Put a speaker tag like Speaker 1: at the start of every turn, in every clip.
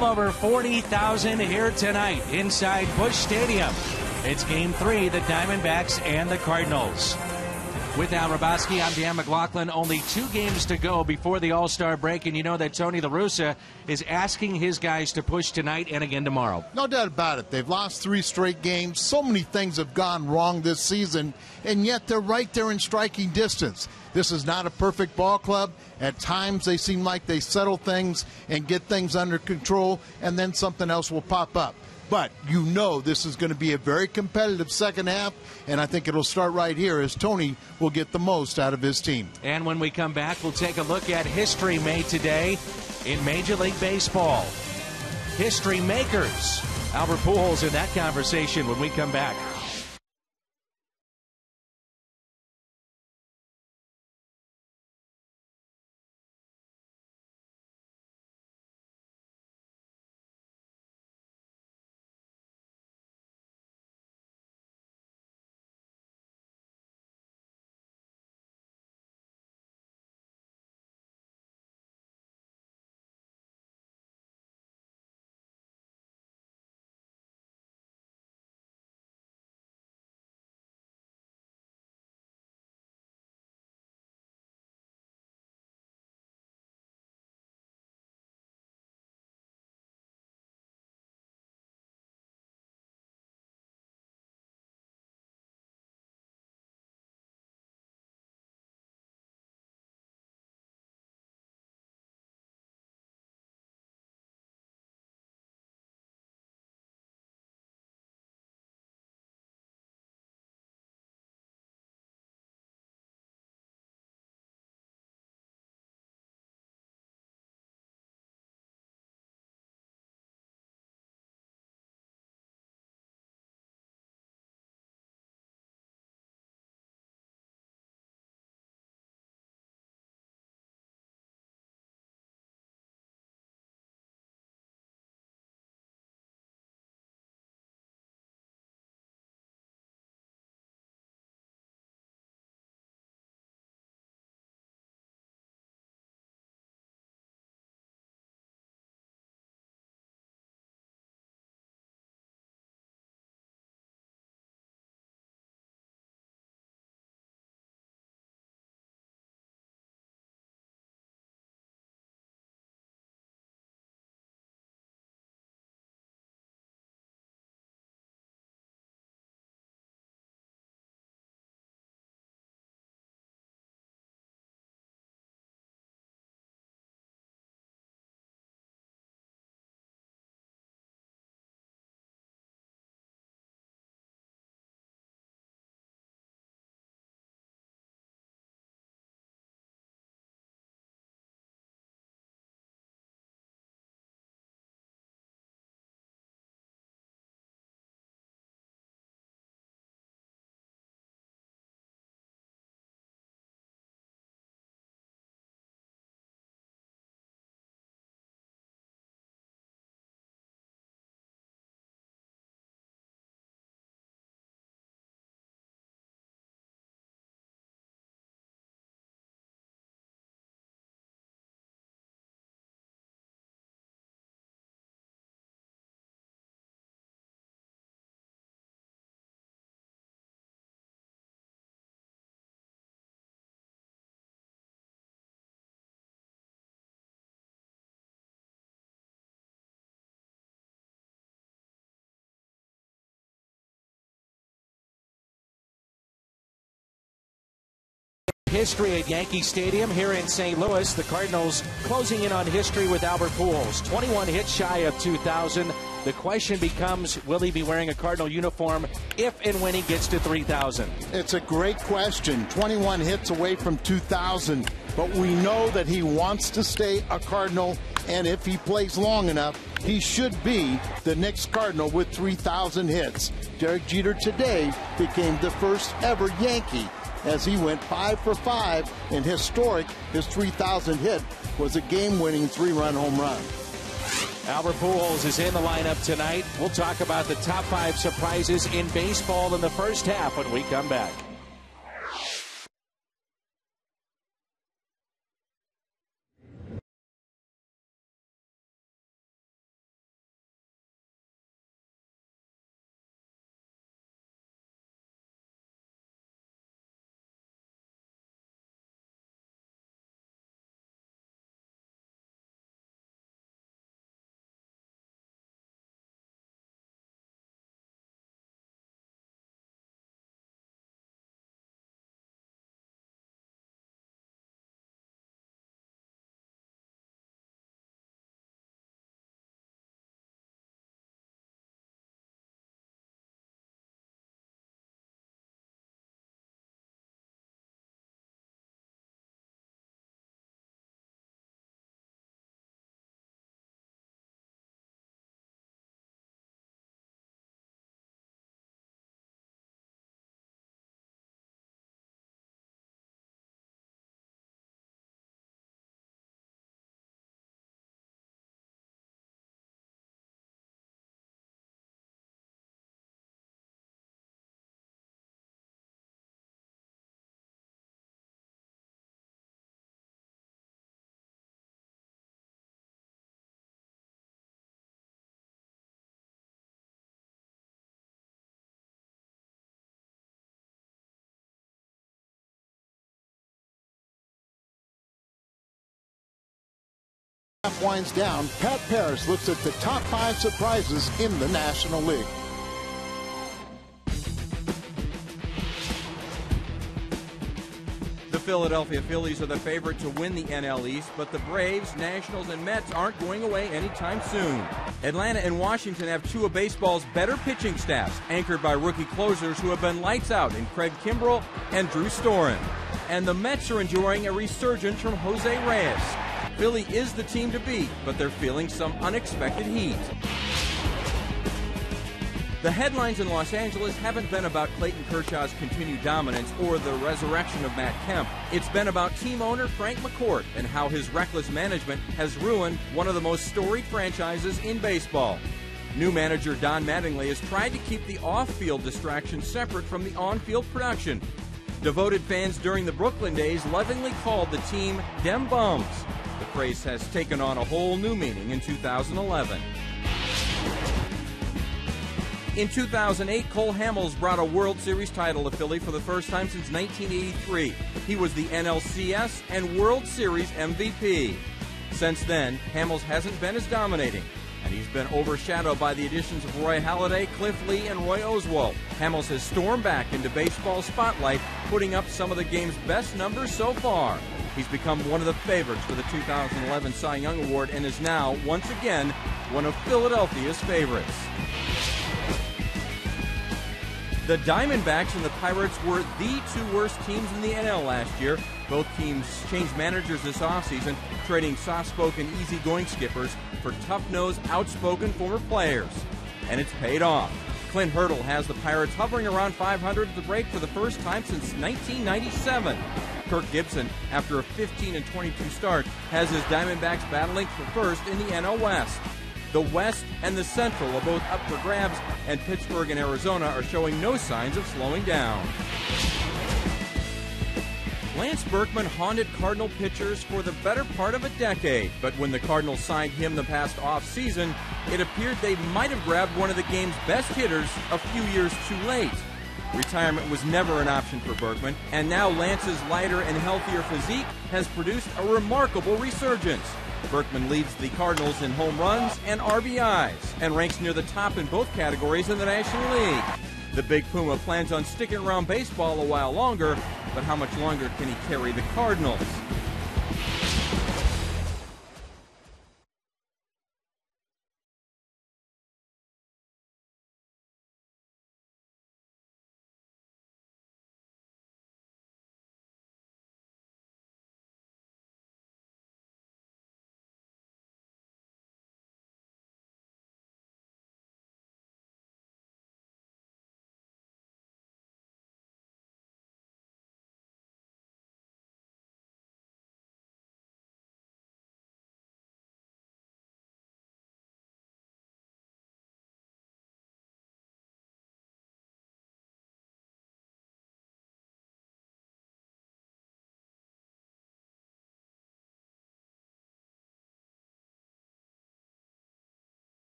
Speaker 1: Well over 40,000 here tonight inside Busch Stadium. It's Game 3, the Diamondbacks and the Cardinals. With Al Rabosky, I'm Dan McLaughlin. Only 2 games to go before the All-Star break, and you know that Tony La Russa is asking his guys to push tonight and again tomorrow.
Speaker 2: No doubt about it. They've lost 3 straight games. So many things have gone wrong this season, and yet they're right there in striking distance. This is not a perfect ball club. At times they seem like they settle things and get things under control, and then something else will pop up. But you know this is going to be a very competitive second half, and I think it'll start right here as Tony will get the most out of his team.
Speaker 1: And when we come back, we'll take a look at history made today in Major League Baseball. History makers. Albert Pujols in that conversation when we come back. History at Yankee Stadium here in St. Louis. The Cardinals closing in on history with Albert Pujols. 21 hits shy of 2,000. The question becomes, will he be wearing a Cardinal uniform if and when he gets to 3,000?
Speaker 2: It's a great question. 21 hits away from 2,000. But we know that he wants to stay a Cardinal, and if he plays long enough, he should be the next Cardinal with 3,000 hits. Derek Jeter today became the first ever Yankee as he went 5 for 5, and historic, his 3,000 hit was a game-winning 3-run home run.
Speaker 1: Albert Pujols is in the lineup tonight. We'll talk about the top 5 surprises in baseball in the first half when we come back.
Speaker 2: winds down, Pat Parrish looks at the top 5 surprises in the National League.
Speaker 3: The Philadelphia Phillies are the favorite to win the NL East, but the Braves, Nationals, and Mets aren't going away anytime soon. Atlanta and Washington have two of baseball's better pitching staffs, anchored by rookie closers who have been lights out in Craig Kimbrell and Drew Storen. And the Mets are enjoying a resurgence from Jose Reyes. Philly is the team to beat, but they're feeling some unexpected heat. The headlines in Los Angeles haven't been about Clayton Kershaw's continued dominance or the resurrection of Matt Kemp. It's been about team owner Frank McCourt and how his reckless management has ruined one of the most storied franchises in baseball. New manager Don Mattingly has tried to keep the off-field distractions separate from the on-field production. Devoted fans during the Brooklyn days lovingly called the team Dem Bums. The phrase has taken on a whole new meaning in 2011. In 2008, Cole Hamels brought a World Series title to Philly for the first time since 1983. He was the NLCS and World Series MVP. Since then, Hamels hasn't been as dominating, and he's been overshadowed by the additions of Roy Halladay, Cliff Lee, and Roy Oswalt. Hamels has stormed back into baseball's spotlight, putting up some of the game's best numbers so far. He's become one of the favorites for the 2011 Cy Young Award and is now, once again, one of Philadelphia's favorites. The Diamondbacks and the Pirates were the two worst teams in the NL last year. Both teams changed managers this offseason, trading soft-spoken, easygoing skippers for tough-nosed, outspoken former players. And it's paid off. Clint Hurdle has the Pirates hovering around 500 at the break for the first time since 1997. Kirk Gibson, after a 15-22 start, has his Diamondbacks battling for first in the NL West. The West and the Central are both up for grabs, and Pittsburgh and Arizona are showing no signs of slowing down. Lance Berkman haunted Cardinal pitchers for the better part of a decade, but when the Cardinals signed him the past offseason, it appeared they might have grabbed one of the game's best hitters a few years too late. Retirement was never an option for Berkman, and now Lance's lighter and healthier physique has produced a remarkable resurgence. Berkman leads the Cardinals in home runs and RBIs and ranks near the top in both categories in the National League. The Big Puma plans on sticking around baseball a while longer, but how much longer can he carry the Cardinals?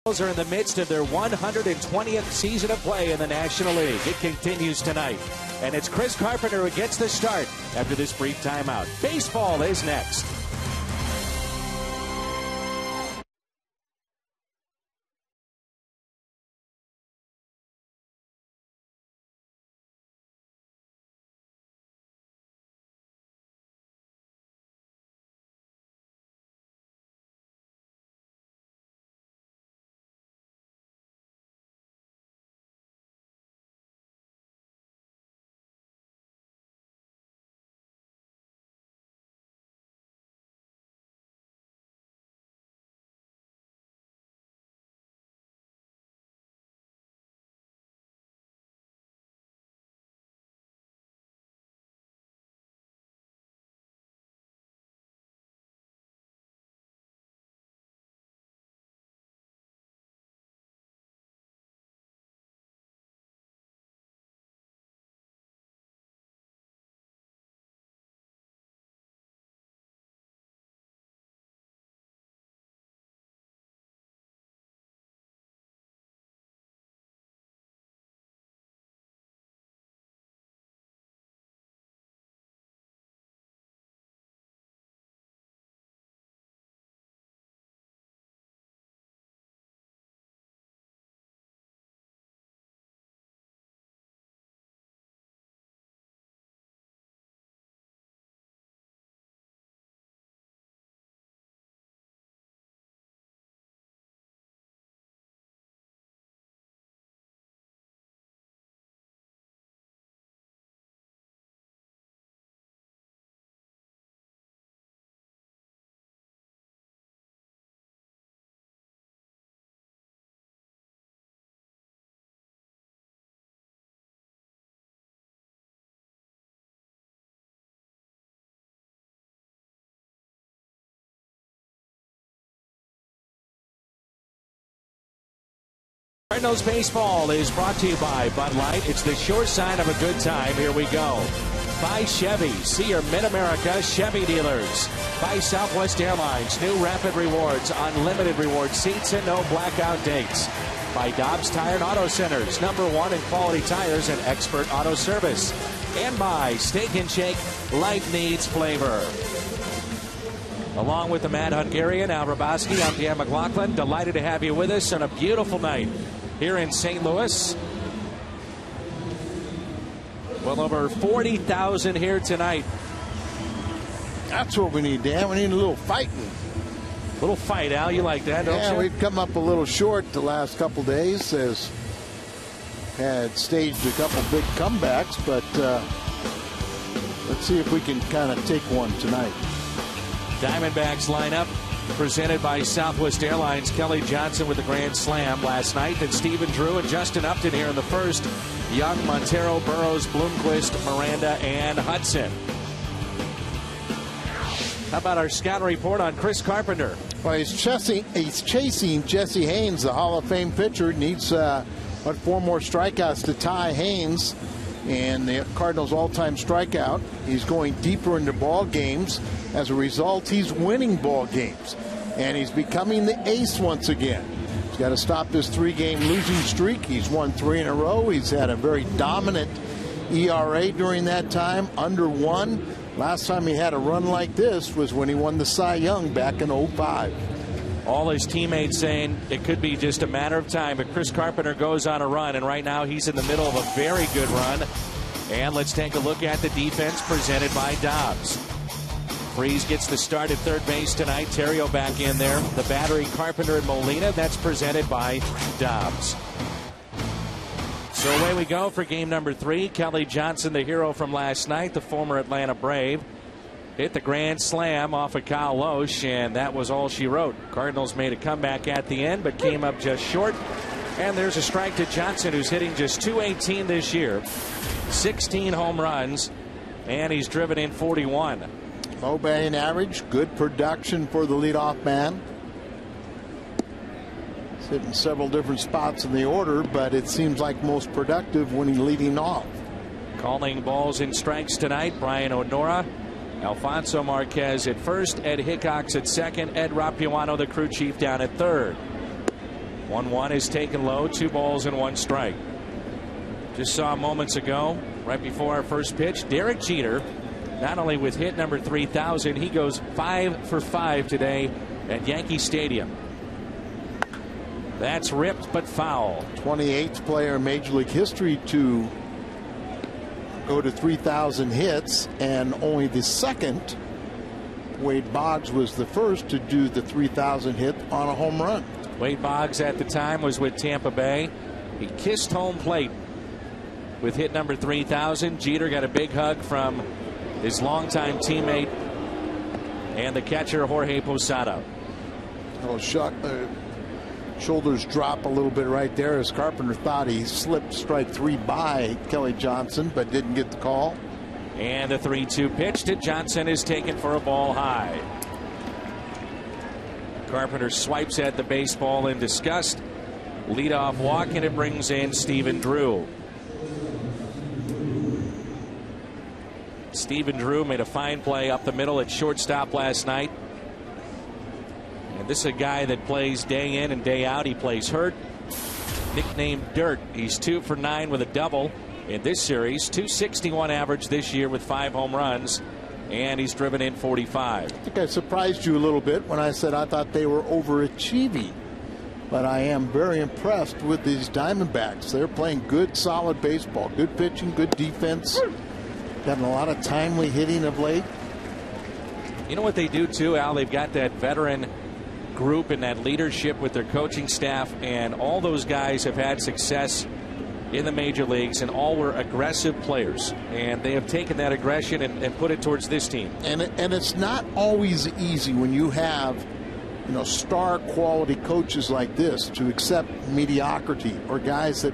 Speaker 1: Are in the midst of their 120th season of play in the National League. It continues tonight And it's Chris Carpenter who gets the start after this brief timeout. Baseball is next. Cardinals baseball is brought to you by Bud Light. It's the sure sign of a good time. Here we go. By Chevy. See your Mid-America Chevy dealers. By Southwest Airlines. New Rapid Rewards. Unlimited reward seats and no blackout dates. By Dobbs Tire and Auto Centers. #1 in quality tires and expert auto service. And by Steak and Shake. Life needs flavor. Along with the Mad Hungarian, Al Raboski, I'm Dan McLaughlin. Delighted to have you with us on a beautiful night here in St. Louis. Well over 40,000 here tonight.
Speaker 2: That's what we need, Dan. We need a little fighting.
Speaker 1: A little fight, Al. You like that, don't you?
Speaker 2: Yeah, we've come up a little short the last couple days. As had staged a couple big comebacks, but let's see if we can kind of take one tonight.
Speaker 1: Diamondbacks lineup presented by Southwest Airlines. Kelly Johnson with the grand slam last night. Then Stephen Drew and Justin Upton here in the first. Young, Montero, Burrows, Bloomquist, Miranda, and Hudson. How about our scout report on Chris Carpenter?
Speaker 2: Well, he's chasing Jesse Haynes, the Hall of Fame pitcher. Needs 4 more strikeouts to tie Haynes and the Cardinals' all-time strikeout. He's going deeper into ball games. As a result, he's winning ball games, and he's becoming the ace once again. He's got to stop this 3-game losing streak. He's won 3 in a row. He's had a very dominant ERA during that time, under 1. Last time he had a run like this was when he won the Cy Young back in 2005.
Speaker 1: All his teammates saying it could be just a matter of time, but Chris Carpenter goes on a run, and right now he's in the middle of a very good run. And let's take a look at the defense presented by Dobbs. Freeze gets the start at third base tonight. Terrio back in there. The battery, Carpenter and Molina. That's presented by Dobbs. So away we go for game number 3. Kelly Johnson, the hero from last night, the former Atlanta Brave, hit the grand slam off of Kyle Loesch, and that was all she wrote. Cardinals made a comeback at the end, but came up just short. And there's a strike to Johnson, who's hitting just .218 this year. 16 home runs, and he's driven in 41.
Speaker 2: Low batting average, good production for the leadoff man. He's hitting several different spots in the order, but it seems like most productive when he's leading off.
Speaker 1: Calling balls and strikes tonight, Brian O'Nora. Alfonso Marquez at first, Ed Hickox at second, Ed Rapuano, the crew chief, down at third. 1-1 is taken low, 2 balls and 1 strike. Just saw moments ago, right before our first pitch, Derek Jeter, not only with hit number 3,000, he goes 5 for 5 today at Yankee Stadium. That's ripped but foul.
Speaker 2: 28th player in Major League history to go to 3,000 hits, and only the second. Wade Boggs was the first to do the 3,000 hit on a home run.
Speaker 1: Wade Boggs at the time was with Tampa Bay. He kissed home plate with hit number 3,000. Jeter got a big hug from his longtime teammate and the catcher Jorge Posada.
Speaker 2: Oh, shoulders drop a little bit right there as Carpenter thought he slipped strike 3 by Kelly Johnson, but didn't get the call.
Speaker 1: And the 3-2 pitch to Johnson is taken for a ball high. Carpenter swipes at the baseball in disgust. Leadoff walk, and it brings in Stephen Drew. Stephen Drew made a fine play up the middle at shortstop last night. And this is a guy that plays day in and day out. He plays hurt. Nicknamed Dirt. He's 2 for 9 with a double in this series. .261 average this year with 5 home runs. And he's driven in 45.
Speaker 2: I think I surprised you a little bit when I said I thought they were overachieving. But I am very impressed with these Diamondbacks. They're playing good, solid baseball. Good pitching, good defense. Gotten a lot of timely hitting of late.
Speaker 1: You know what they do too, Al? They've got that veteran group and that leadership with their coaching staff, and all those guys have had success in the major leagues, and all were aggressive players, and they have taken that aggression and put it towards this team.
Speaker 2: And it's not always easy when you have, star quality coaches like this to accept mediocrity or guys that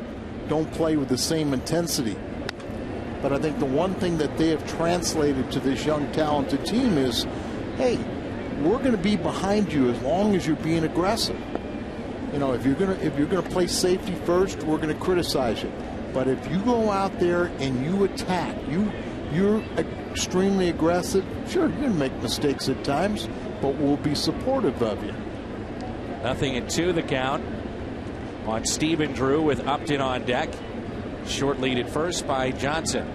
Speaker 2: don't play with the same intensity. But I think the one thing that they have translated to this young talented team is, hey, we're going to be behind you as long as you're being aggressive. If you're going to play safety first, we're going to criticize you. But if you go out there and you attack, you're extremely aggressive. Sure, you're going to make mistakes at times, but we'll be supportive of you.
Speaker 1: 0-2 the count on Stephen Drew with Upton on deck. Short lead at first by Johnson.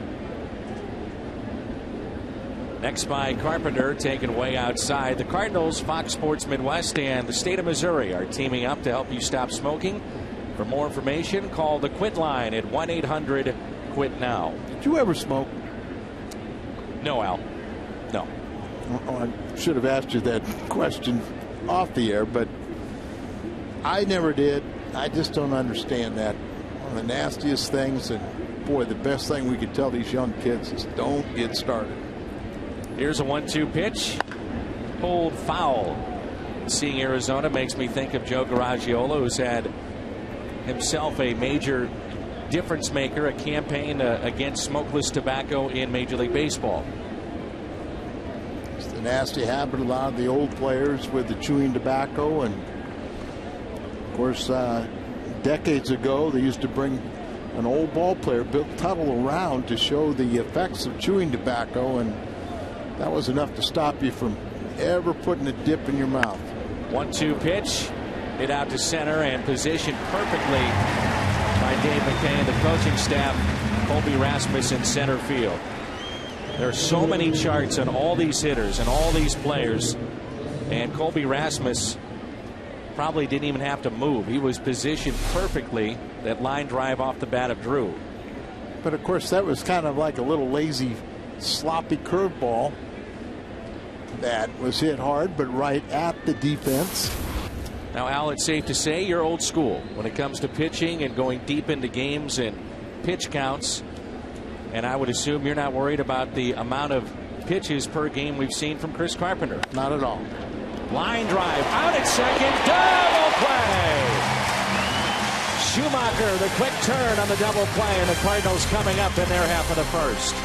Speaker 1: Next by Carpenter, taken way outside. The Cardinals, Fox Sports Midwest, and the state of Missouri are teaming up to help you stop smoking. For more information, call the Quit line at 1-800-QUIT-NOW.
Speaker 2: Did you ever smoke?
Speaker 1: No, Al. No.
Speaker 2: I should have asked you that question off the air, but I never did. I just don't understand that. One of the nastiest things, and boy, the best thing we could tell these young kids is don't get started.
Speaker 1: Here's a 1-2 pitch. Pulled foul. Seeing Arizona makes me think of Joe Garagiola, who's had himself a major difference maker, a campaign against smokeless tobacco in Major League Baseball.
Speaker 2: It's the nasty habit of a lot of the old players with the chewing tobacco, and of course decades ago they used to bring an old ball player, Bill Tuttle, around to show the effects of chewing tobacco, and that was enough to stop you from ever putting a dip in your mouth.
Speaker 1: 1-2 pitch. Hit out to center and positioned perfectly by Dave McKay and the coaching staff. Colby Rasmus in center field. There are so many charts on all these hitters and all these players, and Colby Rasmus probably didn't even have to move. He was positioned perfectly. That line drive off the bat of Drew.
Speaker 2: But of course that was kind of like a little lazy, sloppy curveball that was hit hard but right at the defense.
Speaker 1: Now, Al, it's safe to say you're old school when it comes to pitching and going deep into games and pitch counts, and I would assume you're not worried about the amount of pitches per game we've seen from Chris Carpenter.
Speaker 2: Not at all.
Speaker 1: Line drive out at second, double play. Schumacher, the quick turn on the double play, and the Cardinals coming up in their half of the first.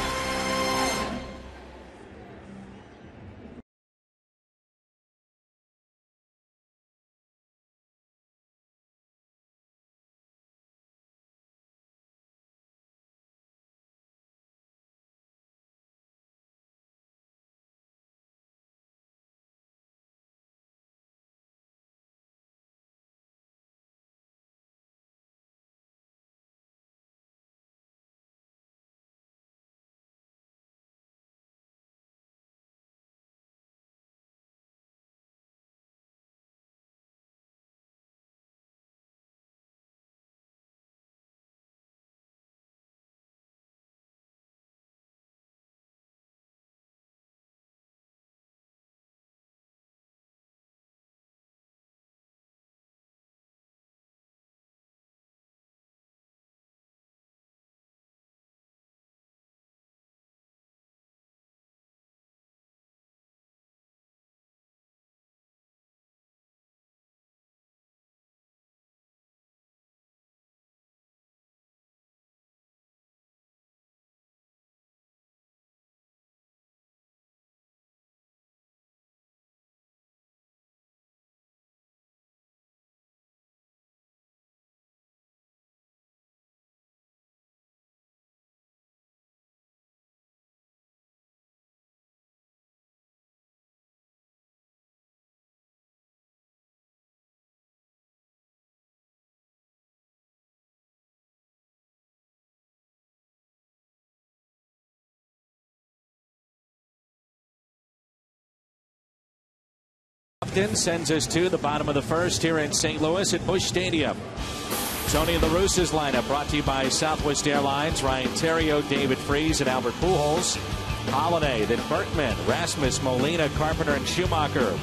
Speaker 1: Upton sends us to the bottom of the first here in St. Louis at Busch Stadium. Tony La Russa's lineup brought to you by Southwest Airlines. Ryan Theriot, David Freese, and Albert Pujols. Holiday, then Berkman, Rasmus, Molina, Carpenter, and Schumacher.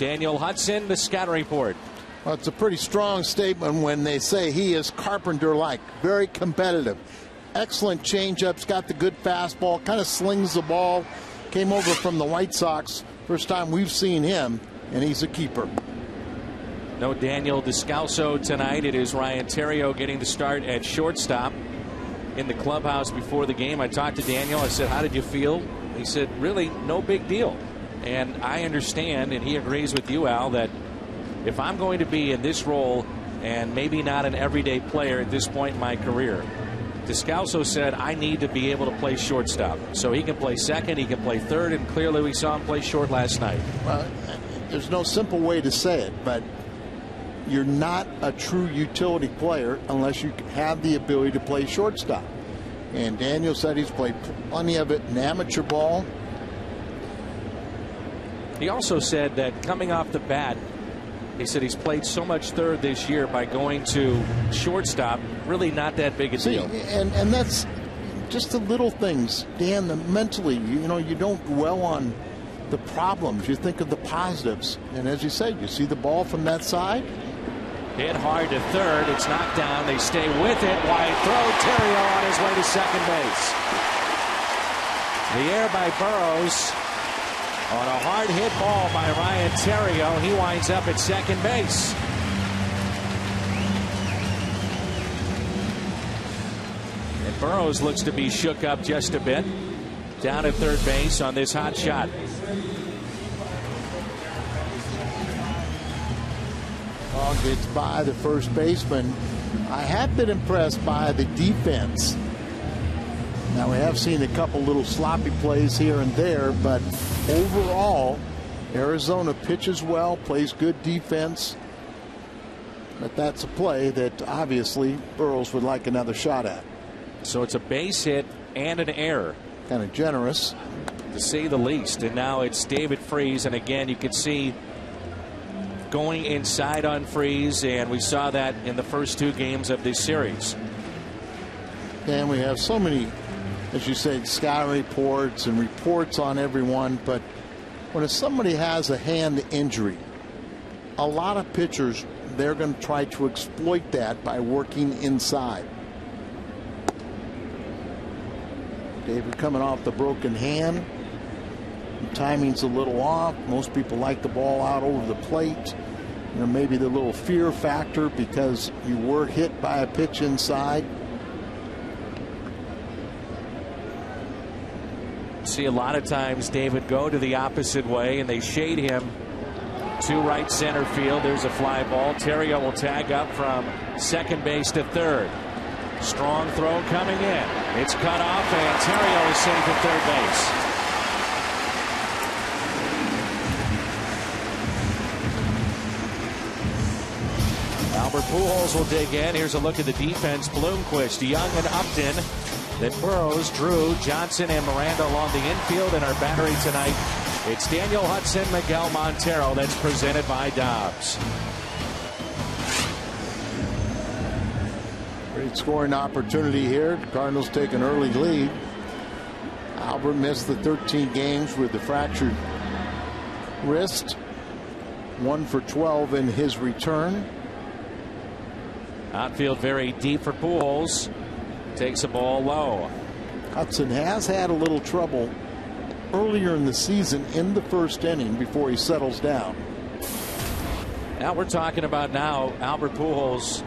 Speaker 1: Daniel Hudson, the scouting report.
Speaker 2: Well, it's a pretty strong statement when they say he is Carpenter-like, very competitive. Excellent changeups, got the good fastball, kind of slings the ball. Came over from the White Sox, first time we've seen him, and he's a keeper.
Speaker 1: No Daniel Descalso tonight. It is Ryan Theriot getting the start at shortstop. In the clubhouse before the game, I talked to Daniel. I said, how did you feel? He said, really, no big deal. And I understand, and he agrees with you, Al, that if I'm going to be in this role and maybe not an everyday player at this point in my career, Descalso said, I need to be able to play shortstop. So he can play second, he can play third, and clearly we saw him play short last night.
Speaker 2: Well, there's no simple way to say it, but you're not a true utility player unless you have the ability to play shortstop. And Daniel said he's played plenty of it in amateur ball.
Speaker 1: He also said that coming off the bat, he said he's played so much third this year by going to shortstop, really not that big a deal.
Speaker 2: And that's just the little things, Dan, mentally, you don't dwell on the problems. You think of the positives. And as you said, you see the ball from that side.
Speaker 1: Hit hard to third. It's knocked down. They stay with it. Wide throw. Theriot on his way to second base. The air by Burrows on a hard hit ball by Ryan Theriot. He winds up at second base. And Burrows looks to be shook up just a bit. Down at third base on this hot shot.
Speaker 2: Gets by the first baseman. I have been impressed by the defense. Now, we have seen a couple little sloppy plays here and there, but overall, Arizona pitches well, plays good defense. But that's a play that obviously Burrows would like another shot at.
Speaker 1: So it's a base hit and an error.
Speaker 2: Kind of generous,
Speaker 1: to say the least. And now it's David Freese, and again you can see going inside on Freese, and we saw that in the first two games of this series.
Speaker 2: And we have so many, as you said, scouting reports and reports on everyone, but when somebody has a hand injury, a lot of pitchers, they're going to try to exploit that by working inside. David coming off the broken hand. The timing's a little off. Most people like the ball out over the plate. Maybe the little fear factor because you were hit by a pitch inside.
Speaker 1: See a lot of times David go to the opposite way and they shade him to right center field. There's a fly ball. Theriot will tag up from second base to third. Strong throw coming in. It's cut off, and Theriot is safe at third base. Albert Pujols will dig in. Here's a look at the defense. Bloomquist, Young, and Upton. Then Burrows, Drew, Johnson, and Miranda along the infield. In our battery tonight, it's Daniel Hudson, Miguel Montero. That's presented by Dobbs.
Speaker 2: Great scoring opportunity here. The Cardinals take an early lead. Albert missed the 13 games with the fractured wrist. 1 for 12 in his return.
Speaker 1: Outfield very deep for Pujols. Takes the ball low.
Speaker 2: Hudson has had a little trouble earlier in the season in the first inning before he settles down.
Speaker 1: Now we're talking about Albert Pujols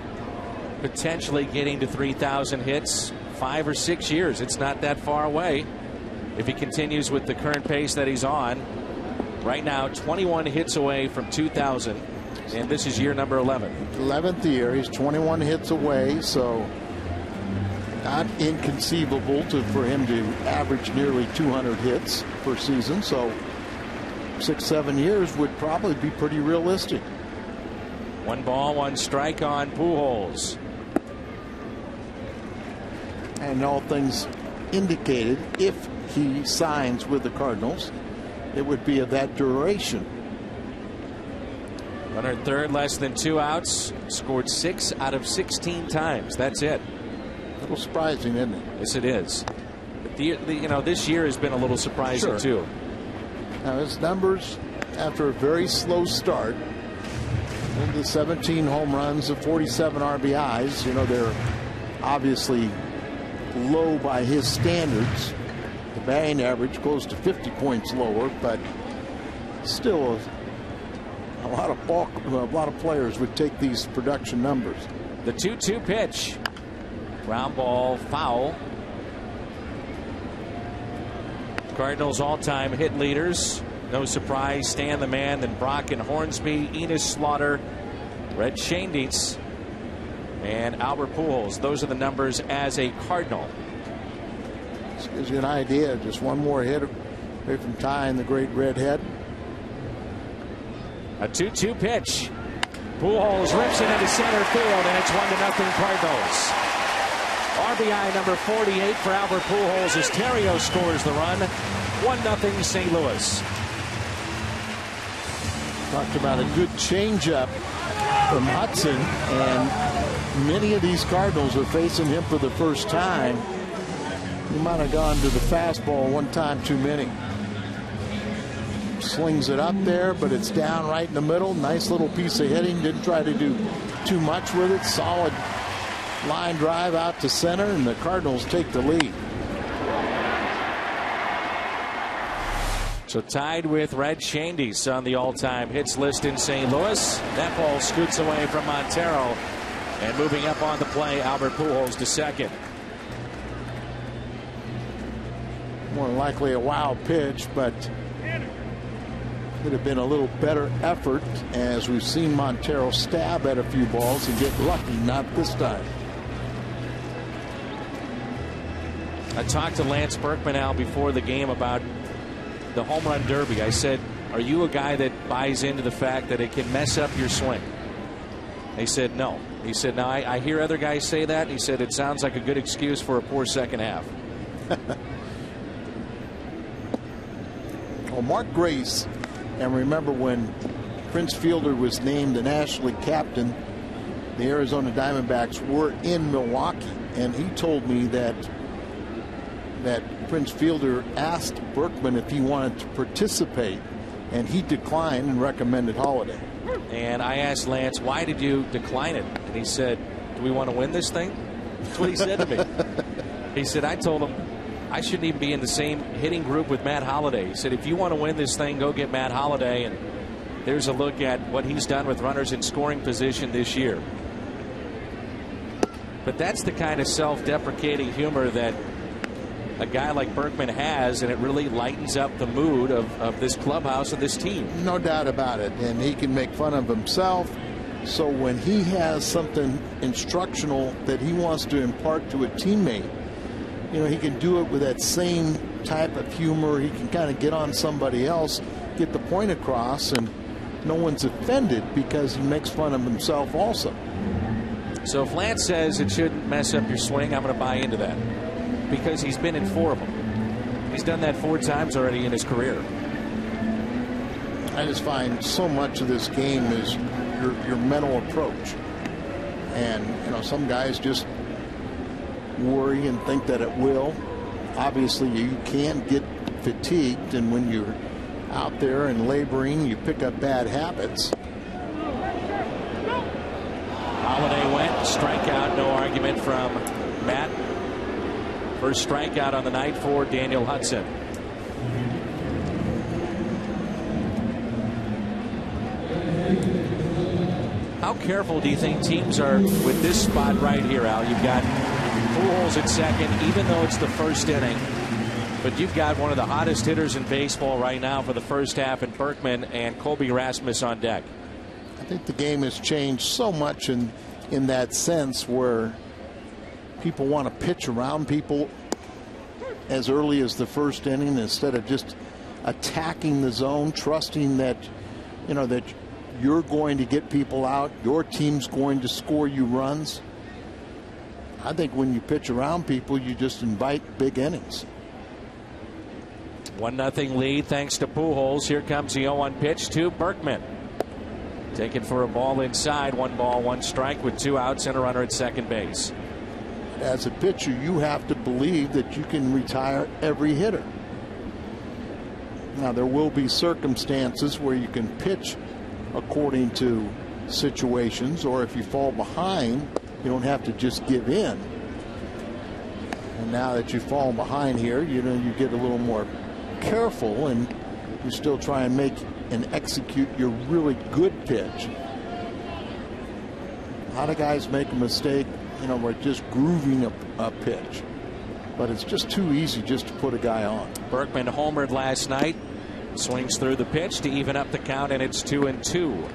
Speaker 1: potentially getting to 3,000 hits 5 or 6 years. It's not that far away if he continues with the current pace that he's on. Right now 21 hits away from 2,000. And this is year number 11.
Speaker 2: 11th year. He's 21 hits away, so not inconceivable for him to average nearly 200 hits per season. So 6-7 years would probably be pretty realistic.
Speaker 1: 1 ball, 1 strike on Pujols.
Speaker 2: And all things indicated, if he signs with the Cardinals, it would be of that duration.
Speaker 1: Runner at third, less than 2 outs. Scored 6 out of 16 times. That's it.
Speaker 2: A little surprising, isn't it?
Speaker 1: Yes, it is. But you know, this year has been a little surprising too.
Speaker 2: Now his numbers after a very slow start, into 17 home runs and 47 RBIs. You know, they're obviously low by his standards. The batting average close to 50 points lower, but still a lot of players would take these production numbers.
Speaker 1: The 2-2 pitch. Ground ball, foul. Cardinals all-time hit leaders. No surprise, Stan the Man, then Brock and Hornsby, Enos Slaughter, Red Schoendienst, and Albert Pujols. Those are the numbers as a Cardinal.
Speaker 2: This gives you an idea. Just one more hit away from tying the great redhead.
Speaker 1: A 2-2 pitch. Pujols rips it into center field, and it's 1-0 Cardinals. RBI number 48 for Albert Pujols as Theriot scores the run. 1-0 St. Louis.
Speaker 2: Talked about a good changeup from Hudson, and many of these Cardinals are facing him for the first time. He might have gone to the fastball one time too many. Slings it up there, but it's down right in the middle. Nice little piece of hitting. Didn't try to do too much with it. Solid line drive out to center, and the Cardinals take the lead.
Speaker 1: So tied with Red Schoendienst on the all-time hits list in St. Louis. That ball scoots away from Montero, and moving up on the play, Albert Pujols to second.
Speaker 2: More than likely a wild pitch, but could have been a little better effort, as we've seen Montero stab at a few balls and get lucky. Not this time.
Speaker 1: I talked to Lance Berkman Al before the game about the home run derby. I said, are you a guy that buys into the fact that it can mess up your swing? He said no. He said, no, I hear other guys say that. He said it sounds like a good excuse for a poor second half.
Speaker 2: Well, Mark Grace, and remember when Prince Fielder was named the National League captain, the Arizona Diamondbacks were in Milwaukee, and he told me that Prince Fielder asked Berkman if he wanted to participate, and he declined and recommended Holiday.
Speaker 1: And I asked Lance, why did you decline it? And he said, do we want to win this thing? That's what he said to me. He said, I told him I shouldn't even be in the same hitting group with Matt Holliday. He said, if you want to win this thing, go get Matt Holliday. And there's a look at what he's done with runners in scoring position this year. But that's the kind of self-deprecating humor that a guy like Berkman has, and it really lightens up the mood of this clubhouse and this team.
Speaker 2: No doubt about it. And he can make fun of himself. So when he has something instructional that he wants to impart to a teammate, you know, he can do it with that same type of humor. He can kind of get on somebody else, get the point across, and no one's offended because he makes fun of himself also.
Speaker 1: So if Lance says it shouldn't mess up your swing, I'm going to buy into that, because he's been in 4 of them. He's done that 4 times already in his career.
Speaker 2: I just find so much of this game is your mental approach. And, you know, some guys just worry and think that it will. Obviously, you can get fatigued, and when you're out there and laboring, you pick up bad habits.
Speaker 1: Holiday went, strikeout, no argument from Matt. First strikeout on the night for Daniel Hudson. How careful do you think teams are with this spot right here, Al? You've got Pujols at second, even though it's the first inning. But you've got one of the hottest hitters in baseball right now for the first half in Berkman, and Colby Rasmus on deck.
Speaker 2: I think the game has changed so much in that sense, where people want to pitch around people as early as the first inning instead of just attacking the zone, trusting that, you know, that you're going to get people out, your team's going to score you runs. I think when you pitch around people, you just invite big innings.
Speaker 1: 1-0 lead thanks to Pujols. Here comes the 0-1 pitch to Berkman. Taken for a ball inside. 1 ball, 1 strike with 2 outs and a runner at second base.
Speaker 2: As a pitcher, you have to believe that you can retire every hitter. Now, there will be circumstances where you can pitch according to situations, or if you fall behind, you don't have to just give in. And now that you've fallen behind here, you get a little more careful, and you still try and make and execute your really good pitch. A lot of guys make a mistake, we're just grooving a pitch, but it's just too easy just to put a guy on.
Speaker 1: Berkman homered last night, swings through the pitch to even up the count, and it's 2-2.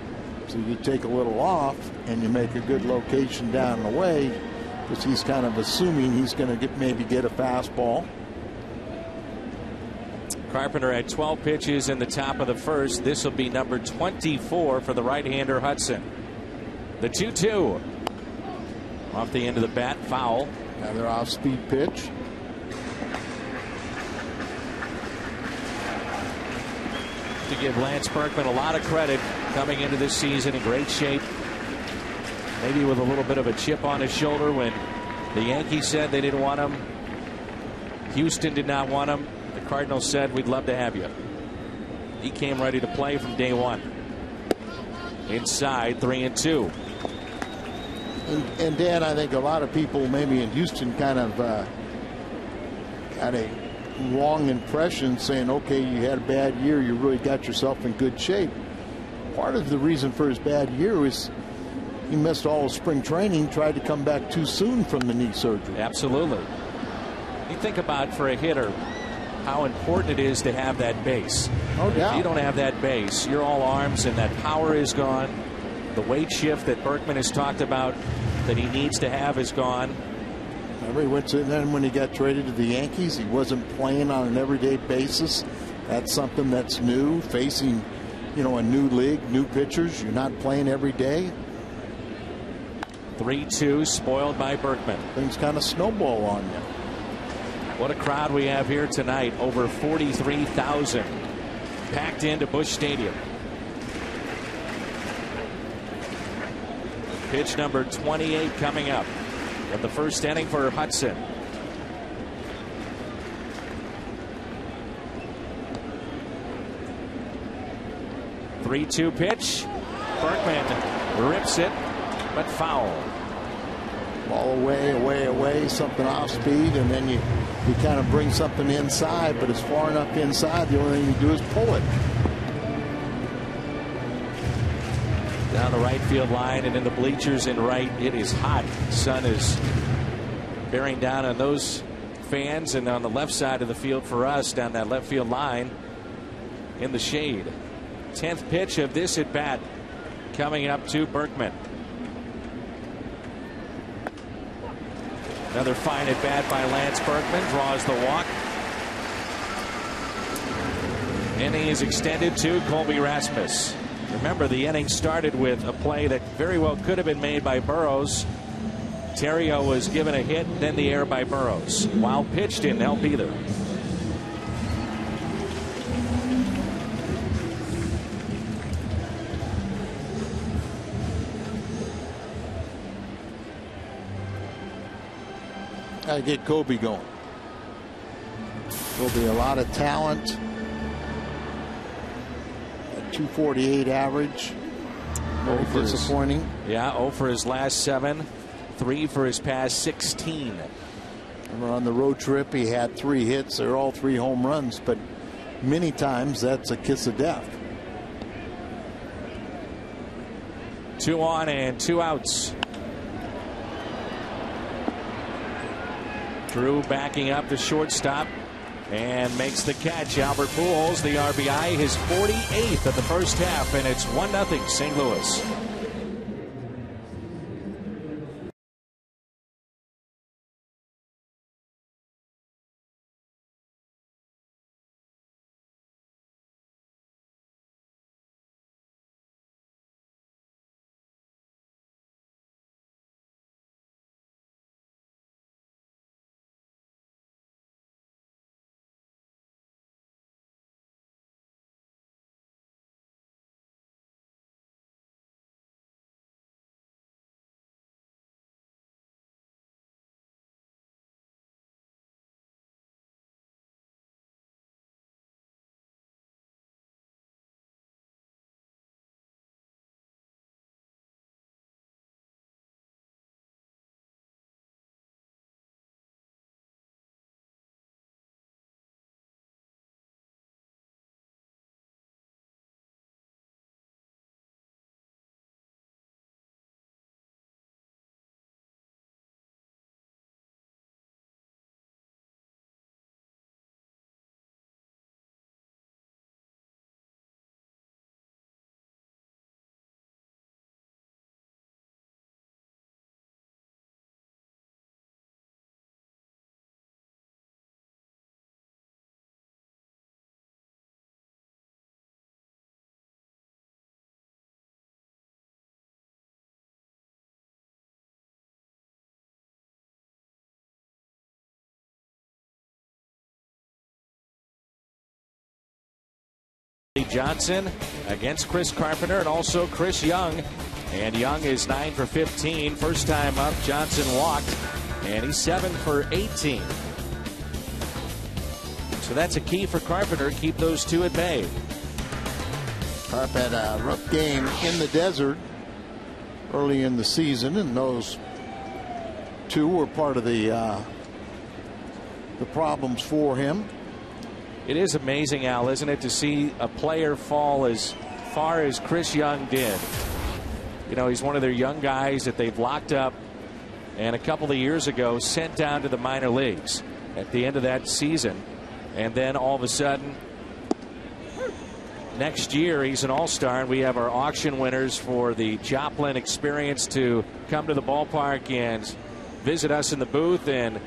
Speaker 2: So you take a little off and you make a good location down the way, because he's kind of assuming he's going to maybe get a fastball.
Speaker 1: Carpenter had 12 pitches in the top of the first. This will be number 24 for the right-hander Hudson. The 2-2. Off the end of the bat, foul.
Speaker 2: Another off-speed pitch.
Speaker 1: To give Lance Berkman a lot of credit coming into this season in great shape. Maybe with a little bit of a chip on his shoulder when the Yankees said they didn't want him. Houston did not want him. The Cardinals said, we'd love to have you. He came ready to play from day one. Inside, 3-2.
Speaker 2: And Dan, I think a lot of people maybe in Houston kind of got a wrong impression, saying, okay, you had a bad year, you really got yourself in good shape. Part of the reason for his bad year was he missed all of spring training, tried to come back too soon from the knee surgery.
Speaker 1: Absolutely. You think about, for a hitter, how important it is to have that base.
Speaker 2: No doubt.
Speaker 1: If you don't have that base, you're all arms and that power is gone. The weight shift that Berkman has talked about that he needs to have is gone.
Speaker 2: Remember, he went to, then when he got traded to the Yankees, he wasn't playing on an everyday basis. That's something that's new, facing, a new league, new pitchers. You're not playing every day.
Speaker 1: 3-2, spoiled by Berkman.
Speaker 2: Things kind of snowball on you.
Speaker 1: What a crowd we have here tonight. Over 43,000 packed into Busch Stadium. Pitch number 28 coming up of the first inning for Hudson. Three-two pitch. Berkman rips it, but foul.
Speaker 2: Ball away, something off speed, and then you kind of bring something inside, but it's far enough inside, the only thing you do is pull it.
Speaker 1: Down the right field line and in the bleachers in right, it is hot. Sun is bearing down on those fans, and on the left side of the field for us, down that left field line in the shade. 10th pitch of this at bat coming up to Berkman. Another fine at bat by Lance Berkman, draws the walk. Inning is extended to Colby Rasmus. Remember, the inning started with a play that very well could have been made by Burrows. Terrio was given a hit, then the error by Burrows. Wild pitch didn't help either.
Speaker 2: Gotta get Kobe going. Will be a lot of talent. A 248 average. Very disappointing.
Speaker 1: Yeah, 0 for his last 7, 3 for his past 16.
Speaker 2: Remember, on the road trip, he had 3 hits. They're all 3 home runs, but many times that's a kiss of death.
Speaker 1: 2 on and 2 outs. Drew backing up the shortstop and makes the catch. Albert Pujols, the RBI, his 48th of the first half, and it's 1-0 St. Louis. Johnson against Chris Carpenter and also Chris Young. And Young is 9 for 15. First time up, Johnson walked, and he's 7 for 18. So that's a key for Carpenter. Keep those two at bay.
Speaker 2: Carp had a rough game in the desert early in the season, and those two were part of the problems for him.
Speaker 1: It is amazing, Al, isn't it, to see a player fall as far as Chris Young did. You know, he's one of their young guys that they've locked up and a couple of years ago sent down to the minor leagues at the end of that season. And then all of a sudden, next year, he's an all-star, and we have our auction winners for the Joplin experience to come to the ballpark and visit us in the booth and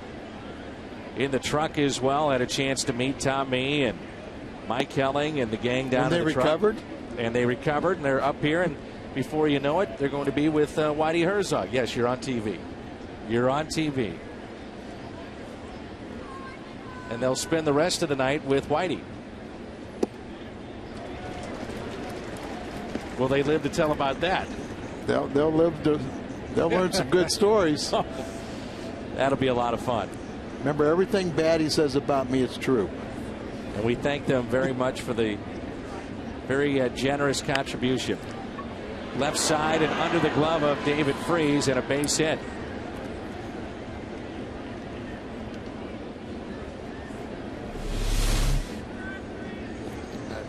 Speaker 1: in the truck as well. Had a chance to meet Tommy and Mike Helling and the gang down in the truck. And they recovered, and they're up here, and before you know it, they're going to be with Whitey Herzog. Yes, you're on TV. You're on TV. And they'll spend the rest of the night with Whitey. Will they live to tell about that?
Speaker 2: They'll learn some good stories.
Speaker 1: That'll be a lot of fun.
Speaker 2: Remember, everything bad he says about me is true.
Speaker 1: And we thank them very much for the very generous contribution. Left side and under the glove of David Freese, and a base hit.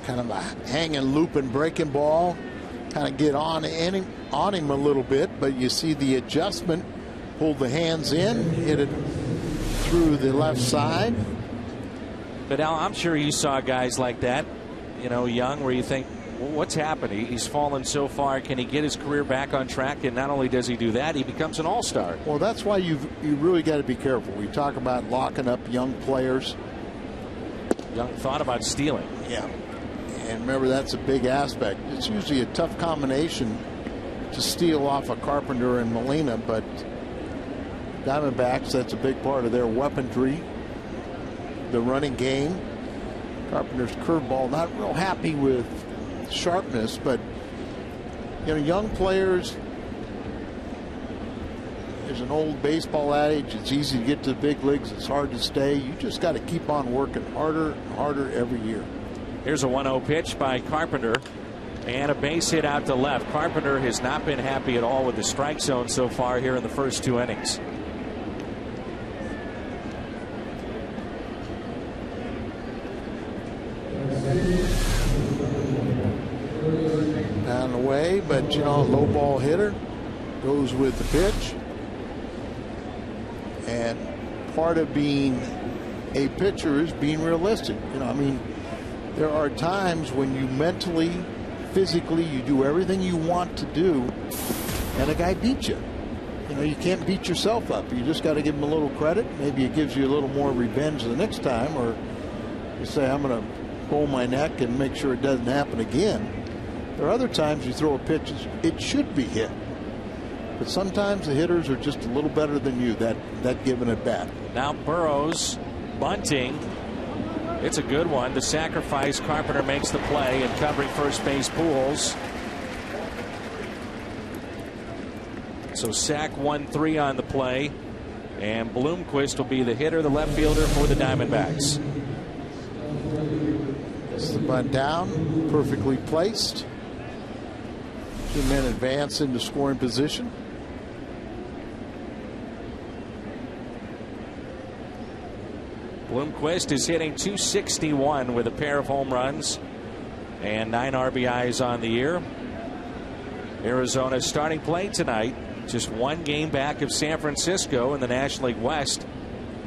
Speaker 2: Kind of a hanging, looping, breaking ball. Kind of get on him a little bit, but you see the adjustment. Pull the hands in, hit it through the left side.
Speaker 1: But Al, I'm sure you saw guys like that, you know, Young, where you think, well, what's happened? He's fallen so far. Can he get his career back on track? And not only does he do that, he becomes an all-star.
Speaker 2: Well, that's why you really got to be careful. We talk about locking up young players.
Speaker 1: Young thought about stealing.
Speaker 2: Yeah. And remember, that's a big aspect. It's usually a tough combination to steal off a Carpenter and Molina, but Diamondbacks, that's a big part of their weaponry, the running game. Carpenter's curveball, not real happy with sharpness, but you know, young players, there's an old baseball adage, it's easy to get to the big leagues, it's hard to stay. You just got to keep on working harder and harder every year.
Speaker 1: Here's a 1-0 pitch by Carpenter and a base hit out to left. Carpenter has not been happy at all with the strike zone so far here in the first two innings.
Speaker 2: Down the way, but you know, low ball hitter goes with the pitch. And part of being a pitcher is being realistic. You know, I mean, there are times when you mentally, physically, you do everything you want to do, and a guy beats you. You know, you can't beat yourself up. You just got to give him a little credit. Maybe it gives you a little more revenge the next time, or you say, I'm going to pull my neck and make sure it doesn't happen again. There are other times you throw a pitch, it should be hit. But sometimes the hitters are just a little better than you, that given at bat.
Speaker 1: Now Burrows bunting. It's a good one. The sacrifice. Carpenter makes the play, and covering first base Pujols. So sack 1-3 on the play, and Bloomquist will be the hitter, the left fielder for the Diamondbacks.
Speaker 2: It's the bunt down, perfectly placed. Two men advance into scoring position.
Speaker 1: Bloomquist is hitting .261 with a pair of home runs and 9 RBIs on the year. Arizona's starting play tonight, just one game back of San Francisco in the National League West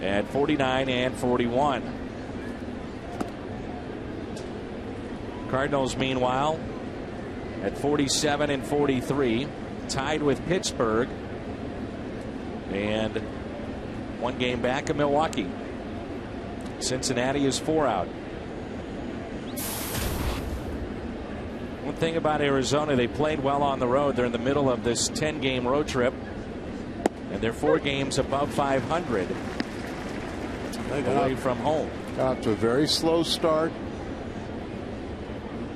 Speaker 1: at 49 and 41. Cardinals, meanwhile, at 47 and 43, tied with Pittsburgh, and one game back of Milwaukee. Cincinnati is 4 out. One thing about Arizona, they played well on the road. They're in the middle of this 10-game road trip, and they're 4 games above 500 away from home.
Speaker 2: Got off to a very slow start.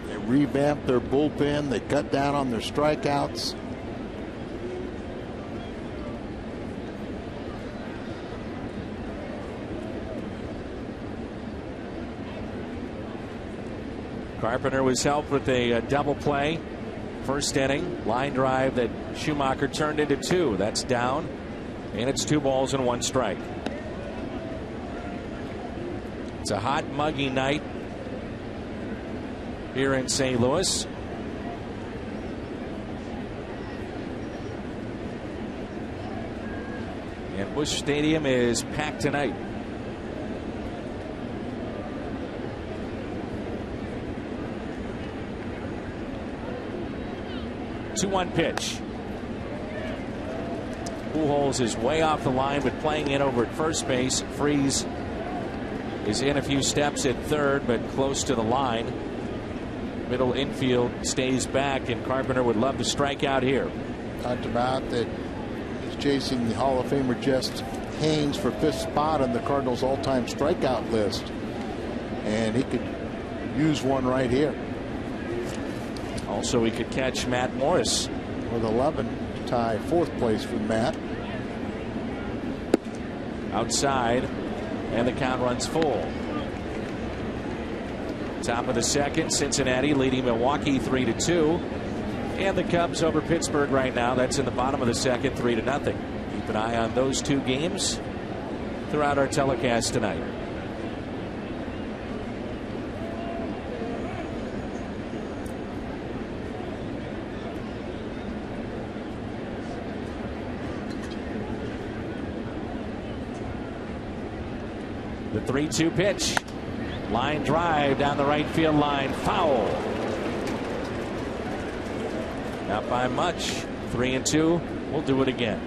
Speaker 2: They revamped their bullpen. They cut down on their strikeouts.
Speaker 1: Carpenter was helped with a double play. First inning, line drive that Schumacher turned into 2. That's down, and it's 2 balls and 1 strike. It's a hot, muggy night here in St. Louis. And Busch Stadium is packed tonight. 2-1 pitch. Pujols is way off the line, but playing in over at first base. Freese is in a few steps at third, but close to the line. Middle infield stays back, and Carpenter would love to strike out here.
Speaker 2: Talked about that he's chasing the Hall of Famer Just Haynes for 5th spot on the Cardinals' all-time strikeout list, and he could use one right here.
Speaker 1: Also, he could catch Matt Morris
Speaker 2: with 11 to tie 4th place for Matt.
Speaker 1: Outside, and the count runs full. Top of the second, Cincinnati leading Milwaukee 3-2, and the Cubs over Pittsburgh right now. That's in the bottom of the second, 3-0. Keep an eye on those 2 games throughout our telecast tonight. The 3-2 pitch. Line drive down the right field line. Foul. Not by much. 3-2. We'll do it again.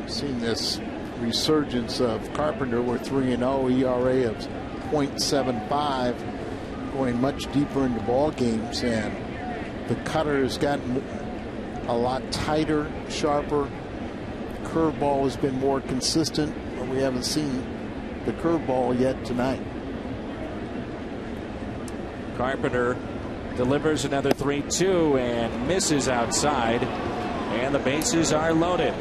Speaker 2: Seen this resurgence of Carpenter. We're 3-0, ERA of .75. Going much deeper into ball games, and the cutter has gotten a lot tighter, sharper. Curveball has been more consistent, but we haven't seen the curveball yet tonight.
Speaker 1: Carpenter delivers another 3-2 and misses outside, and the bases are loaded.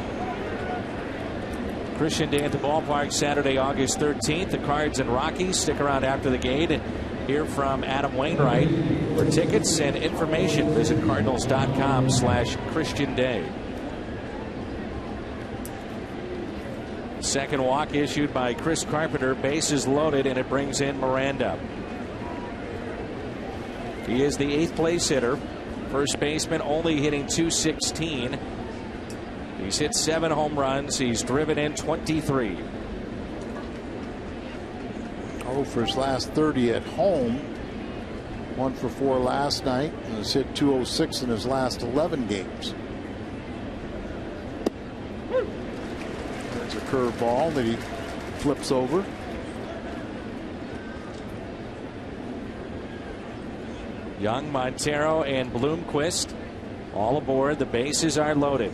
Speaker 1: Christian Day at the ballpark Saturday, August 13th. The Cards and Rockies. Stick around after the gate. Hear from Adam Wainwright. For tickets and information, visit Cardinals.com/Christian Day. Second walk issued by Chris Carpenter. Bases loaded, and it brings in Miranda. He is the 8th place hitter. First baseman, only hitting .216. He's hit 7 home runs. He's driven in 23.
Speaker 2: For his last 30 at home. 1 for 4 last night, and has hit .206 in his last 11 games. There's a curveball that he flips over.
Speaker 1: Young, Montero, and Bloomquist all aboard. The bases are loaded.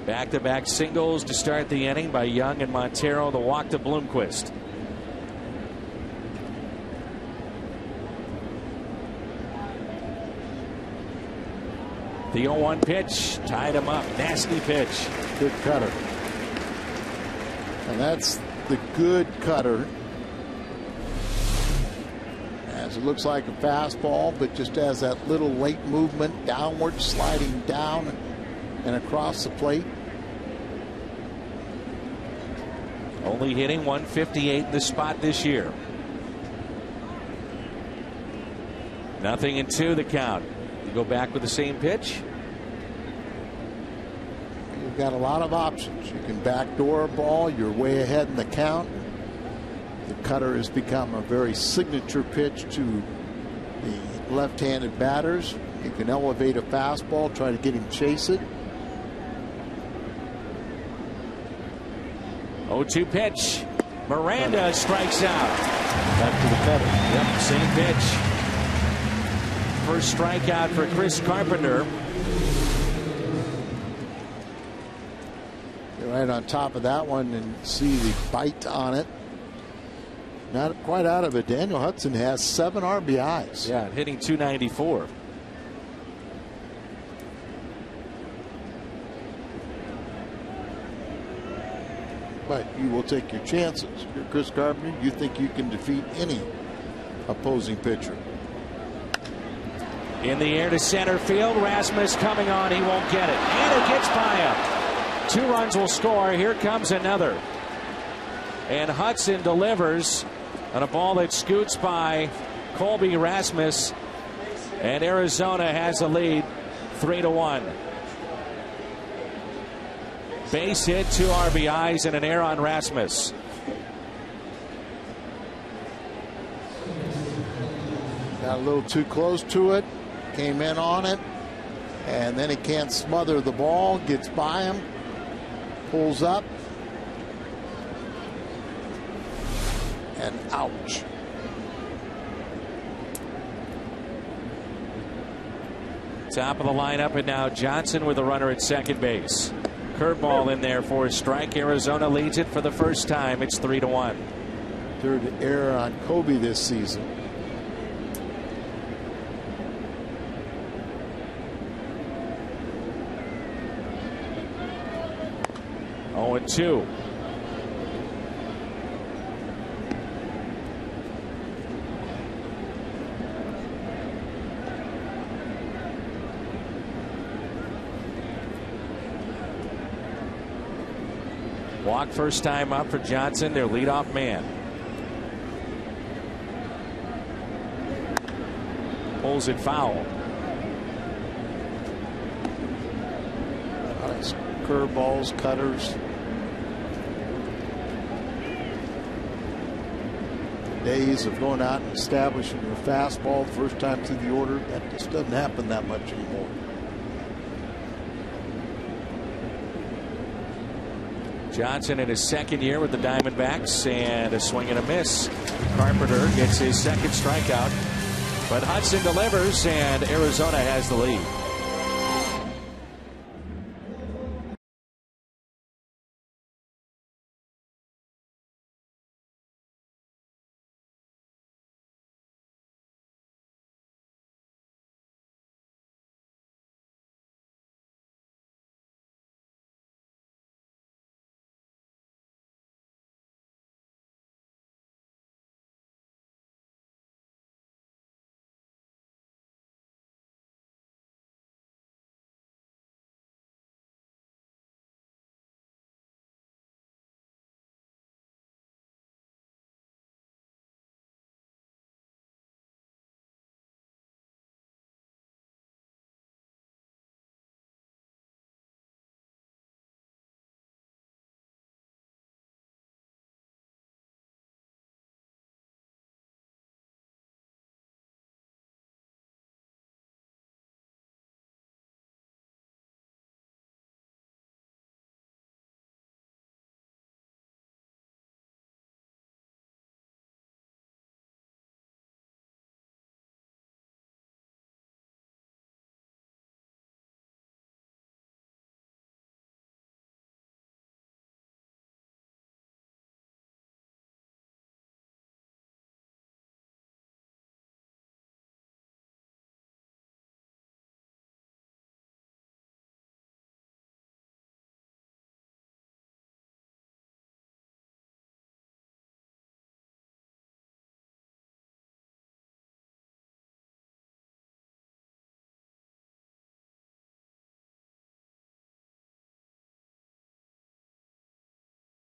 Speaker 1: Back-to-back singles to start the inning by Young and Montero. The walk to Bloomquist. The 0-1 pitch tied him up. Nasty pitch.
Speaker 2: Good cutter. And that's the good cutter. As it looks like a fastball, but just has that little late movement downward, sliding down and across the plate.
Speaker 1: Only hitting .158 in the spot this year. 0-2 the count. You go back with the same pitch.
Speaker 2: You've got a lot of options. You can backdoor a ball. You're way ahead in the count. The cutter has become a very signature pitch to the left-handed batters. You can elevate a fastball, try to get him chase it.
Speaker 1: 0-2 pitch. Miranda strikes out.
Speaker 2: Back to the cutter.
Speaker 1: Yep, same pitch. First strikeout for Chris Carpenter.
Speaker 2: You're right on top of that one and see the bite on it. Not quite out of it. Daniel Hudson has 7 RBIs.
Speaker 1: Yeah, hitting .294.
Speaker 2: But you will take your chances. You're Chris Carpenter. You think you can defeat any opposing pitcher.
Speaker 1: In the air to center field. Rasmus coming on. He won't get it. And it gets by him. 2 runs will score. Here comes another. And Hudson delivers on a ball that scoots by Colby Rasmus. And Arizona has a lead 3-1. Base hit, 2 RBIs, and an error on Rasmus.
Speaker 2: Got a little too close to it. Came in on it. And then he can't smother the ball. Gets by him. Pulls up. And ouch.
Speaker 1: Top of the lineup, and now Johnson with a runner at second base. Curveball in there for a strike. Arizona leads it for the first time. It's 3-1.
Speaker 2: Third error on Kobe this season.
Speaker 1: Oh, 2. Walk first time up for Johnson, their leadoff man. Pulls it foul.
Speaker 2: Nice curveballs, cutters. Days of going out and establishing your fastball the first time through the order, that just doesn't happen that much anymore.
Speaker 1: Johnson in his second year with the Diamondbacks, and a swing and a miss. Carpenter gets his second strikeout, but Hudson delivers, and Arizona has the lead.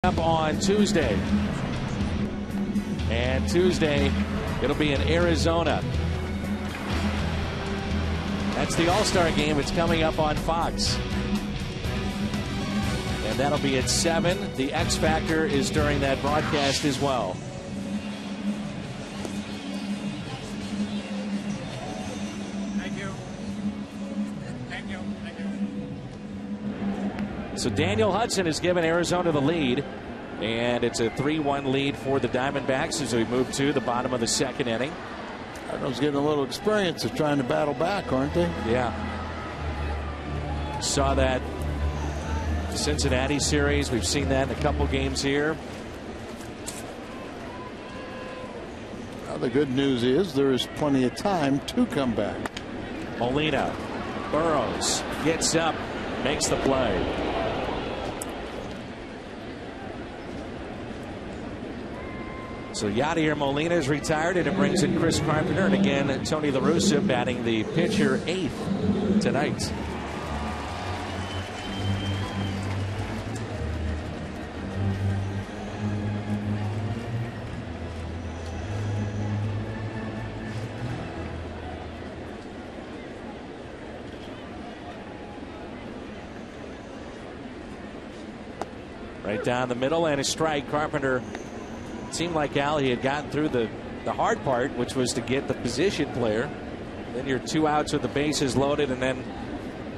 Speaker 1: Up on Tuesday, and Tuesday it'll be in Arizona. That's the All-Star game. It's coming up on Fox, and that'll be at 7. The X Factor is during that broadcast as well.
Speaker 4: Thank you. Thank you. Thank you.
Speaker 1: So Daniel Hudson has given Arizona the lead, and it's a 3-1 lead for the Diamondbacks as we move to the bottom of the second inning.
Speaker 2: Cardinals getting a little experience of trying to battle back, aren't they?
Speaker 1: Yeah. Saw that Cincinnati series. We've seen that in a couple games here.
Speaker 2: Well, the good news is there is plenty of time to come back.
Speaker 1: Molina, Burrows gets up, makes the play. So Yadier Molina is retired, and it brings in Chris Carpenter. And again, Tony La Russa batting the pitcher 8th tonight. Right down the middle, and a strike. Carpenter, it seemed like Al, he had gotten through the hard part, which was to get the position player. Then you're 2 outs with the bases loaded, and then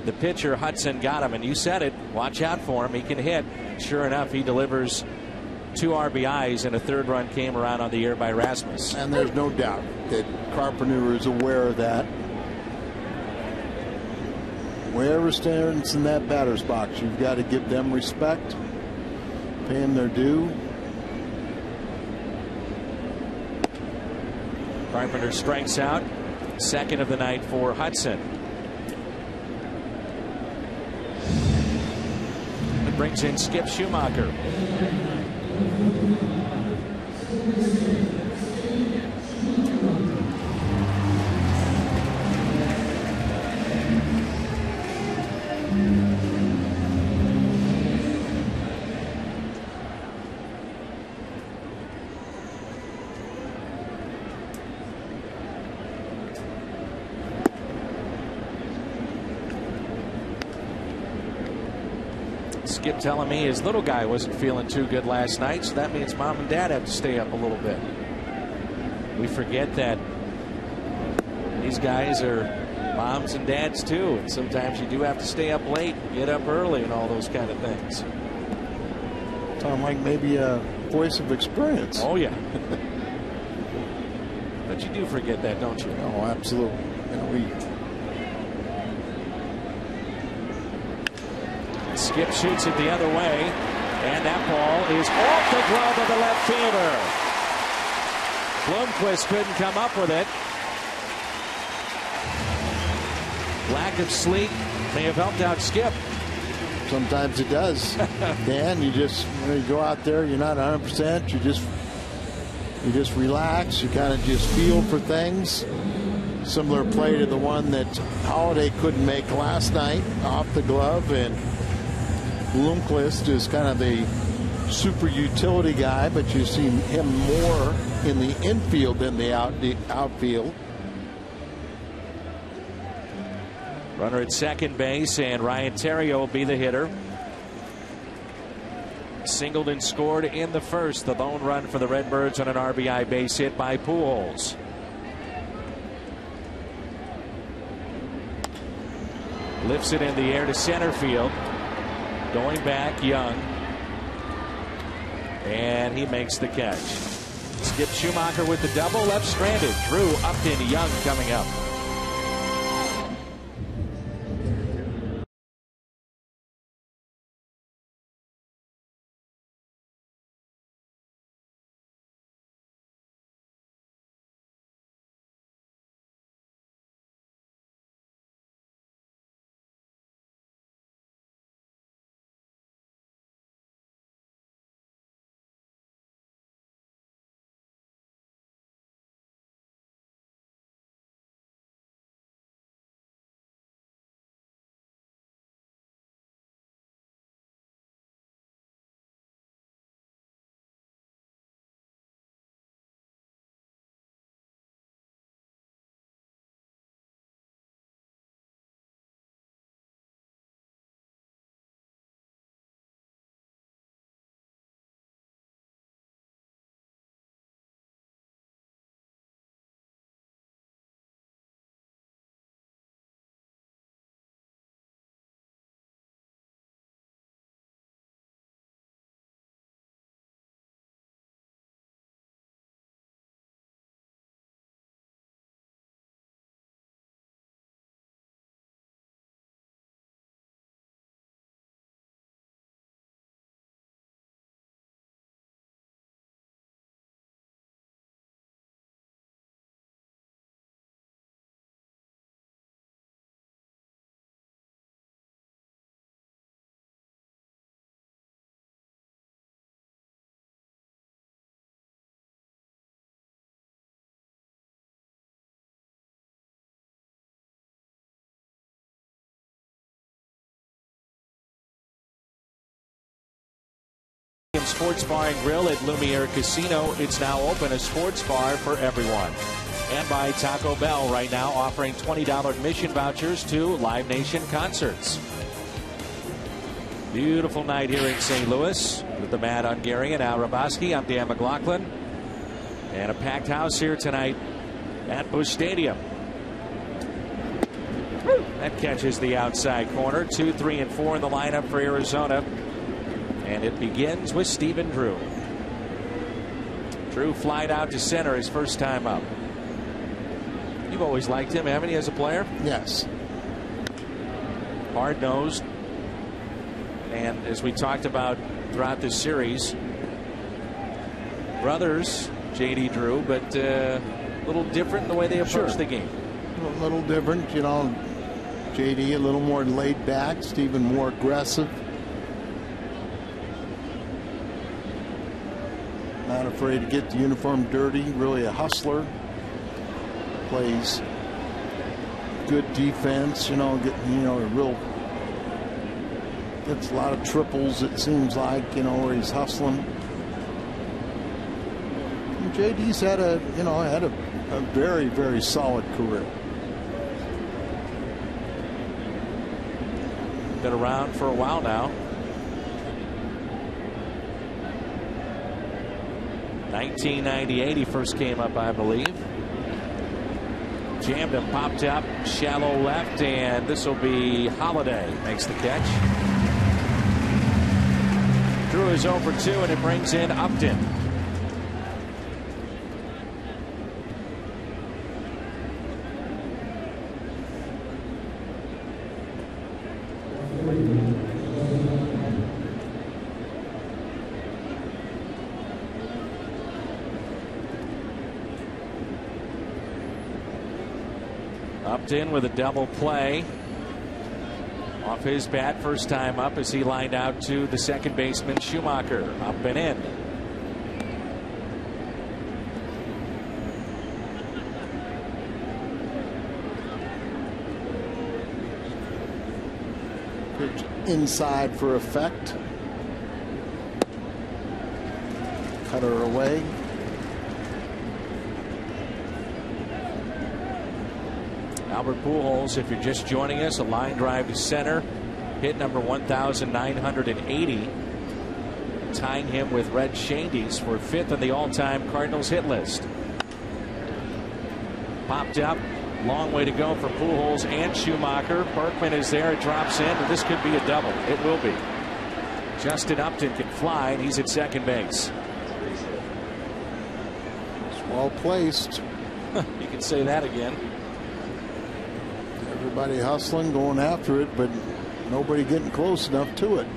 Speaker 1: the pitcher, Hudson, got him. And you said it, watch out for him. He can hit. Sure enough, he delivers 2 RBIs, and a 3rd run came around on the air by Rasmus.
Speaker 2: And there's no doubt that Carpenter is aware of that. Whoever stands in that batter's box, you've got to give them respect, pay them their due.
Speaker 1: Carpenter strikes out, 2nd of the night for Hudson. It brings in Skip Schumacher. Skip telling me his little guy wasn't feeling too good last night, so that means mom and dad have to stay up a little bit. We forget that these guys are moms and dads too, and sometimes you do have to stay up late, get up early, and all those kind of things.
Speaker 2: Sound like maybe a voice of experience.
Speaker 1: Oh yeah. But you do forget that, don't you?
Speaker 2: Oh, absolutely. You know,
Speaker 1: Skip shoots it the other way, and that ball is off the glove of the left fielder. Bloomquist couldn't come up with it. Lack of sleep may have helped out Skip.
Speaker 2: sometimes it does. Dan, you just, when you go out there, you're not 100%. You just relax. You kind of just feel for things. Similar play to the one that Holiday couldn't make last night off the glove, and Bloomquist is kind of the super utility guy, but you see him more in the infield than the outfield.
Speaker 1: Runner at second base, and Ryan Theriot will be the hitter. Singleton scored in the first, the lone run for the Redbirds on an RBI base hit by Pujols. Lifts it in the air to center field. Going back, Young. And he makes the catch. Skip Schumacher with the double, left stranded. Drew, Upton, Young coming up. Sports Bar and Grill at Lumiere Casino. It's now open, a sports bar for everyone. And by Taco Bell, right now offering $20 admission vouchers to Live Nation concerts. Beautiful night here in St. Louis with the Mad Hungarian Al Raboski. I'm Dan McLaughlin. And a packed house here tonight at Busch Stadium. That catches the outside corner. 2, 3, and 4 in the lineup for Arizona. And it begins with Stephen Drew. Drew flied out to center his first time up. You've always liked him, haven't you, as a player?
Speaker 2: Yes.
Speaker 1: Hard-nosed. And as we talked about throughout this series, brothers, J.D. Drew, but a little different in the way they approach the game.
Speaker 2: A little different, you know. J.D. a little more laid back, Stephen more aggressive. Not afraid to get the uniform dirty, really a hustler. Plays good defense, you know, gets a lot of triples, it seems like, you know, where he's hustling. And JD's had a very, very solid career.
Speaker 1: Been around for a while now. 1998 he first came up, I believe. Jammed him, popped up, shallow left, and this will be Holiday makes the catch. Drew is over 2, and it brings in Upton. Upton with a double play off his bat first time up as he lined out to the second baseman Schumacher. Up and in.
Speaker 2: Pitch inside for effect. Cut her away.
Speaker 1: Albert Pujols, if you're just joining us, a line drive to center, hit number 1,980, tying him with Red Shandy's for 5th on the all-time Cardinals hit list. Popped up, long way to go for Pujols and Schumacher. Berkman is there, it drops in, and this could be a double. It will be. Justin Upton can fly, and he's at second base.
Speaker 2: It's well placed.
Speaker 1: You can say that again.
Speaker 2: Everybody hustling, going after it, but nobody getting close enough to it.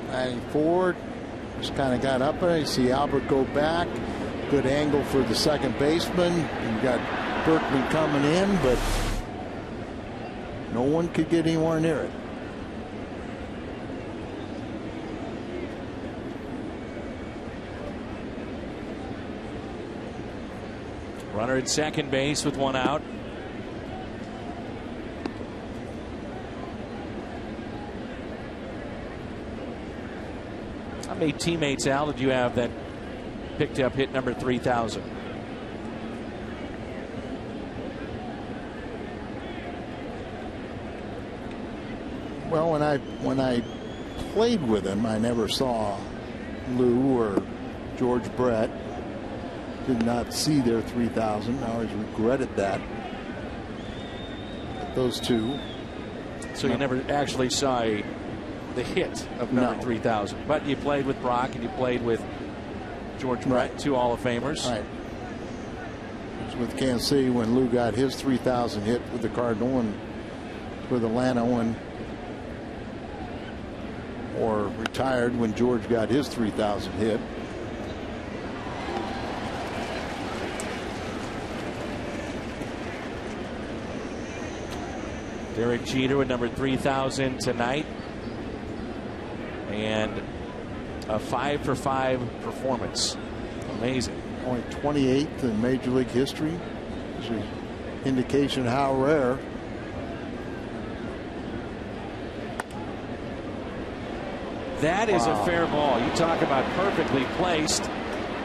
Speaker 2: Batting forward, just kind of got up there. You see Albert go back. Good angle for the second baseman. You got Berkman coming in, but no one could get anywhere near it.
Speaker 1: Runner at second base with one out. How many teammates, Al, did you have that picked up hit number 3,000?
Speaker 2: Well, when I played with him, I never saw Lou or George Brett. Did not see their 3,000. I always regretted that. But those two.
Speaker 1: So you never actually saw the hit of number 3,000. But you played with Brock and you played with George Brett, two Hall of Famers.
Speaker 2: Right. It was with Kansas City when Lou got his 3,000 hit with the Cardinal, and with Atlanta or retired when George got his 3,000 hit.
Speaker 1: Derek Jeter with number 3,000 tonight. And a 5-for-5 performance. Amazing.
Speaker 2: Only 28th in Major League history. indication how rare.
Speaker 1: That is a fair ball. You talk about perfectly placed.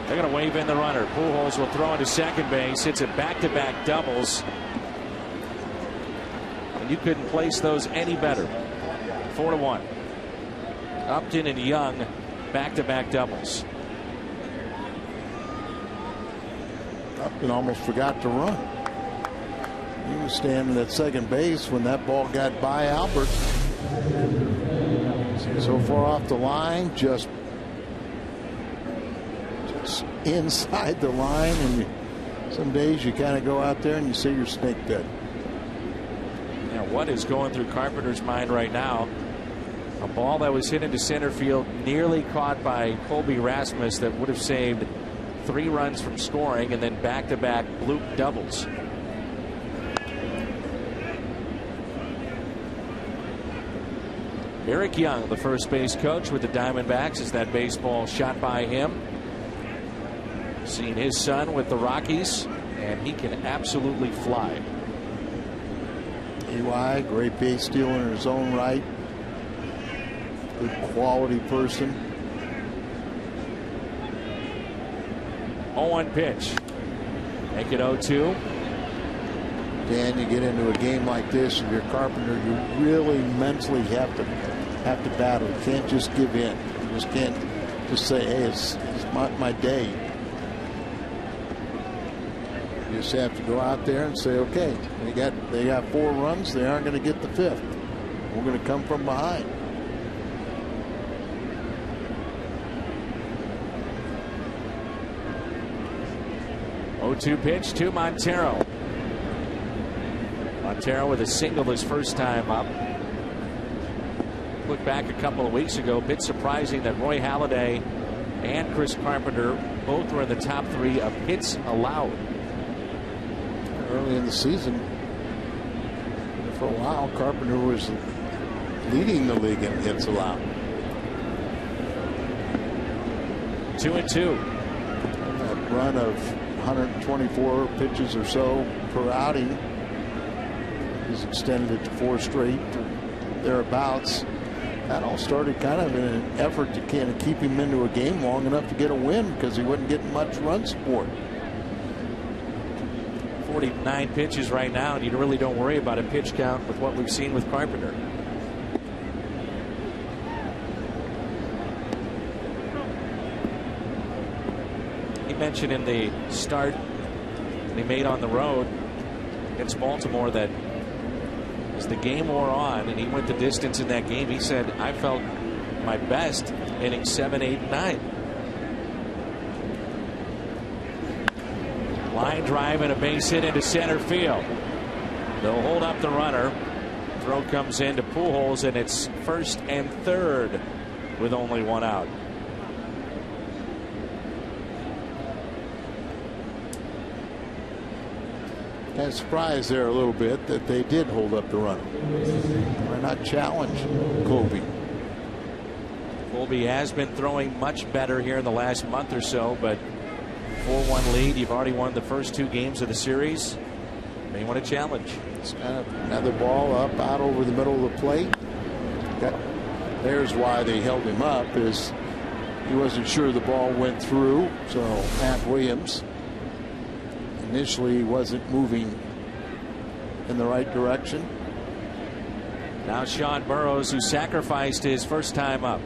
Speaker 1: They're going to wave in the runner. Pujols will throw into second base. Hits it back-to-back doubles. And you couldn't place those any better. 4-1. Upton and Young, back-to-back doubles.
Speaker 2: Upton almost forgot to run. He was standing at second base when that ball got by Albert. So far off the line, just inside the line, and some days you kind of go out there and you see your snake dead.
Speaker 1: Now, what is going through Carpenter's mind right now? A ball that was hit into center field, nearly caught by Colby Rasmus, that would have saved 3 runs from scoring, and then back-to-back bloop doubles. Eric Young, the first base coach with the Diamondbacks, as that baseball shot by him. Seen his son with the Rockies, and he can absolutely fly.
Speaker 2: EY, great base stealer in his own right. Good quality person.
Speaker 1: 0-1 pitch. Make it 0-2.
Speaker 2: Dan, you get into a game like this, and you're Carpenter, you really mentally have to battle. You can't just give in. You just can't just say, hey, it's my day. You just have to go out there and say, okay, they got 4 runs. They aren't going to get the 5th. We're going to come from behind.
Speaker 1: Oh-2 pitch to Montero. Montero with a single his first time up. Look back a couple of weeks ago, a bit surprising that Roy Halladay and Chris Carpenter both were in the top 3 of hits allowed.
Speaker 2: Early in the season, for a while, Carpenter was leading the league in hits allowed.
Speaker 1: 2-2.
Speaker 2: That run of 124 pitches or so per outing, he's extended it to 4 straight or thereabouts. That all started kind of in an effort to kind of keep him into a game long enough to get a win, because he wasn't getting much run support.
Speaker 1: 49 pitches right now, and you really don't worry about a pitch count with what we've seen with Carpenter. He mentioned in the start that he made on the road against Baltimore that as the game wore on and he went the distance in that game, he said, I felt my best innings 7, 8, 9. Line drive and a base hit into center field. They'll hold up the runner. Throw comes into Pujols, and it's first and third with only 1 out.
Speaker 2: Kind of surprised there a little bit that they did hold up the runner. Why not challenge Colby?
Speaker 1: Colby has been throwing much better here in the last month or so, but 4-1 lead. You've already won the first 2 games of the series. May want to challenge.
Speaker 2: It's kind of another ball up out over the middle of the plate. There's why they held him up, is he wasn't sure the ball went through. So Matt Williams initially wasn't moving in the right direction.
Speaker 1: Now Sean Burrows, who sacrificed his first time up.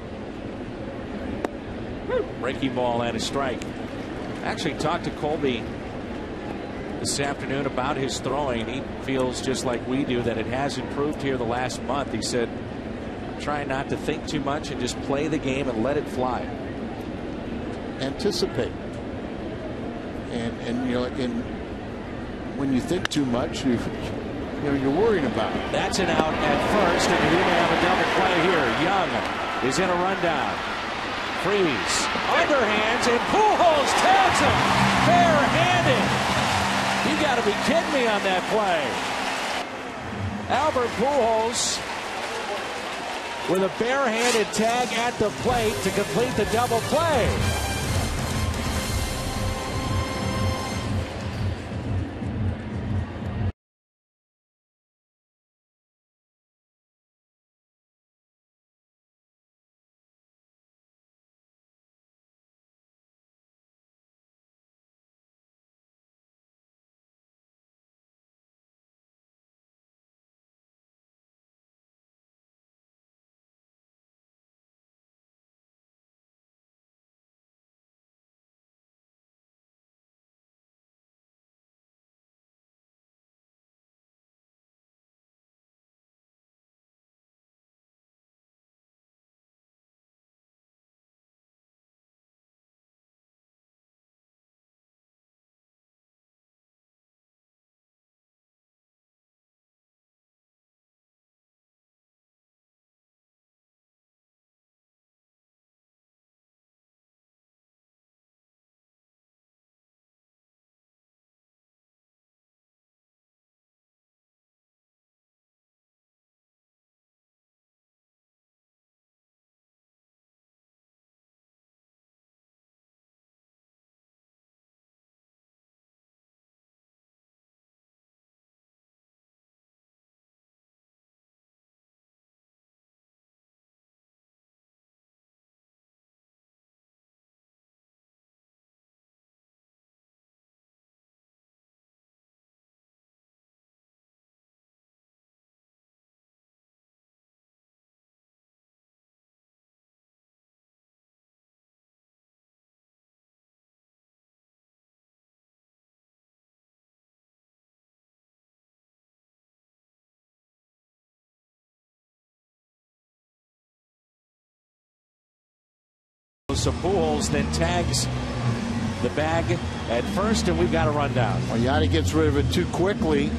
Speaker 1: Breaking ball and a strike. Actually talked to Colby this afternoon about his throwing. He feels just like we do that it has improved here the last month. He said, I'm trying not to think too much and just play the game and let it fly.
Speaker 2: Anticipate. And you know, when you think too much, you're worrying about it.
Speaker 1: That's an out at first, and we may have a double play here. Young is in a rundown. Freeze, underhands, and Pujols tags him barehanded. You got to be kidding me on that play. Albert Pujols with a barehanded tag at the plate to complete the double play. So Pujols then tags the bag at first, and we've got a rundown.
Speaker 2: Well, Yachty gets rid of it too quickly,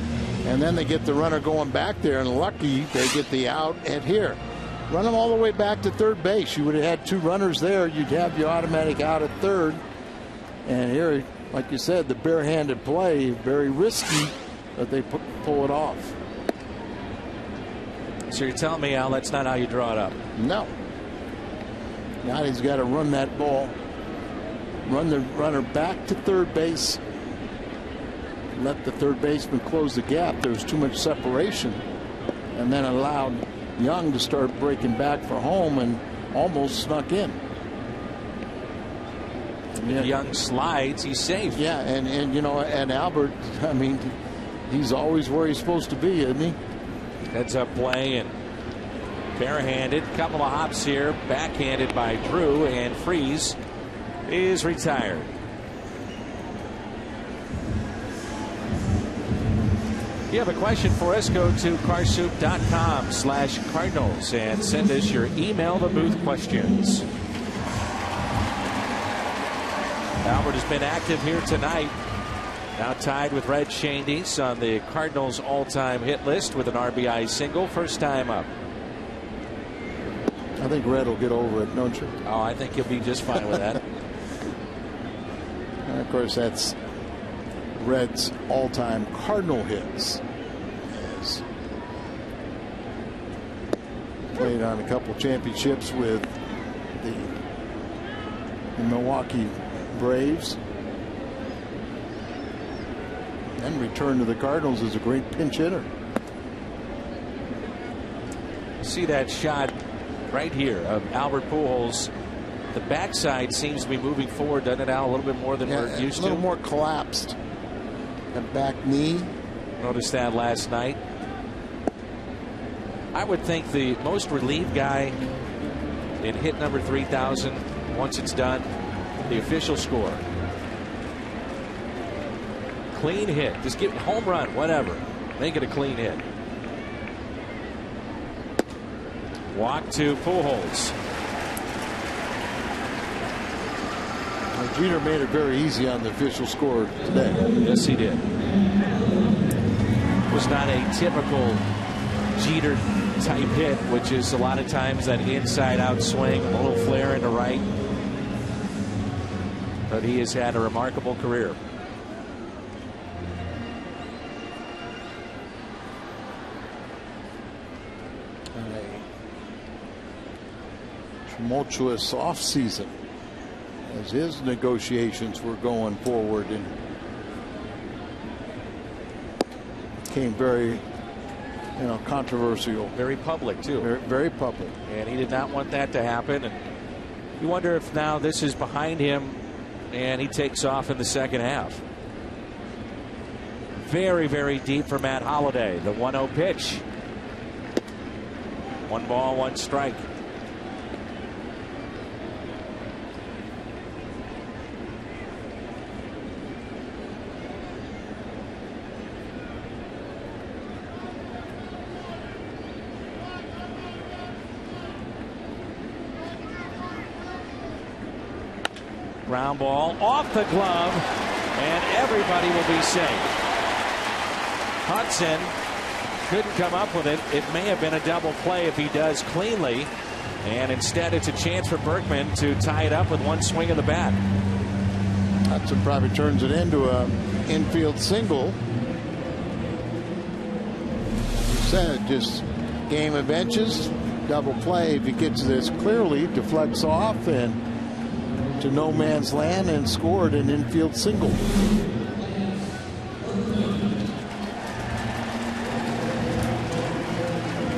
Speaker 2: and then they get the runner going back there, and lucky they get the out at here. Run them all the way back to third base. You would have had 2 runners there. You'd have your automatic out at third. And here, like you said, the barehanded play, very risky, but they pull it off.
Speaker 1: So you're telling me, Al, that's not how you draw it up?
Speaker 2: No. Yachty's got to run that ball, run the runner back to third base, let the third baseman close the gap. There was too much separation, and then allowed Young to start breaking back for home and almost snuck in.
Speaker 1: If Young slides, he's safe.
Speaker 2: Yeah, and you know, and Albert, I mean, he's always where he's supposed to be, isn't he?
Speaker 1: Heads up play and barehanded. Couple of hops here, backhanded by Drew, and Freeze is retired. If you have a question for us, go to carsoup.com/Cardinals and send us your email the booth questions. Albert has been active here tonight. Now tied with Red Shandies on the Cardinals all-time hit list with an RBI single. First time up.
Speaker 2: I think Red will get over it, don't you?
Speaker 1: Oh, I think he'll be just fine with that.
Speaker 2: And of course, that's Red's all-time Cardinal hits. He's played on a couple championships with the Milwaukee Braves, and returned to the Cardinals as a great pinch hitter.
Speaker 1: See that shot right here of Albert Pujols. The backside seems to be moving forward, doesn't it, Al? A little bit more than we're used to.
Speaker 2: A little more collapsed. That back knee.
Speaker 1: Noticed that last night. I would think the most relieved guy in hit number 3,000, once it's done, the official score. Clean hit. Just give home run, whatever. Make it a clean hit. Walk to Pujols.
Speaker 2: Well, Jeter made it very easy on the official score today.
Speaker 1: Yes, he did. It was not a typical Jeter type hit, which is a lot of times that inside out swing, a little flare into right. But he has had a remarkable career.
Speaker 2: A tumultuous offseason as his negotiations were going forward, and became very, controversial.
Speaker 1: Very public, too.
Speaker 2: Very, very public.
Speaker 1: And he did not want that to happen. And you wonder if now this is behind him and he takes off in the second half. Very, very deep for Matt Holliday. The 1-0 pitch. 1 ball, 1 strike. Ground ball off the glove, and everybody will be safe. Hudson couldn't come up with it. It may have been a double play if he does cleanly, and instead it's a chance for Berkman to tie it up with 1 swing of the bat.
Speaker 2: Hudson probably turns it into a infield single. You said, just game of inches, double play. If he gets this clearly, deflects off and to no man's land and scored an infield single.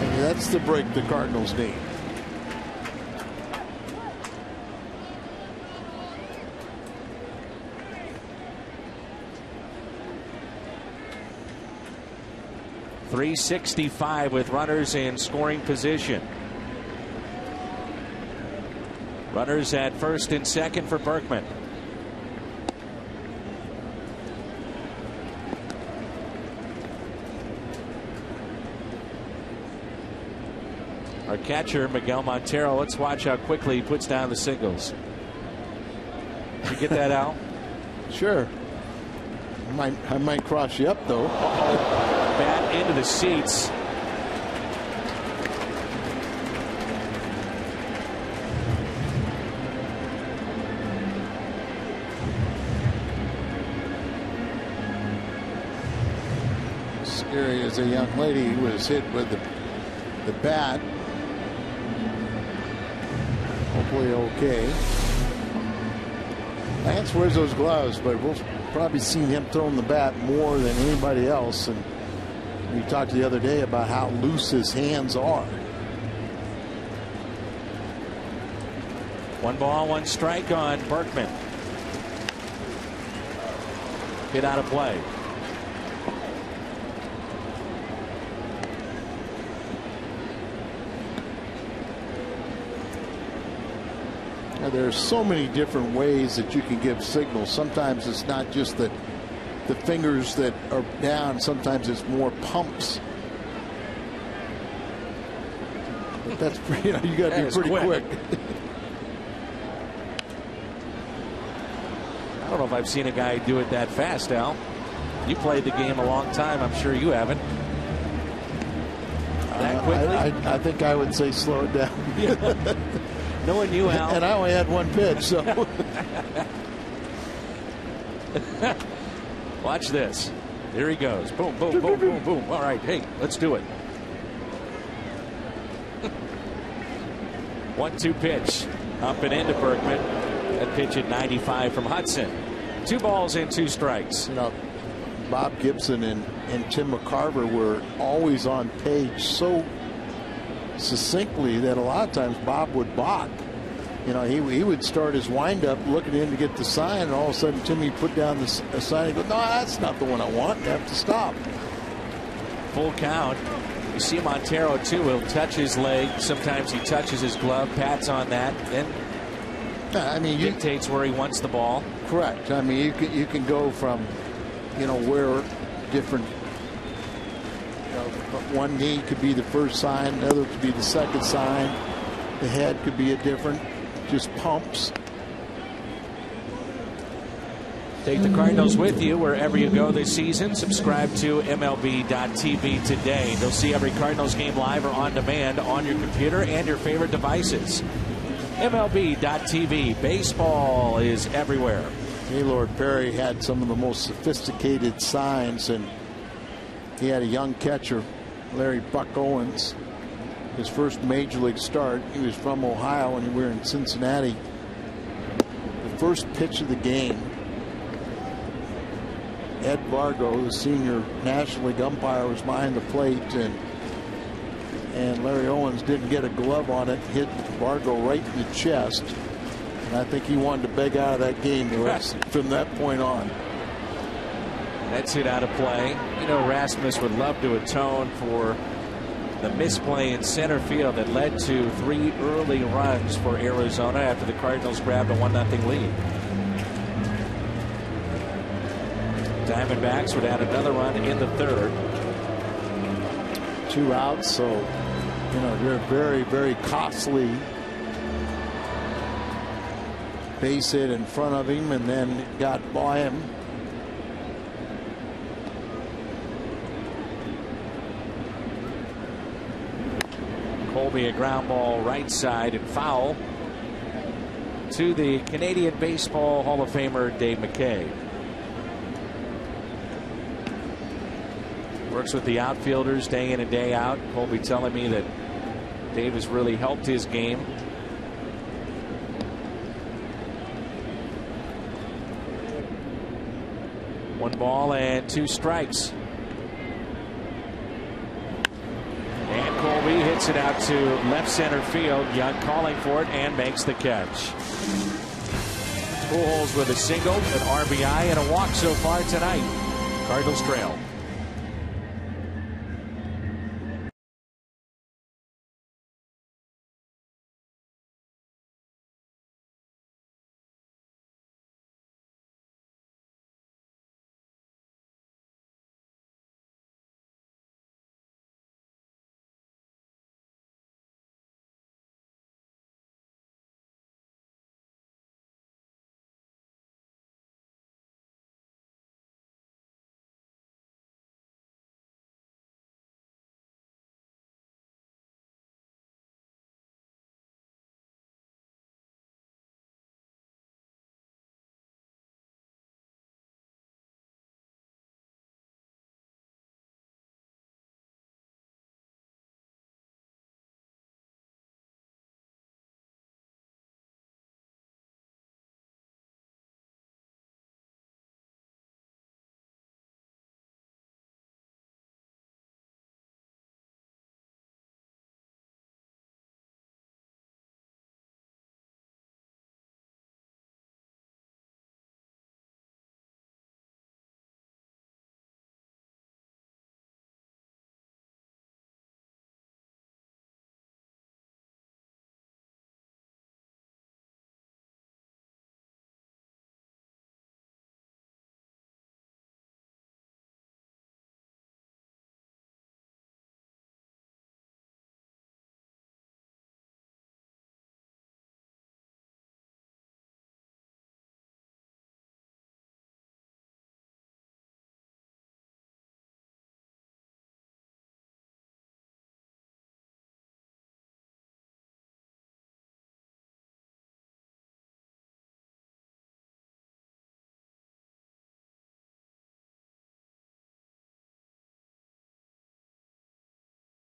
Speaker 2: And that's the break the Cardinals need.
Speaker 1: .365 with runners in scoring position. Runners at first and second for Berkman. Our catcher, Miguel Montero. Let's watch how quickly he puts down the singles. You get that, Al?
Speaker 2: Sure. I might cross you up, though.
Speaker 1: Bat into the seats.
Speaker 2: Scary as a young lady who was hit with the bat. Hopefully okay. Lance wears those gloves, but we'll probably seen him throwing the bat more than anybody else. And we talked the other day about how loose his hands are.
Speaker 1: 1 ball, 1 strike on Berkman. Hit out of play.
Speaker 2: There's so many different ways that you can give signals. Sometimes it's not just the fingers that are down. Sometimes it's more pumps. But that's pretty, you got to be pretty quick.
Speaker 1: I don't know if I've seen a guy do it that fast, Al. You played the game a long time. I'm sure you haven't. That quickly?
Speaker 2: I think I would say slow it down.
Speaker 1: Knowing you, Al.
Speaker 2: And I only had 1 pitch, so.
Speaker 1: Watch this. Here he goes. Boom, boom, boom, boom, boom. All right, hey, let's do it. 1-2 pitch. Up and into Berkman. That pitch at 95 from Hudson. 2 balls and 2 strikes.
Speaker 2: You know, Bob Gibson and Tim McCarver were always on page so succinctly that a lot of times Bob would balk. You know, he would start his windup looking in to get the sign, and all of a sudden Timmy put down the sign and go, no, that's not the one I want. You have to stop.
Speaker 1: Full count. You see Montero too. He'll touch his leg. Sometimes he touches his glove, pats on that, then
Speaker 2: I mean,
Speaker 1: dictates where he wants the ball.
Speaker 2: Correct. I mean, you can go from, you know, where different. One knee could be the first sign, another could be the second sign. The head could be a different, just pumps.
Speaker 1: Take the Cardinals with you wherever you go this season. Subscribe to MLB.tv today. You'll see every Cardinals game live or on demand on your computer and your favorite devices. MLB.tv. Baseball is everywhere.
Speaker 2: Gaylord Perry had some of the most sophisticated signs, and he had a young catcher, Larry Buck Owens, his first major league start. He was from Ohio and we were in Cincinnati. The first pitch of the game, Ed Vargo, the senior National League umpire, was behind the plate, and Larry Owens didn't get a glove on it, hit Vargo right in the chest, and I think he wanted to beg out of that game from that point on.
Speaker 1: That's hit out of play. You know, Rasmus would love to atone for the misplay in center field that led to 3 early runs for Arizona after the Cardinals grabbed a 1-0 lead. Diamondbacks would add another run in the 3rd.
Speaker 2: 2 outs, so you know, you're very, very costly base hit in front of him, and then got by him.
Speaker 1: Colby, a ground ball right side and foul to the Canadian Baseball Hall of Famer Dave McKay. Works with the outfielders day in and day out. Colby telling me that Dave has really helped his game. One ball and 2 strikes. And Colby hits it out to left center field. Young calling for it and makes the catch. Pujols with a single, an RBI, and a walk so far tonight. Cardinals trail.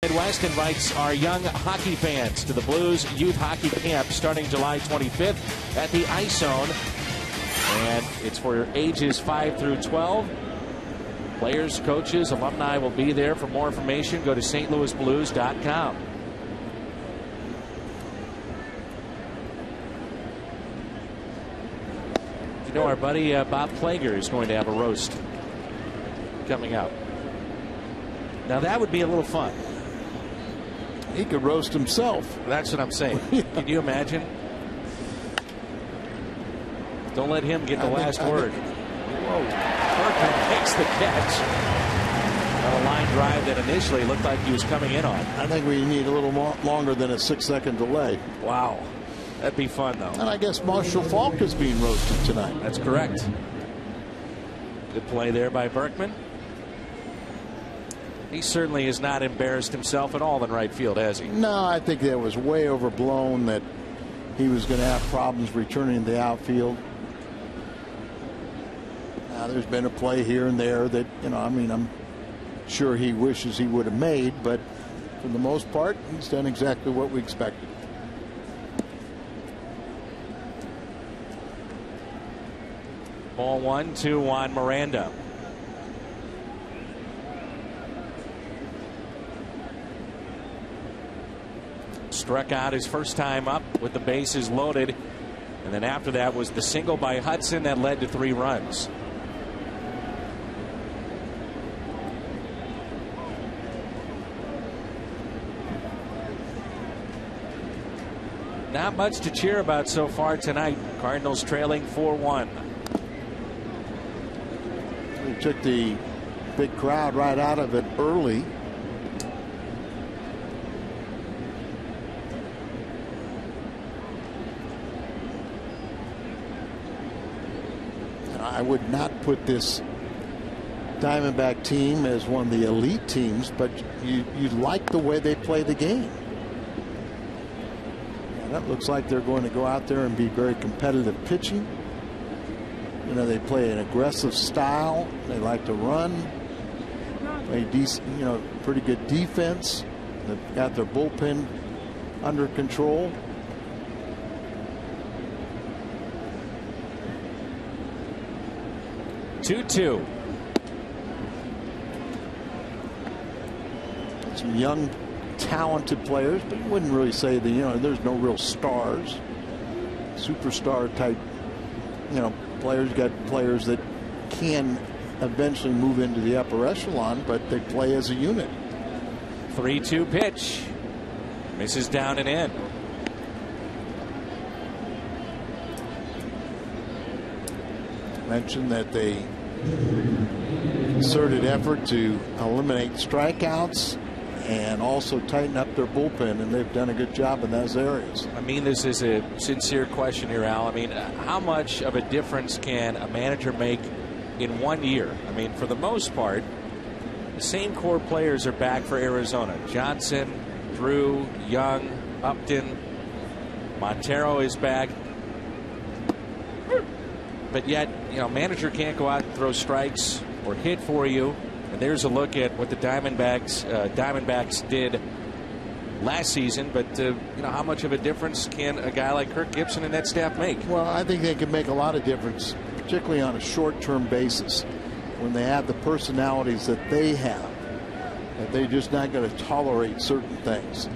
Speaker 1: Midwest invites our young hockey fans to the Blues Youth Hockey Camp starting July 25th at the Ice Zone. And it's for ages 5 through 12. Players, coaches, alumni will be there. For more information, go to stlouisblues.com. You know, our buddy Bob Plager is going to have a roast coming up. Now, that would be a little fun.
Speaker 2: He could roast himself.
Speaker 1: That's what I'm saying. Can you imagine? Don't let him get the last word. Whoa. Berkman makes the catch on a line drive that initially looked like he was coming in on.
Speaker 2: I think we need a little more, longer than a 6-second delay.
Speaker 1: Wow. That'd be fun, though.
Speaker 2: And I guess Marshall Faulk is being roasted tonight.
Speaker 1: That's correct. Good play there by Berkman. He certainly has not embarrassed himself at all in right field, has he?
Speaker 2: No, I think that was way overblown, that he was going to have problems returning to the outfield. Now, there's been a play here and there that, you know, I mean, I'm sure he wishes he would have made, but for the most part, he's done exactly what we expected.
Speaker 1: Ball 1-2 on Miranda. Struck out his first time up with the bases loaded, and then after that was the single by Hudson that led to 3 runs. Not much to cheer about so far tonight. Cardinals trailing 4-1.
Speaker 2: We took the big crowd right out of it early. I would not put this Diamondback team as one of the elite teams, but you like the way they play the game. And that looks like they're going to go out there and be very competitive pitching. You know, they play an aggressive style. They like to run. Play decent, you know, pretty good defense. They've got their bullpen under control.
Speaker 1: Two.
Speaker 2: Some young, talented players, but you wouldn't really say that, you know, there's no real stars, superstar type, you know, players. Got players that can eventually move into the upper echelon, but they play as a unit.
Speaker 1: 3-2 pitch. Misses down and in.
Speaker 2: Mentioned that they concerted effort to eliminate strikeouts and also tighten up their bullpen, and they've done a good job in those areas.
Speaker 1: I mean, this is a sincere question here, Al. I mean, how much of a difference can a manager make in 1 year? I mean, for the most part, the same core players are back for Arizona. Johnson, Drew, Young, Upton, Montero is back. But yet, you know, manager can't go out and throw strikes or hit for you. And there's a look at what the Diamondbacks did last season. But you know, how much of a difference can a guy like Kirk Gibson and that staff make?
Speaker 2: Well, I think they can make a lot of difference, particularly on a short-term basis, when they have the personalities that they have. That they're just not going to tolerate certain things.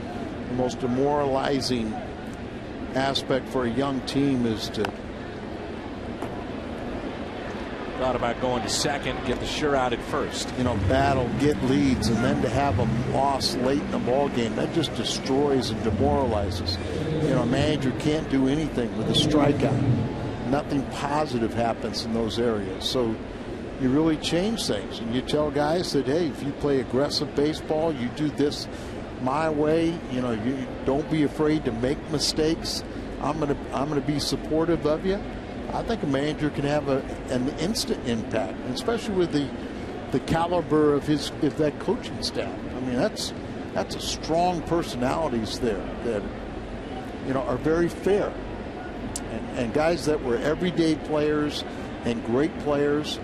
Speaker 2: The most demoralizing aspect for a young team is to
Speaker 1: thought about going to second, get the sure out at first.
Speaker 2: You know, battle, get leads, and then to have them lost late in the ball game, that just destroys and demoralizes. You know, a manager can't do anything with a strikeout. Nothing positive happens in those areas. So you really change things, and you tell guys that, hey, if you play aggressive baseball, you do this my way. You know, you don't be afraid to make mistakes. I'm gonna be supportive of you. I think a manager can have an instant impact, especially with the caliber of that coaching staff. I mean, that's a strong personalities there that, you know, are very fair, and guys that were everyday players and great players,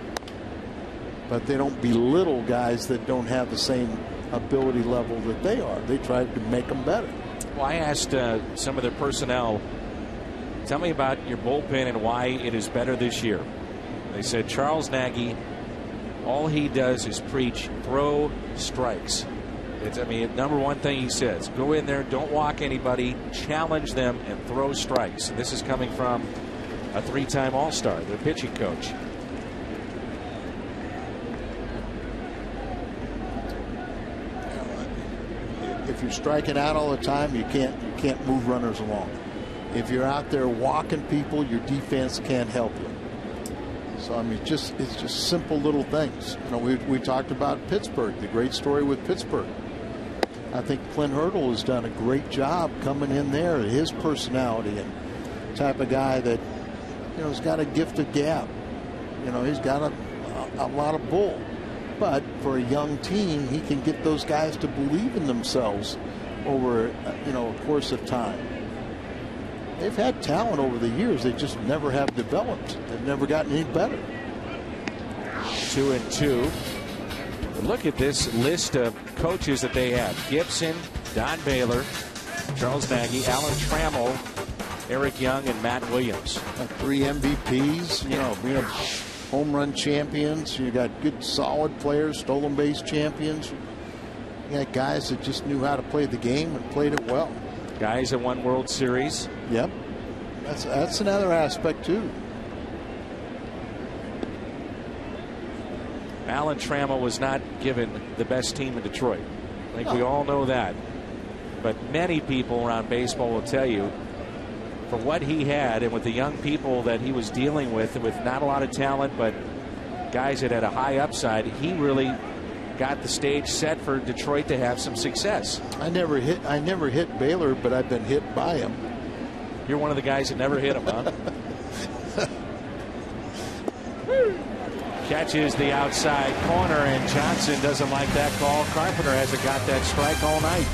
Speaker 2: but they don't belittle guys that don't have the same ability level that they are. They try to make them better.
Speaker 1: Well, I asked some of their personnel, tell me about your bullpen and why it is better this year. They said Charles Nagy, all he does is preach throw strikes. It's, I mean, number one thing he says, go in there, don't walk anybody, challenge them, and throw strikes. And this is coming from a three-time All-Star, their pitching coach.
Speaker 2: If you're striking out all the time, you can't move runners along. If you're out there walking people, your defense can't help you. So I mean, it's just simple little things. You know, we talked about Pittsburgh, the great story with Pittsburgh. I think Clint Hurdle has done a great job coming in there. His personality and type of guy that, you know, has got a gift of gab. You know, he's got a lot of bull. But for a young team, he can get those guys to believe in themselves over, you know, a course of time. They've had talent over the years. They just never have developed. They've never gotten any better.
Speaker 1: 2-2. Look at this list of coaches that they have. Gibson, Don Baylor, Charles Nagy, Alan Trammell, Eric Young, and Matt Williams.
Speaker 2: 3 MVPs, you know, being home run champions. You got good, solid players, stolen base champions. You got guys that just knew how to play the game and played it well.
Speaker 1: Guys that won World Series.
Speaker 2: Yep. That's another aspect, too.
Speaker 1: Alan Trammell was not given the best team in Detroit. I think we all know that. But many people around baseball will tell you, for what he had and with the young people that he was dealing with not a lot of talent, but guys that had a high upside, he really got the stage set for Detroit to have some success.
Speaker 2: I never hit Baylor, but I've been hit by him.
Speaker 1: You're one of the guys that never hit him, huh? Catches the outside corner, and Johnson doesn't like that call. Carpenter hasn't got that strike all night.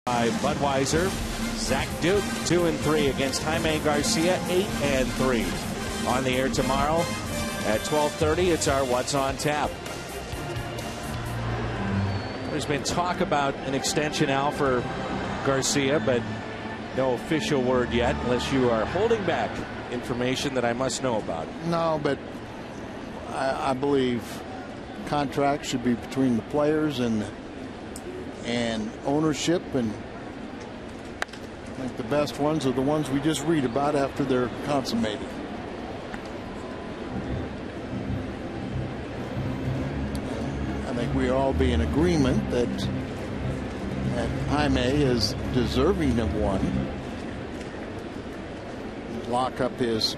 Speaker 1: By Budweiser, Zach Duke 2-3 against Jaime Garcia 8-3. On the air tomorrow at 12:30. It's our What's on Tap. There's been talk about an extension out for Garcia, but no official word yet, unless you are holding back information that I must know about.
Speaker 2: No, but I believe contracts should be between the players and ownership, and I think the best ones are the ones we just read about after they're consummated. I think we all be in agreement that Jaime is deserving of one. Lock up his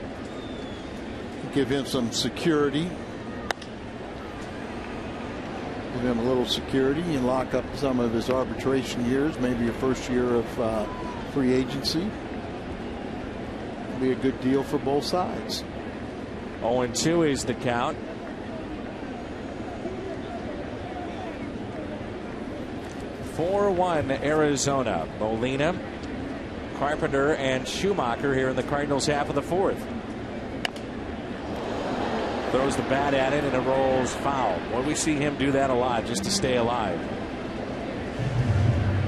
Speaker 2: give him some security. Give him a little security and lock up some of his arbitration years, maybe a first year of free agency. It'll be a good deal for both sides.
Speaker 1: 0-2 is the count. (4-1) Arizona. Molina, Carpenter, and Schumacher here in the Cardinals' half of the fourth. Throws the bat at it and it rolls foul. Well, we see him do that a lot just to stay alive.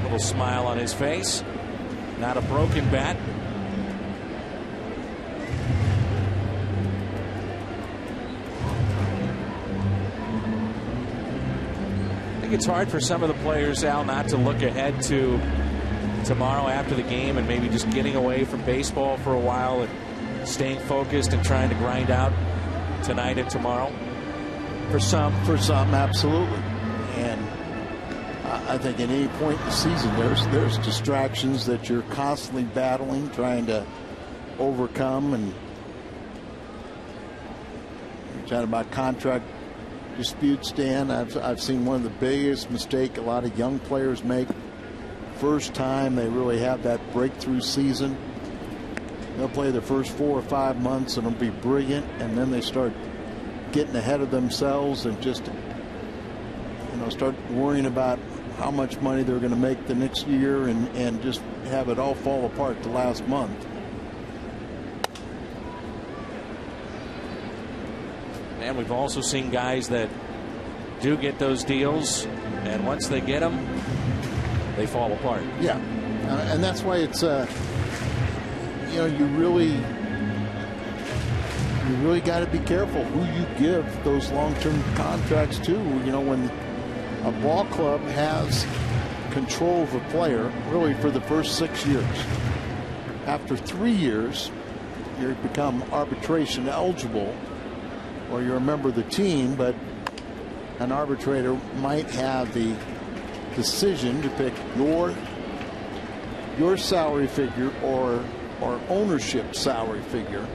Speaker 1: Little smile on his face. Not a broken bat. I think it's hard for some of the players, Al, not to look ahead to tomorrow after the game and maybe just getting away from baseball for a while and staying focused and trying to grind out tonight and tomorrow.
Speaker 2: For some, absolutely. And I think at any point in the season, there's distractions that you're constantly battling, trying to overcome. And you're talking about contract disputes, Dan. I've seen one of the biggest mistakes a lot of young players make. First time they really have that breakthrough season. They'll play the first 4 or 5 months and it'll be brilliant, and then they start getting ahead of themselves and just, start worrying about how much money they're going to make the next year and just have it all fall apart the last month.
Speaker 1: And we've also seen guys that do get those deals, and once they get them, they fall apart.
Speaker 2: Yeah, and that's why it's you really got to be careful who you give those long-term contracts to. When a ball club has control of a player really for the first 6 years, after 3 years you become arbitration eligible, or you're a member of the team, but an arbitrator might have the decision to pick your salary figure or ownership salary figure,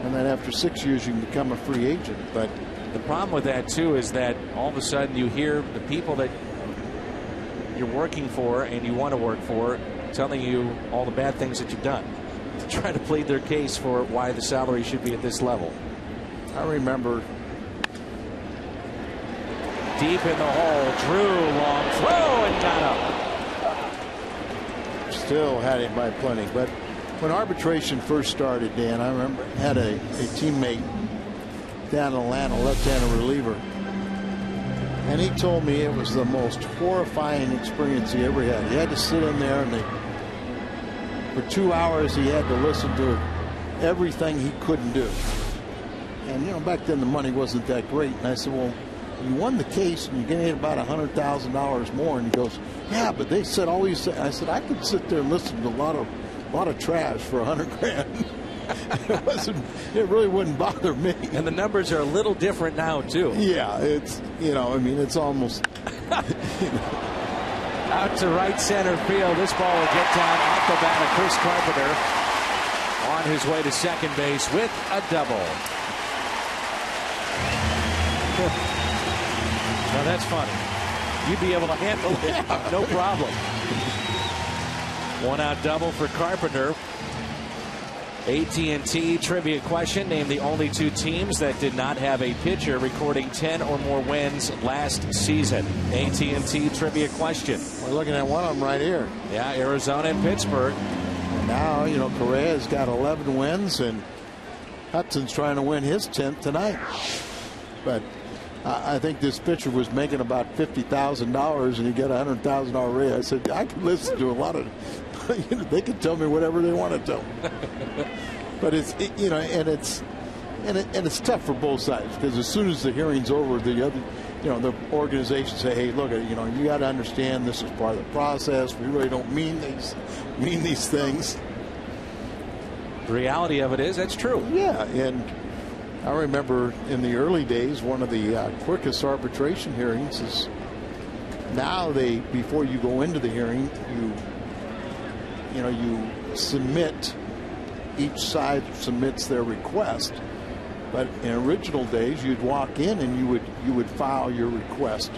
Speaker 2: and then after 6 years you can become a free agent. But
Speaker 1: the problem with that too is that all of a sudden you hear the people that you're working for and you want to work for telling you all the bad things that you've done to try to plead their case for why the salary should be at this level.
Speaker 2: I remember
Speaker 1: deep in the hole, Drew, long throw and got up.
Speaker 2: Still had him by plenty. But when arbitration first started, Dan, I remember I had a teammate down in Atlanta, left-handed reliever, and he told me it was the most horrifying experience he ever had. He had to sit in there, and for 2 hours he had to listen to everything he couldn't do. And back then the money wasn't that great. And I said, well, you won the case and you're getting about $100,000 more. And he goes, yeah, but they said all these things. I said, I could sit there and listen to a lot of trash for $100,000. It really wouldn't bother me.
Speaker 1: And the numbers are a little different now too.
Speaker 2: Yeah, it's it's almost
Speaker 1: out to right center field. This ball will get down off the bat of Chris Carpenter on his way to second base with a double. Now that's funny. You'd be able to handle it. No problem. 1-out double for Carpenter. AT&T trivia question. Name the only 2 teams that did not have a pitcher recording 10 or more wins last season. AT&T trivia question.
Speaker 2: We're looking at one of them right here.
Speaker 1: Yeah, Arizona and Pittsburgh.
Speaker 2: And now, Correa's got 11 wins, and Hudson's trying to win his 10th tonight. But I think this pitcher was making about $50,000 and he got a $100,000 raise. I said, I could listen to a lot of, they can tell me whatever they want to tell me. But it's tough for both sides, because as soon as the hearing's over, the other, the organizations say, hey, look, you got to understand this is part of the process. We really don't mean these things.
Speaker 1: The reality of it is that's true.
Speaker 2: Yeah, and I remember in the early days, one of the quickest arbitration hearings is now before you go into the hearing, you submit, each side submits their request, But in original days, you'd walk in and you would file your request.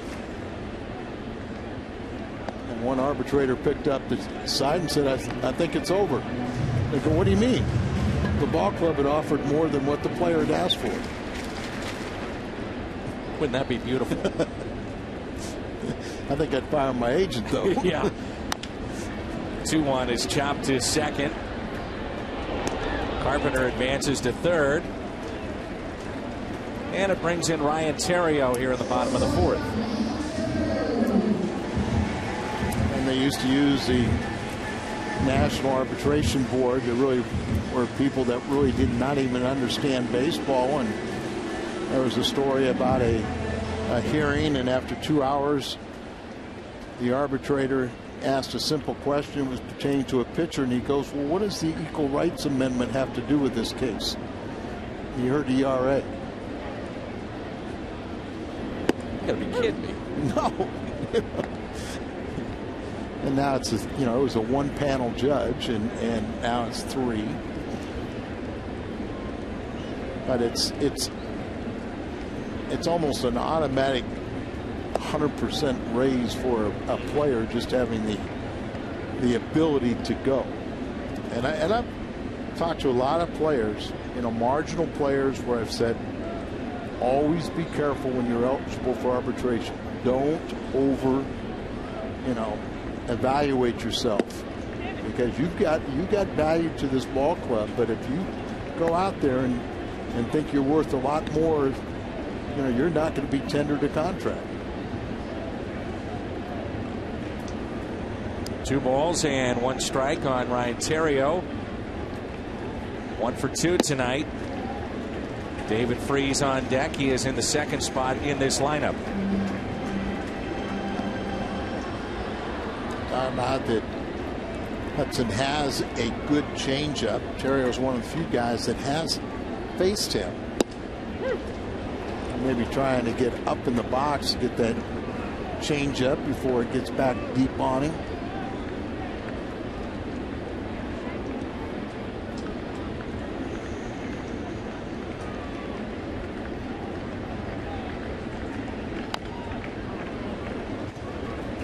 Speaker 2: And one arbitrator picked up the side and said, I think it's over. They go, what do you mean? The ball club had offered more than what the player had asked for.
Speaker 5: Wouldn't that be beautiful?
Speaker 2: I think I'd fire my agent, though.
Speaker 5: Yeah. 2-1 is chopped to second. Carpenter advances to third. And it brings in Ryan Theriot here in the bottom of the fourth.
Speaker 2: And they used to use the National Arbitration Board. There really were people that really did not even understand baseball. And there was a story about a hearing, and after 2 hours, the arbitrator asked a simple question. It was pertaining to a pitcher, and he goes, well, what does the Equal Rights Amendment have to do with this case? And you heard ERA.
Speaker 5: You gotta be kidding me.
Speaker 2: No. And now it's it was a one-panel judge, and now it's 3. But it's almost an automatic 100% raise for a player just having the ability to go. And I've talked to a lot of players, marginal players, where I've said, always be careful when you're eligible for arbitration. Don't over, evaluate yourself, because you've got value to this ball club. But if you go out there and think you're worth a lot more, you're not going to be tendered a contract.
Speaker 5: 2 balls and 1 strike on Ryan Theriot. 1 for 2 tonight. David Freese on deck. He is in the second spot in this lineup.
Speaker 2: About that Hudson has a good changeup. Theriot is one of the few guys that has faced him. Maybe trying to get up in the box to get that changeup before it gets back deep on him.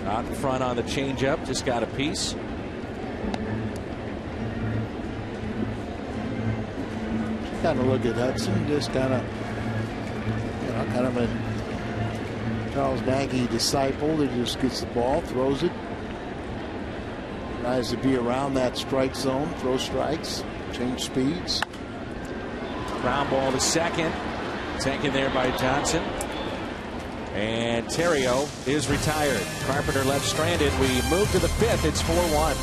Speaker 5: Out in front on the changeup, just got a piece.
Speaker 2: Kind of look at Hudson, just kind of a Charles Nagy disciple that just gets the ball, throws it, tries to be around that strike zone, throw strikes, change speeds.
Speaker 5: Ground ball to second, taken there by Johnson. And Theriot is retired. Carpenter left stranded. We move to the 5th. It's 4-1.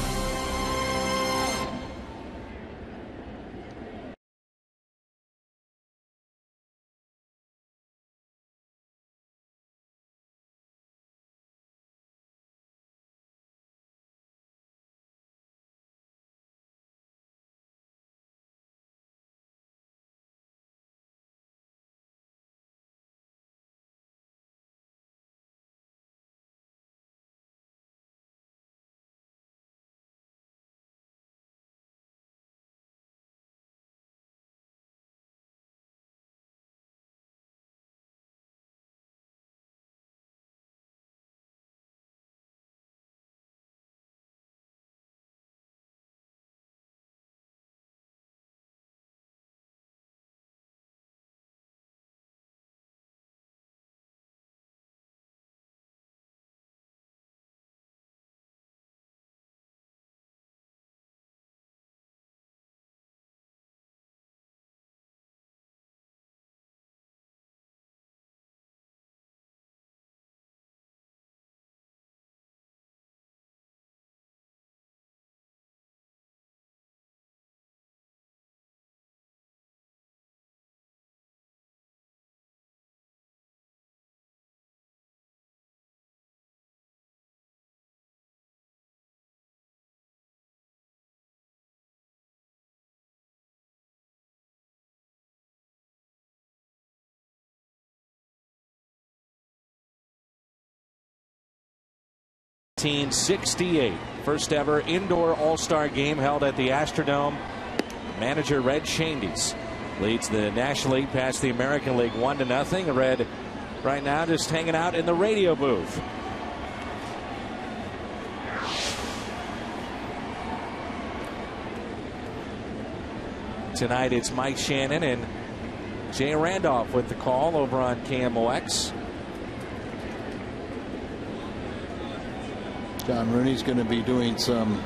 Speaker 5: First ever indoor All-Star game held at the Astrodome. Manager Red Shandy's leads the National League past the American League 1-0. Red right now just hanging out in the radio booth. Tonight it's Mike Shannon and Jay Randolph with the call over on KMOX.
Speaker 2: John Rooney's going to be doing some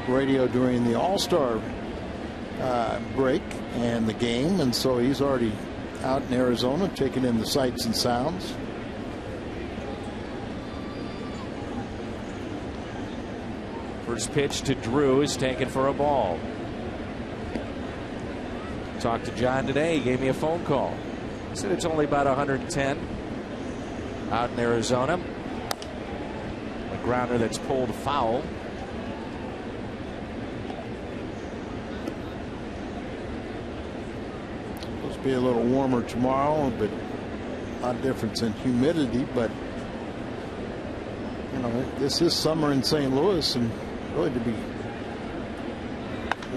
Speaker 2: radio during the All-Star break and the game, and so he's already out in Arizona taking in the sights and sounds.
Speaker 5: First pitch to Drew is taken for a ball. Talked to John today. He gave me a phone call. He said it's only about 110 out in Arizona. A grounder that's pulled foul.
Speaker 2: Supposed to be a little warmer tomorrow, but a lot of difference in humidity. But you know, this is summer in St. Louis, and really we've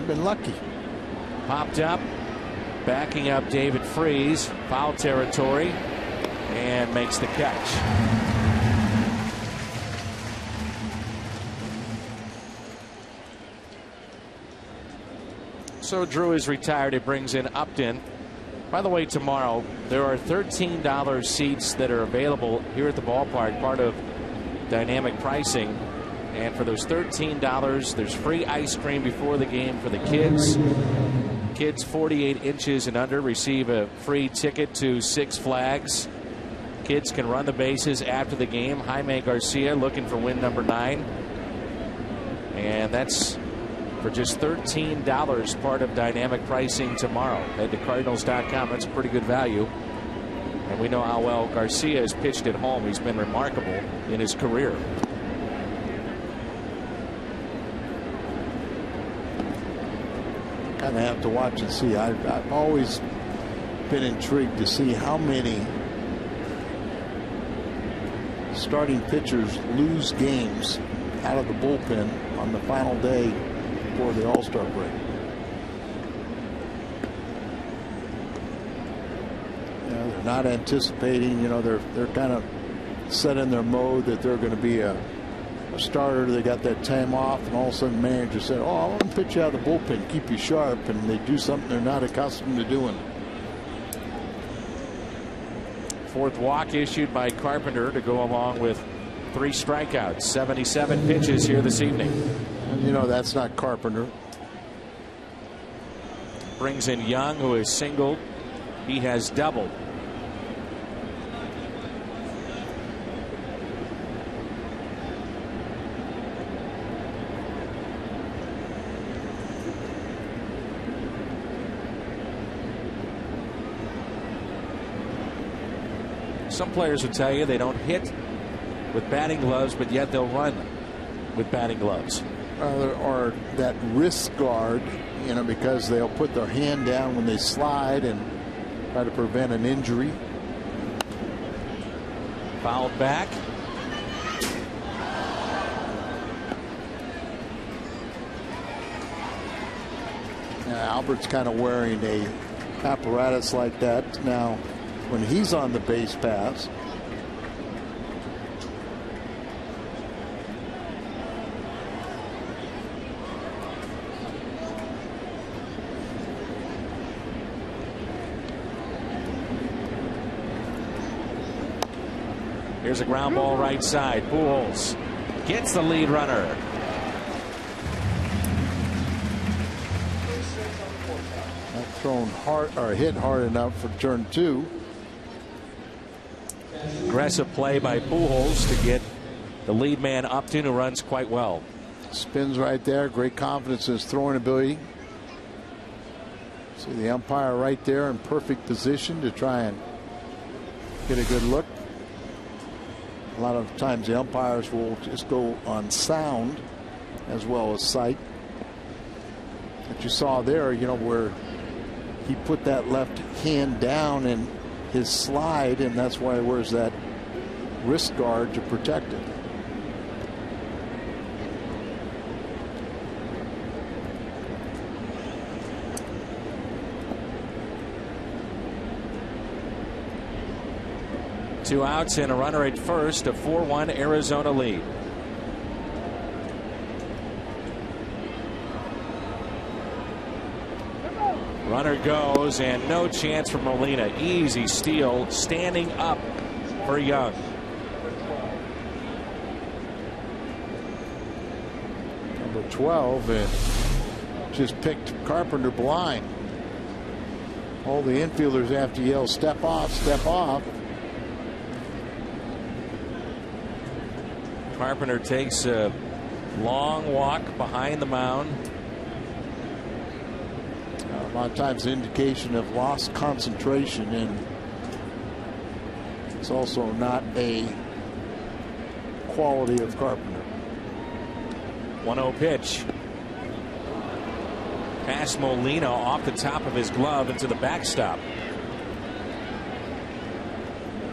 Speaker 2: been lucky.
Speaker 5: Popped up. Backing up David Freese, foul territory, and makes the catch. So Drew is retired. It brings in Upton. By the way, tomorrow there are $13 seats that are available here at the ballpark, part of dynamic pricing. And for those $13, there's free ice cream before the game for the kids. Kids 48 inches and under receive a free ticket to Six Flags. Kids can run the bases after the game. Jaime Garcia looking for win number 9. And that's for just $13, part of dynamic pricing tomorrow. Head to Cardinals.com. That's a pretty good value. And we know how well Garcia has pitched at home. He's been remarkable in his career.
Speaker 2: Kind of have to watch and see. I've always been intrigued to see how many starting pitchers lose games out of the bullpen on the final day before the All-Star break. You know, they're not anticipating. You know, they're kind of set in their mode that they're going to be a starter. They got that time off, and all of a sudden the manager said, "Oh, I want to pitch you out of the bullpen, keep you sharp," and they do something they're not accustomed to doing.
Speaker 5: Fourth walk issued by Carpenter to go along with 3 strikeouts. 77 pitches here this evening.
Speaker 2: And you know that's not Carpenter.
Speaker 5: Brings in Young, who is singled. He has doubled. Some players will tell you they don't hit with batting gloves, but yet they'll run with batting gloves.
Speaker 2: Or that wrist guard, you know, because they'll put their hand down when they slide and try to prevent an injury.
Speaker 5: Fouled back.
Speaker 2: Albert's kind of wearing a apparatus like that now. When he's on the base pass,
Speaker 5: here's a ground ball right side. Pujols gets the lead runner.
Speaker 2: Not thrown hard or hit hard enough for turn 2.
Speaker 5: Aggressive play by Pujols to get the lead man Upton, who runs quite well.
Speaker 2: Spins right there. Great confidence in his throwing ability. See the umpire right there in perfect position to try and get a good look. A lot of times the umpires will just go on sound as well as sight. But you saw there, you know, where he put that left hand down in his slide, and that's why he wears that wrist guard to protect it.
Speaker 5: 2 outs and a runner at first. A 4-1 Arizona lead. Runner goes, and no chance for Molina. Easy steal, standing up for Young.
Speaker 2: Number 12, and just picked Carpenter blind. All the infielders have to yell, step off, step off.
Speaker 5: Carpenter takes a long walk behind the mound.
Speaker 2: A lot of times, indication of lost concentration, and it's also not a quality of Carpenter.
Speaker 5: 1-0 pitch. Past Molina off the top of his glove into the backstop.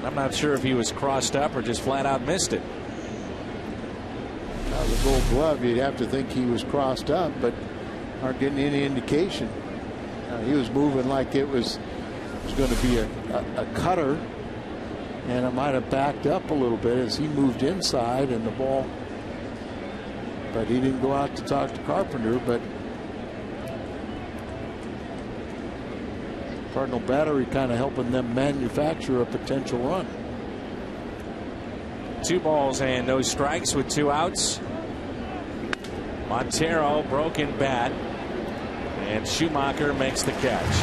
Speaker 5: I'm not sure if he was crossed up or just flat out missed it.
Speaker 2: Now, the Gold Glove, you'd have to think he was crossed up, but aren't getting any indication. He was moving like it was going to be a cutter, and it might have backed up a little bit as he moved inside and the ball. But he didn't go out to talk to Carpenter. But Cardinal battery kind of helping them manufacture a potential run.
Speaker 5: 2 balls and no strikes with 2 outs. Montero broken bat, and Schumacher makes the catch.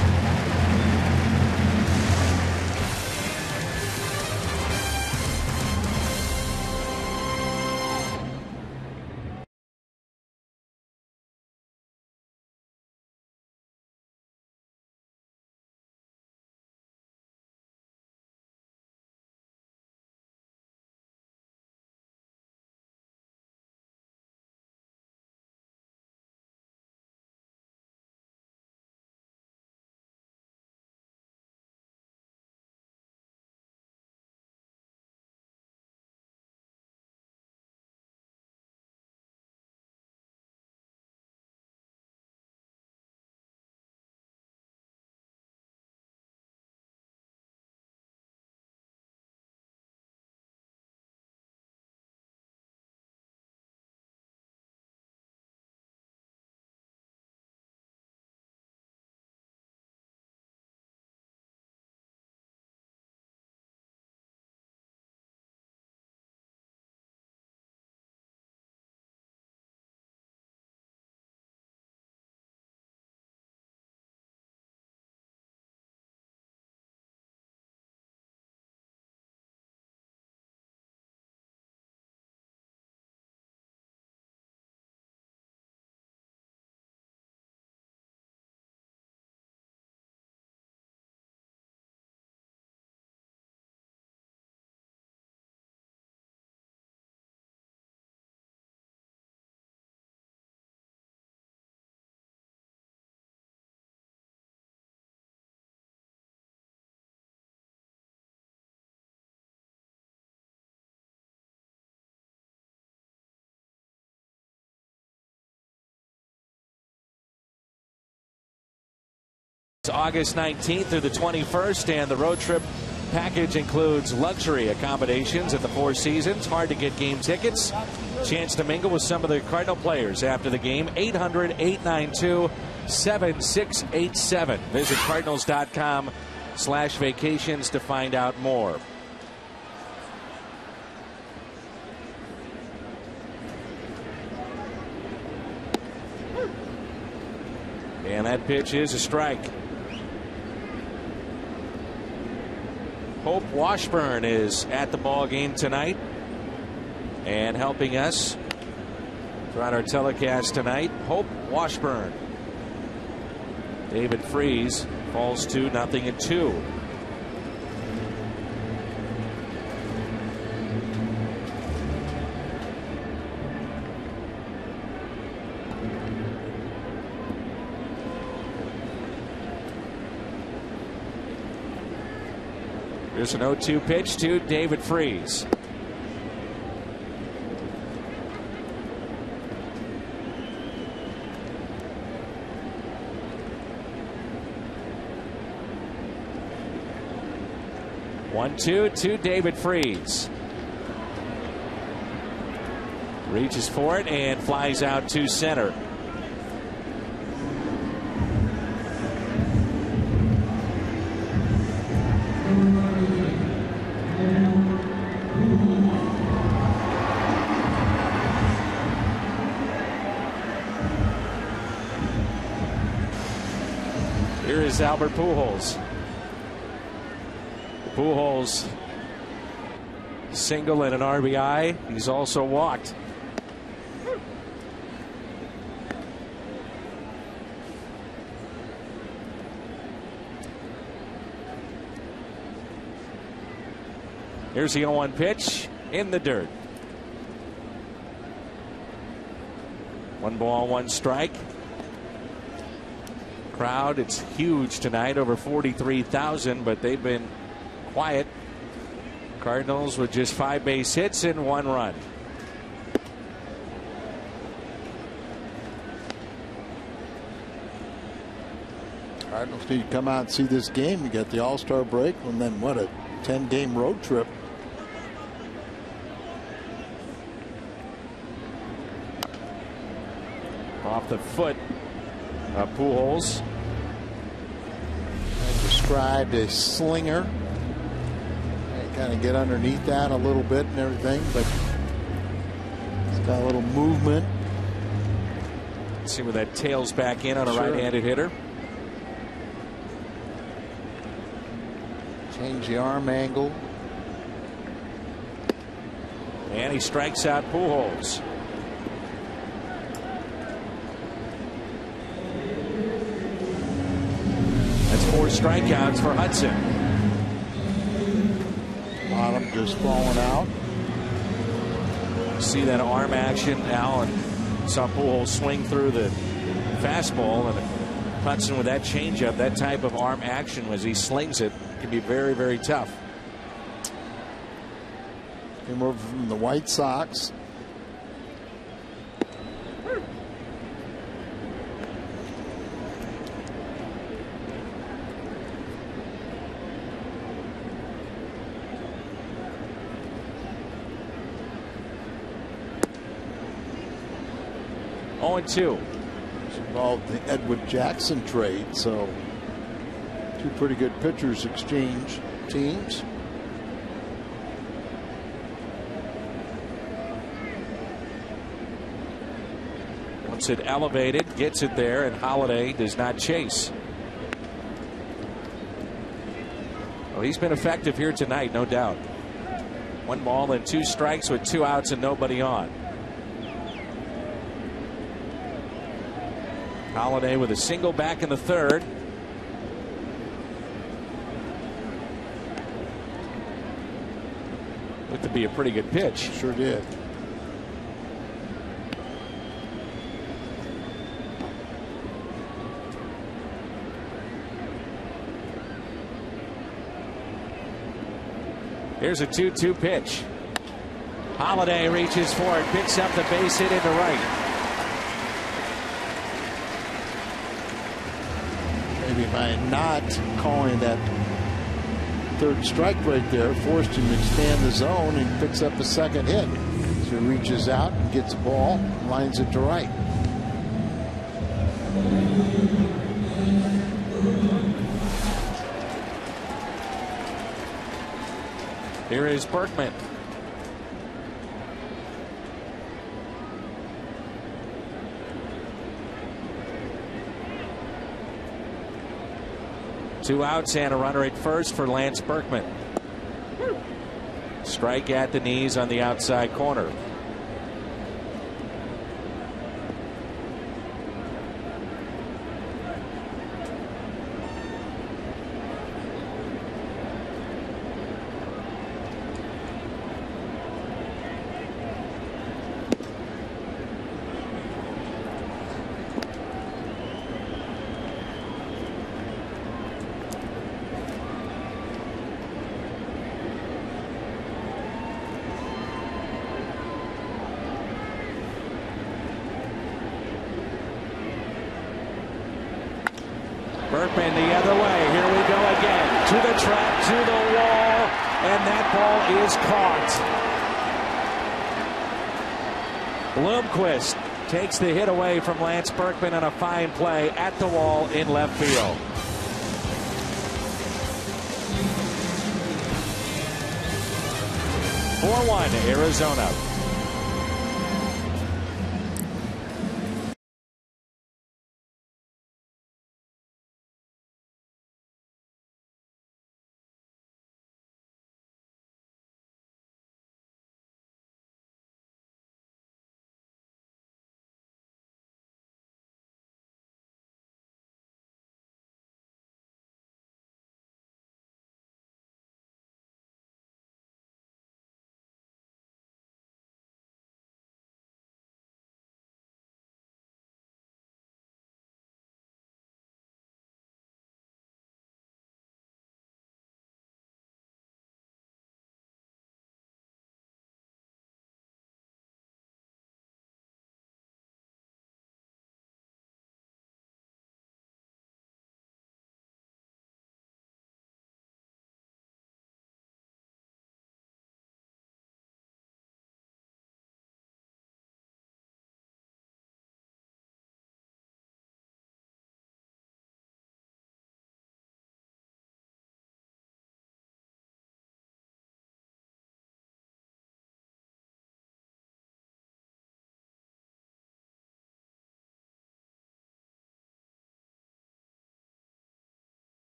Speaker 5: August 19th through the 21st, and the road trip package includes luxury accommodations at the Four Seasons. Hard to get game tickets. Chance to mingle with some of the Cardinal players after the game. 800-892-7687. Visit Cardinals.com/vacations to find out more. And that pitch is a strike. Hope Washburn is at the ball game tonight and helping us throughout our telecast tonight. Hope Washburn. David Freese falls to 0-2. Here's an 0-2 pitch to David Freese. 1-2 to David Freese. Reaches for it and flies out to center. Here is Albert Pujols. Pujols single and an RBI. He's also walked. Here's the 0-1 pitch in the dirt. 1 ball, 1 strike. Crowd, it's huge tonight, over 43,000, but they've been quiet. Cardinals with just 5 base hits and 1 run.
Speaker 2: Cardinals need to come out and see this game. You got the All-Star break and then what, a 10-game road trip.
Speaker 5: Off the foot of Pujols.
Speaker 2: Described a slinger. Kind of get underneath that a little bit and everything, but it's got a little movement.
Speaker 5: Let's see where that tails back in on a right-handed hitter.
Speaker 2: Change the arm angle.
Speaker 5: And he strikes out Pujols. That's 4 strikeouts for Hudson.
Speaker 2: Bottom just falling out.
Speaker 5: See that arm action, Al, and saw Pujols swing through the fastball, and Hudson with that changeup, that type of arm action as he slings it, can be very, very tough.
Speaker 2: Came over from the White Sox.
Speaker 5: Oh, 2.
Speaker 2: It's involved the Edward Jackson trade, so 2 pretty good pitchers exchange teams.
Speaker 5: Once it elevated, gets it there, and Holiday does not chase. Well, he's been effective here tonight, no doubt. 1 ball and 2 strikes with 2 outs and nobody on. Holiday with a single back in the 3rd. Looked to be a pretty good pitch.
Speaker 2: Sure did.
Speaker 5: Here's a 2-2 pitch. Holiday reaches for it, picks up the base hit into right.
Speaker 2: Maybe by not calling that 3rd strike right there, forced him to expand the zone and picks up a 2nd hit. So he reaches out and gets the ball, lines it to right.
Speaker 5: Here is Berkman. Two outs and a runner at first for Lance Berkman. Strike at the knees on the outside corner. Berkman the other way. Here we go again. To the track, to the wall. and that ball is caught. Bloomquist takes the hit away from Lance Berkman on a fine play at the wall in left field. (4-1) Arizona.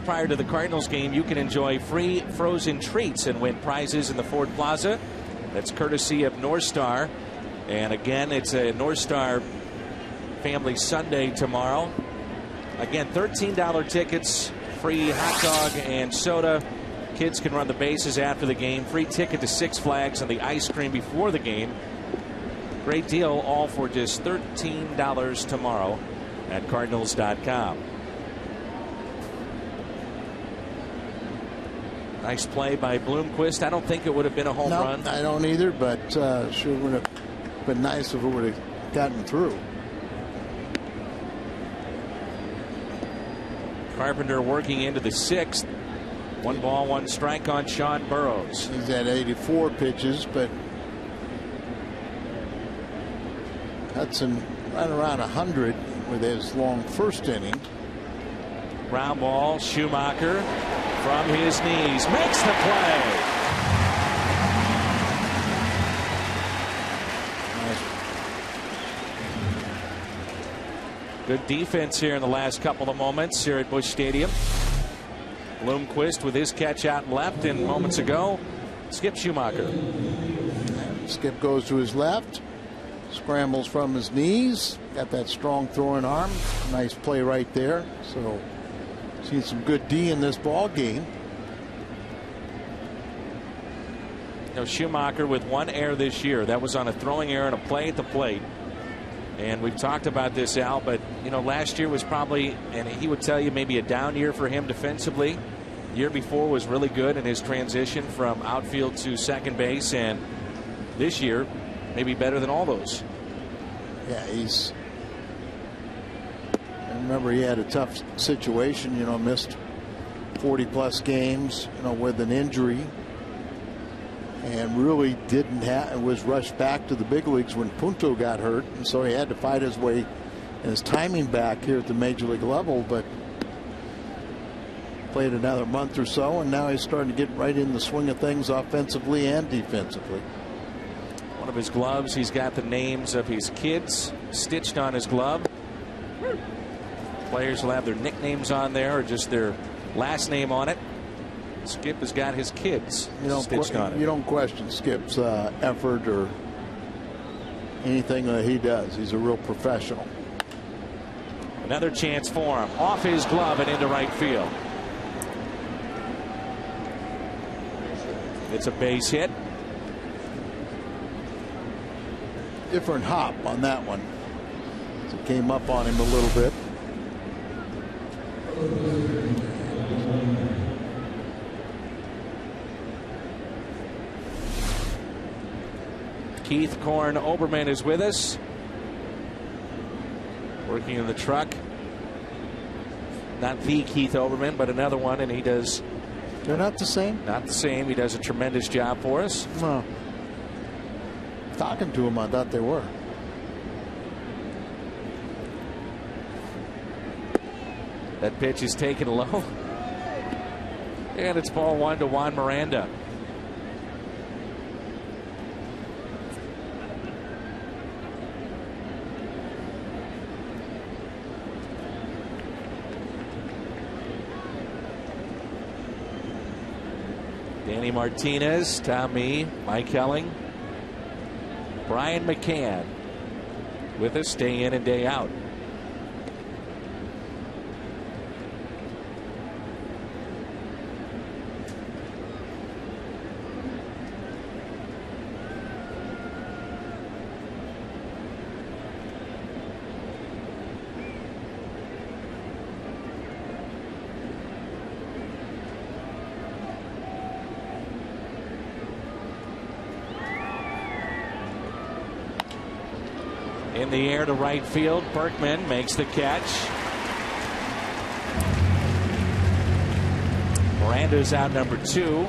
Speaker 5: Prior to the Cardinals game, you can enjoy free frozen treats and win prizes in the Ford Plaza. That's courtesy of North Star. And again, it's a North Star Family Sunday tomorrow. Again, $13 tickets, free hot dog and soda. Kids can run the bases after the game. Free ticket to Six Flags and the ice cream before the game. Great deal, all for just $13 tomorrow at Cardinals.com. Nice play by Bloomquist. I don't think it would have been a home run.
Speaker 2: I don't either, but sure would have been nice if it would have gotten through.
Speaker 5: Carpenter working into the sixth. 1 ball, 1 strike on Sean Burroughs.
Speaker 2: He's at 84 pitches, but Hudson right around 100 with his long first inning.
Speaker 5: Ground ball, Schumacher from his knees makes the play. Good defense here in the last couple of moments here at Busch Stadium. Bloomquist with his catch out left, and moments ago, Skip Schumacher.
Speaker 2: Skip goes to his left, scrambles from his knees, got that strong throwing arm. Nice play right there. So, seen some good D in this ball game.
Speaker 5: You know, Schumacher with 1 error this year. That was on a throwing error and a play at the plate. And we've talked about this, Al, but, you know, last year was probably, and he would tell you, maybe a down year for him defensively. The year before was really good in his transition from outfield to second base, and this year, maybe better than all those.
Speaker 2: Yeah, I remember he had a tough situation, you know, missed 40-plus games, you know, with an injury. And really was rushed back to the big leagues when Punto got hurt, and so he had to fight his way and his timing back here at the major league level, but played another month or so, and now he's starting to get right in the swing of things offensively and defensively.
Speaker 5: One of his gloves, he's got the names of his kids stitched on his glove. Players will have their nicknames on there or just their last name on it. Skip has got his kids stitched on it.
Speaker 2: You don't question Skip's effort or anything that he does. He's a real professional.
Speaker 5: Another chance for him. Off his glove and into right field. It's a base hit.
Speaker 2: Different hop on that one. So it came up on him a little bit.
Speaker 5: Keith Korn Oberman is with us, working in the truck. Not the Keith Oberman, but another one, and he does.
Speaker 2: They're not the same?
Speaker 5: Not the same. He does a tremendous job for us.
Speaker 2: No. Talking to him, I thought they were.
Speaker 5: That pitch is taken low. And it's ball one to Juan Miranda. Danny Martinez, Tom Mee, Mike Helling, Brian McCann with us day in and day out. In the air to right field, Berkman makes the catch. Miranda's out number 2.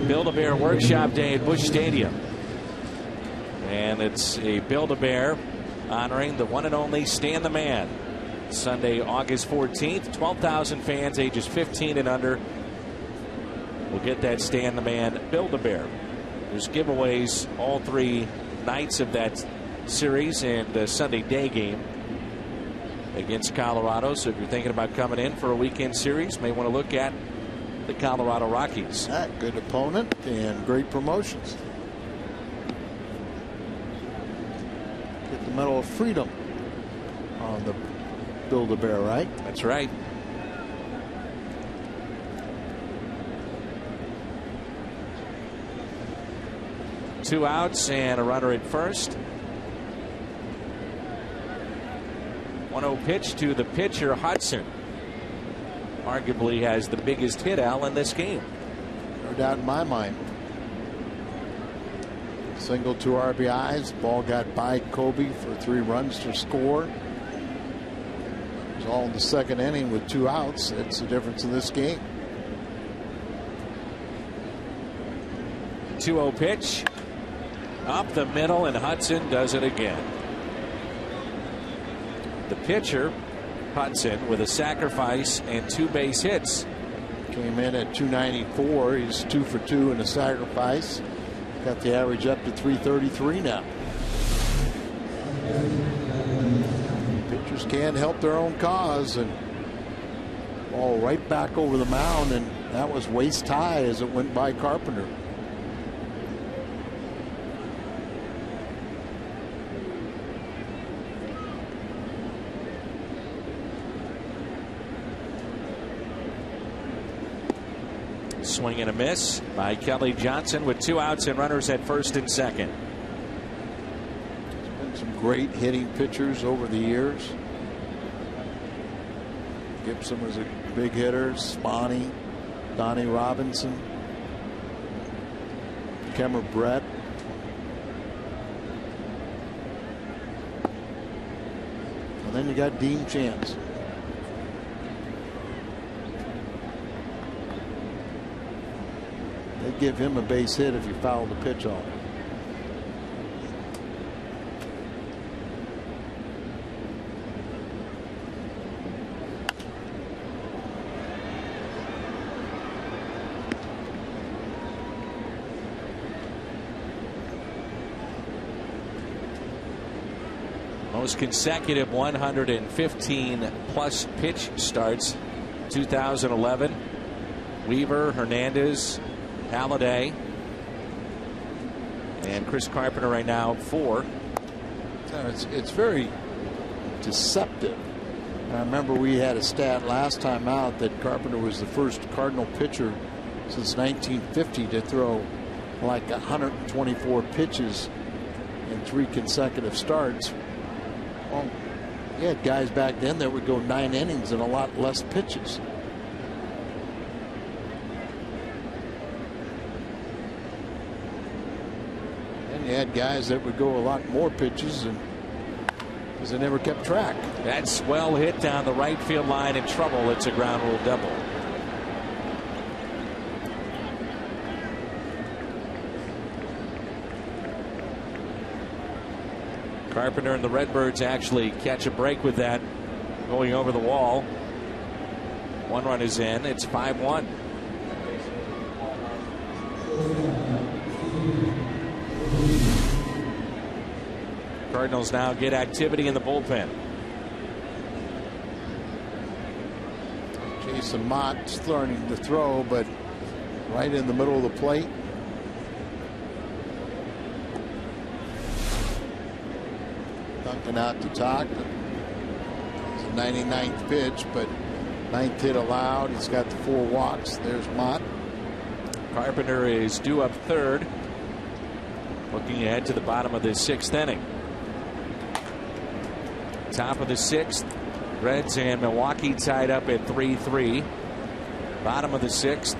Speaker 5: Build-A-Bear Workshop Day at Busch Stadium. And it's a Build-A-Bear honoring the one and only Stan the Man. Sunday, August 14th, 12,000 fans ages 15 and under will get that Stan the Man Build-A-Bear. There's giveaways all 3 nights of that series and the Sunday day game against Colorado. So if you're thinking about coming in for a weekend series, may want to look at the Colorado Rockies.
Speaker 2: Good opponent and great promotions. Get the Medal of Freedom on the Build-A-Bear, right?
Speaker 5: That's right. Two outs and a runner at first. 1-0 pitch to the pitcher, Hudson. Arguably has the biggest hit, Al, in this game.
Speaker 2: No doubt in my mind. Single, 2 RBIs. Ball got by Kobe for 3 runs to score. It was all in the second inning with 2 outs. That's the difference in this game.
Speaker 5: 2-0 pitch. Up the middle, and Hudson does it again. The pitcher, Hudson, with a sacrifice and 2 base hits.
Speaker 2: Came in at 294. He's 2 for 2 in a sacrifice. Got the average up to 333 now. Pitchers can't help their own cause, and ball right back over the mound, and that was waist high as it went by Carpenter.
Speaker 5: Swing and a miss by Kelly Johnson with 2 outs and runners at first and second.
Speaker 2: There's been some great hitting pitchers over the years. Gibson was a big hitter. Sponny, Donnie Robinson, Kemmer Brett. And then you got Dean Chance. They'd give him a base hit if you fouled the pitch off.
Speaker 5: Most consecutive 115 plus pitch starts. 2011. Weaver, Hernandez, Halladay, and Chris Carpenter right now 4.
Speaker 2: It's very deceptive. I remember we had a stat last time out that Carpenter was the first Cardinal pitcher since 1950 to throw like 124 pitches in 3 consecutive starts. Well, you had guys back then that would go 9 innings and a lot less pitches. And you had guys that would go a lot more pitches and because they never kept track.
Speaker 5: That's well hit down the right field line in trouble. It's a ground rule double. Carpenter and the Redbirds actually catch a break with that going over the wall. 1 run is in. It's 5-1. Cardinals now get activity in the bullpen.
Speaker 2: Jason Mott's learning to throw, but right in the middle of the plate. Duncan out to talk. It's a 99th pitch, but 9th hit allowed. He's got the 4 walks. There's Mott.
Speaker 5: Carpenter is due up third. Looking ahead to the bottom of the 6th inning. Top of the 6th. Reds and Milwaukee tied up at 3-3. Bottom of the 6th.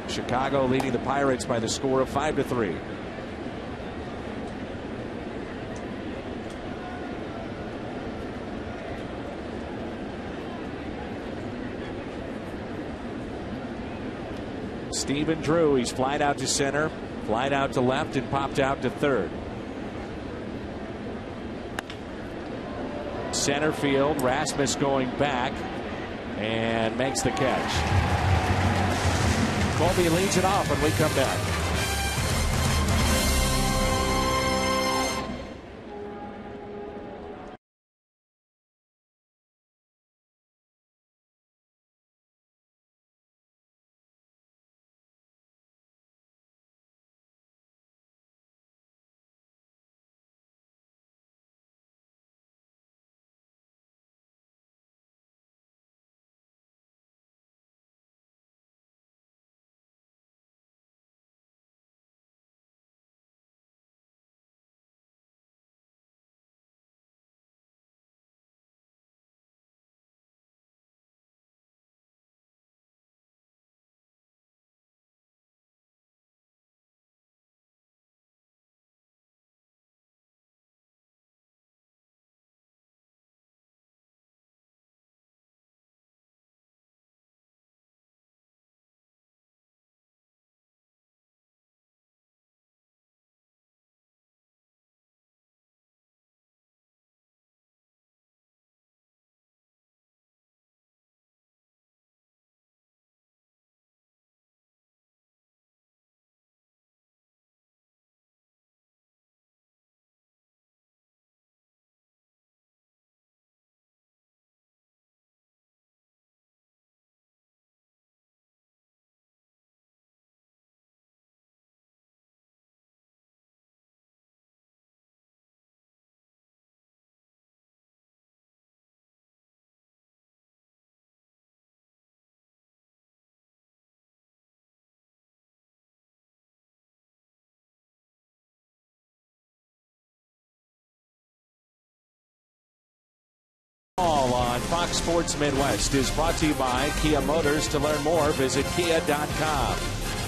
Speaker 5: Chicago leading the Pirates by the score of 5-3. Stephen Drew, he's flied out to center, flied out to left, and popped out to third. Center field, Rasmus going back and makes the catch. Colby leads it off when we come back. All on Fox Sports Midwest is brought to you by Kia Motors. To learn more, visit kia.com.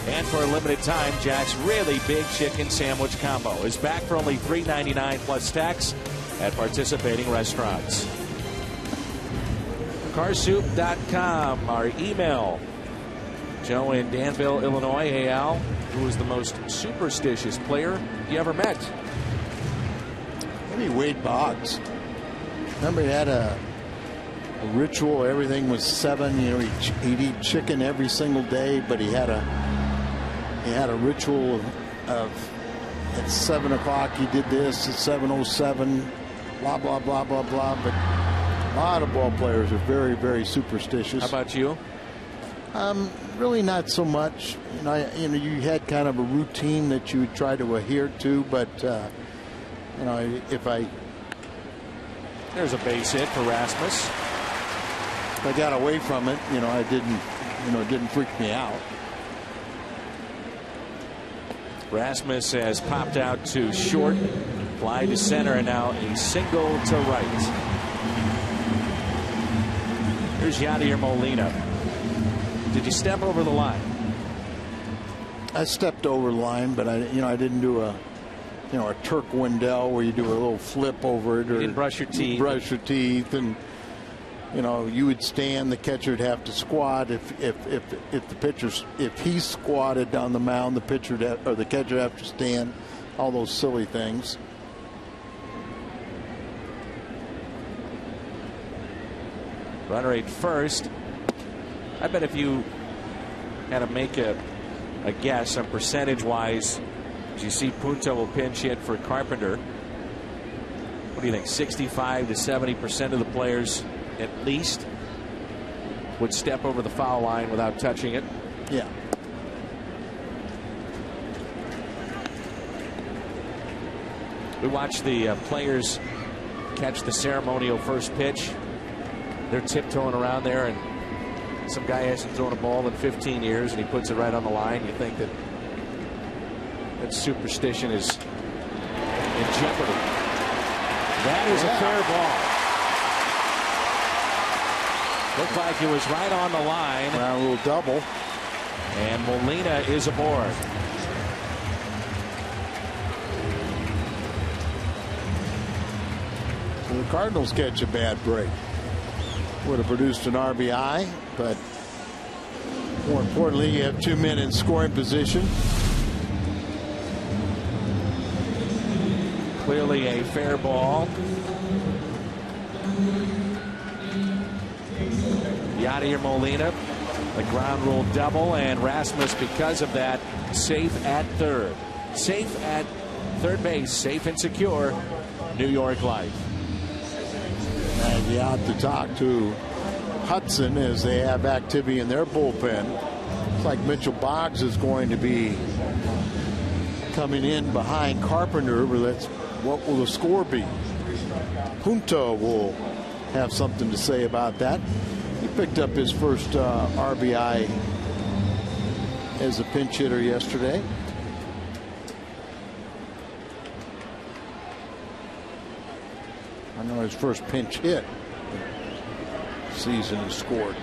Speaker 5: And for a limited time, Jack's really big chicken sandwich combo is back for only $3.99 plus tax at participating restaurants. Carsoup.com, our email. Joe in Danville, Illinois. Hey, Al, who was the most superstitious player you ever met?
Speaker 2: Maybe Wade Boggs. Remember, he had a ritual. Everything was 7. You know, he'd eat chicken every single day, but he had a ritual of at 7 o'clock he did this, at 7:07, blah blah blah blah blah. But a lot of ball players are very, very superstitious.
Speaker 5: How about you?
Speaker 2: Really not so much. You had kind of a routine that you would try to adhere to, but if I.
Speaker 5: There's a base hit for Rasmus.
Speaker 2: I got away from it. I didn't. It didn't freak me out.
Speaker 5: Rasmus has popped out to short Fly to center, and now a single to right. Here's Yadier Molina. Did you step over the line?
Speaker 2: I stepped over the line, but I didn't do a Turk Wendell where you do a little flip over it, or
Speaker 5: you didn't brush your teeth.
Speaker 2: And you would stand. The catcher would have to squat. If he squatted down the mound, the catcher would have to stand. All those silly things.
Speaker 5: Runner at first. I bet if you had to make a guess on percentage-wise, as you see Punto will pinch hit for Carpenter. What do you think? 65 to 70% of the players at least would step over the foul line without touching it.
Speaker 2: Yeah.
Speaker 5: We watched the players catch the ceremonial first pitch. They're tiptoeing around there, and some guy hasn't thrown a ball in 15 years, and he puts it right on the line. You think that superstition is in jeopardy. That is a fair ball. Looked like it was right on the line.
Speaker 2: A little double.
Speaker 5: And Molina is aboard.
Speaker 2: So the Cardinals catch a bad break. Would have produced an RBI, but more importantly, you have 2 men in scoring position.
Speaker 5: Clearly a fair ball. Yadier Molina, the ground rule double, and Rasmus, because of that, safe at third. Safe at third base, safe and secure. New York Life.
Speaker 2: And you have to talk to Hudson as they have activity in their bullpen. It's like Mitchell Boggs is going to be coming in behind Carpenter, but what will the score be? Punto will have something to say about that. He picked up his first RBI as a pinch hitter yesterday. I know his first pinch hit season he scored.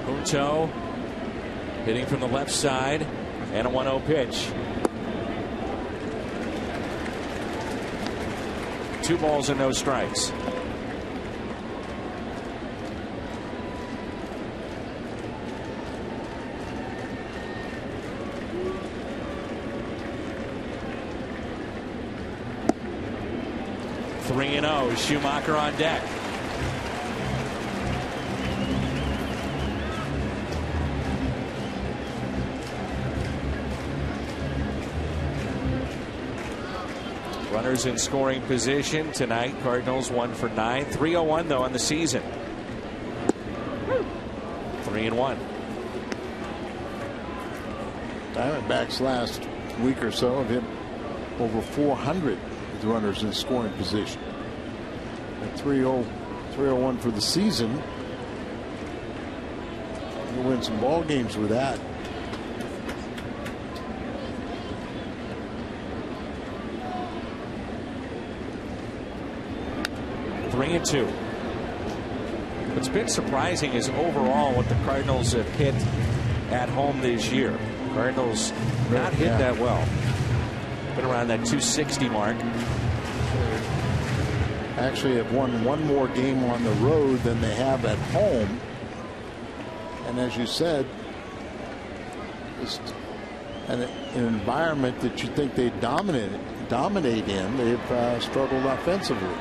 Speaker 5: Punto hitting from the left side, and a 1-0 pitch. 2 balls and no strikes. Three and 0. Schumacher on deck. Runners in scoring position tonight. Cardinals 1 for 9. 301 though on the season. 3-1.
Speaker 2: Diamondbacks last week or so have hit over 400 with runners in scoring position. At 301 for the season. You'll win some ball games with that.
Speaker 5: Three and 2. What's been surprising is overall what the Cardinals have hit at home this year. Cardinals not hit that well. Been around that 260 mark.
Speaker 2: Actually have won one more game on the road than they have at home. And as you said, it's an environment that you think they dominate in. They've struggled offensively.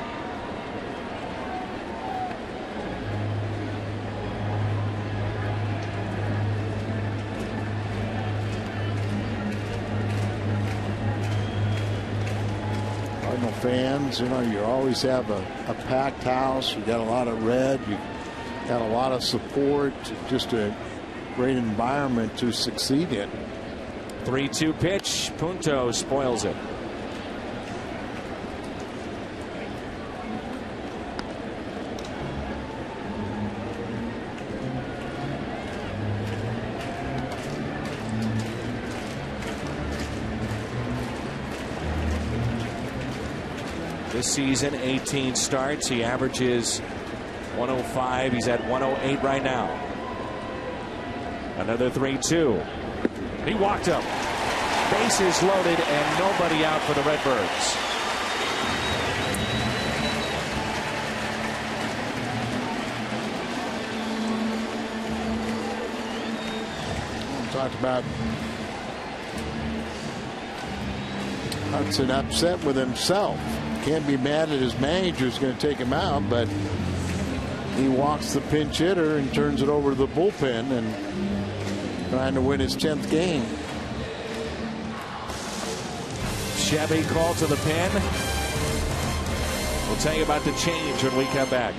Speaker 2: Fans, you always have a packed house. You got a lot of red. You got a lot of support. Just a great environment to succeed in.
Speaker 5: 3-2 pitch. Punto spoils it. This season, 18 starts. He averages 105. He's at 108 right now. Another 3-2. He walked him. Bases loaded and nobody out for the Redbirds.
Speaker 2: Talked about Hudson upset with himself. Can't be mad at his manager who's going to take him out, but he walks the pinch hitter and turns it over to the bullpen and trying to win his 10th game.
Speaker 5: Chevy called to the pen. We'll tell you about the change when we come back.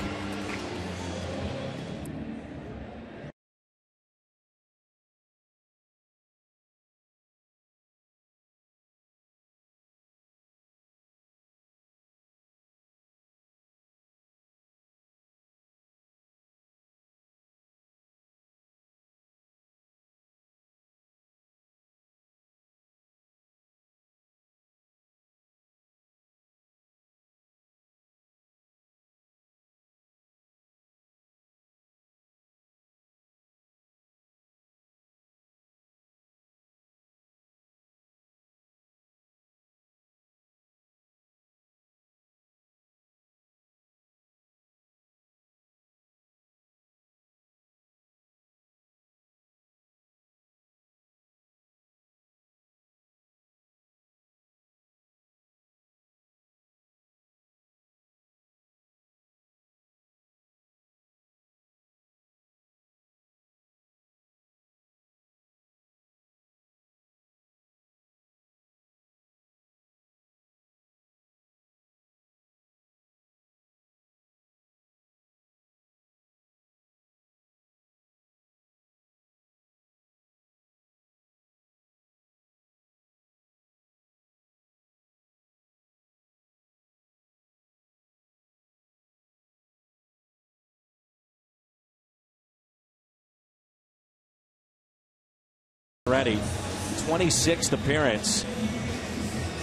Speaker 5: Ready, 26th appearance,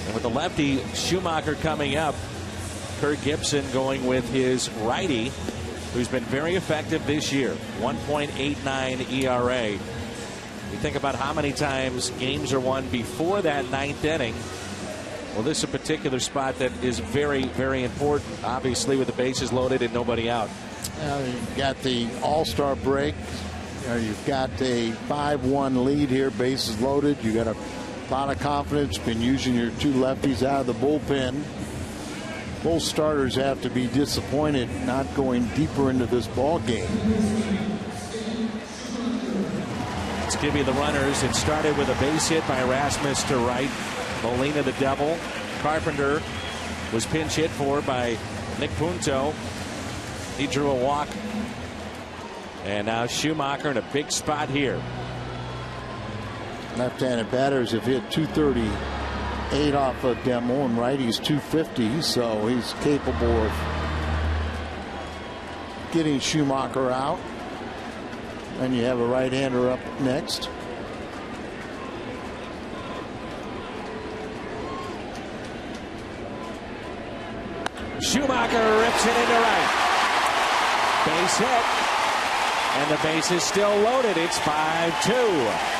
Speaker 5: and with the lefty Schumacher coming up, Kurt Gibson going with his righty, who's been very effective this year. 1.89 ERA. You think about how many times games are won before that 9th inning. Well, this is a particular spot that is very, very important, obviously, with the bases loaded and nobody out.
Speaker 2: You've got the all-star break. You've got a 5-1 lead here, bases loaded. You got a lot of confidence. Been using your two lefties out of the bullpen. Both starters have to be disappointed not going deeper into this ball game.
Speaker 5: Let's give you the runners. It started with a base hit by Erasmus to right. Molina the double. Carpenter was pinch hit for by Nick Punto. He drew a walk. And now Schumacher in a big spot here.
Speaker 2: Left-handed batters have hit 238 off of Demo, and righties 250, so he's capable of getting Schumacher out. And you have a right-hander up next.
Speaker 5: Schumacher rips it into right. Base hit. And the base is still loaded. It's 5-2.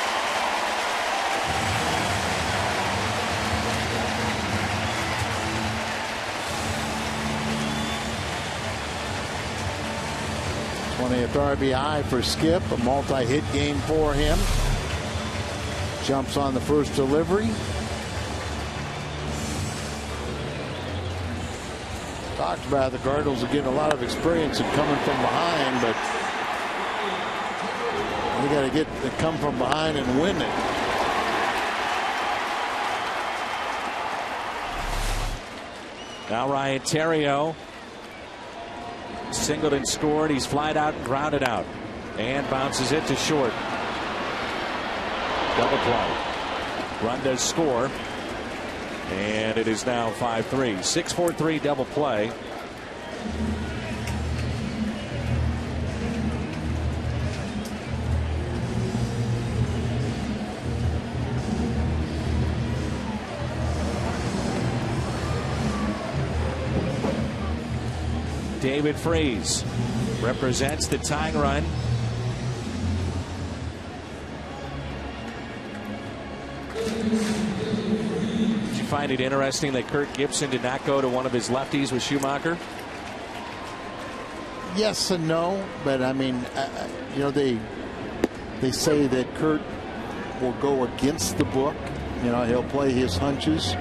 Speaker 2: RBI for Skip, a multi-hit game for him. Jumps on the first delivery. Talked about the Cardinals are getting a lot of experience in coming from behind, but you got to come from behind and win it.
Speaker 5: Now Ryan Theriot. Singled and scored. He's flied out and grounded out. And bounces it to short. Double play. Run does score. And it is now 5-3. 6-4-3 double play. David Freese represents the tying run. Did you find it interesting that Kurt Gibson did not go to one of his lefties with Schumacher?
Speaker 2: Yes and no, but I mean, you know, they say that Kurt will go against the book. You know, he'll play his hunches,